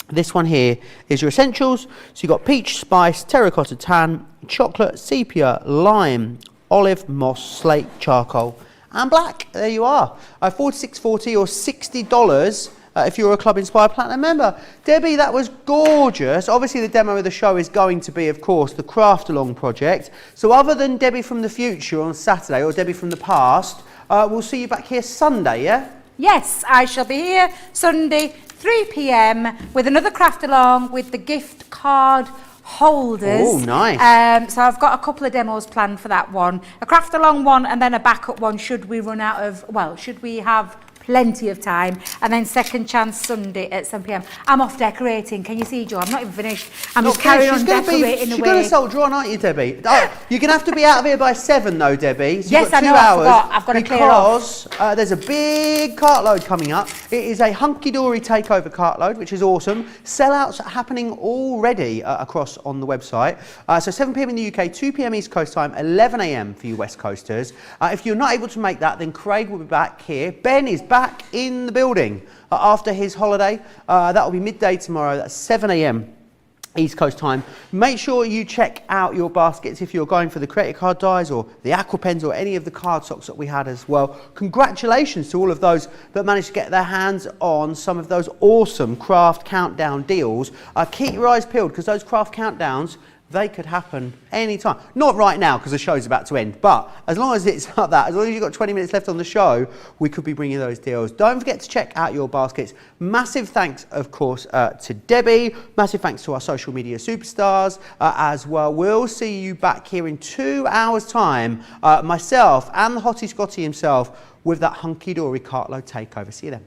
This one here is your essentials. So you've got peach, spice, terracotta tan, chocolate, sepia, lime, olive, moss, slate, charcoal and black. There you are. $46.40 or $60. If you're a Club Inspired Platinum member. Debbie, that was gorgeous. Obviously the demo of the show is going to be, of course, the Craft Along project. So other than Debbie from the future on Saturday or Debbie from the past, we'll see you back here Sunday, yeah? Yes, I shall be here Sunday, 3 p.m. with another craft along with the gift card holders. Oh, nice. So I've got a couple of demos planned for that one. A craft along one and then a backup one should we run out of, well, should we have plenty of time, and then second chance Sunday at 7 p.m. I'm off decorating. Can you see, Joe? I'm not even finished. I'm just carrying on decorating away. She's going to soldier on, aren't you, Debbie? Oh, you're going to have to be out of here by 7 though, Debbie. So yes, you've got 2 I know. hours I've got to clear off. Because there's a big cartload coming up. It is a hunky-dory takeover cartload, which is awesome. Sellouts are happening already across on the website. So 7 p.m. in the UK, 2 p.m. East Coast time, 11 a.m. for you West Coasters. If you're not able to make that, then Craig will be back here. Ben is back in the building after his holiday. That will be midday tomorrow. That's 7 a.m. East Coast time. Make sure you check out your baskets if you're going for the credit card dies or the aqua pens or any of the card stocks that we had as well. Congratulations to all of those that managed to get their hands on some of those awesome craft countdown deals. Keep your eyes peeled because those craft countdowns, they could happen anytime. Not right now because the show's about to end, but as long as it's like that, as long as you've got 20 minutes left on the show, we could be bringing those deals. Don't forget to check out your baskets. Massive thanks, of course, to Debbie. Massive thanks to our social media superstars as well. We'll see you back here in 2 hours' time, myself and the Hottie Scotty himself, with that hunky-dory cartload takeover. See you then.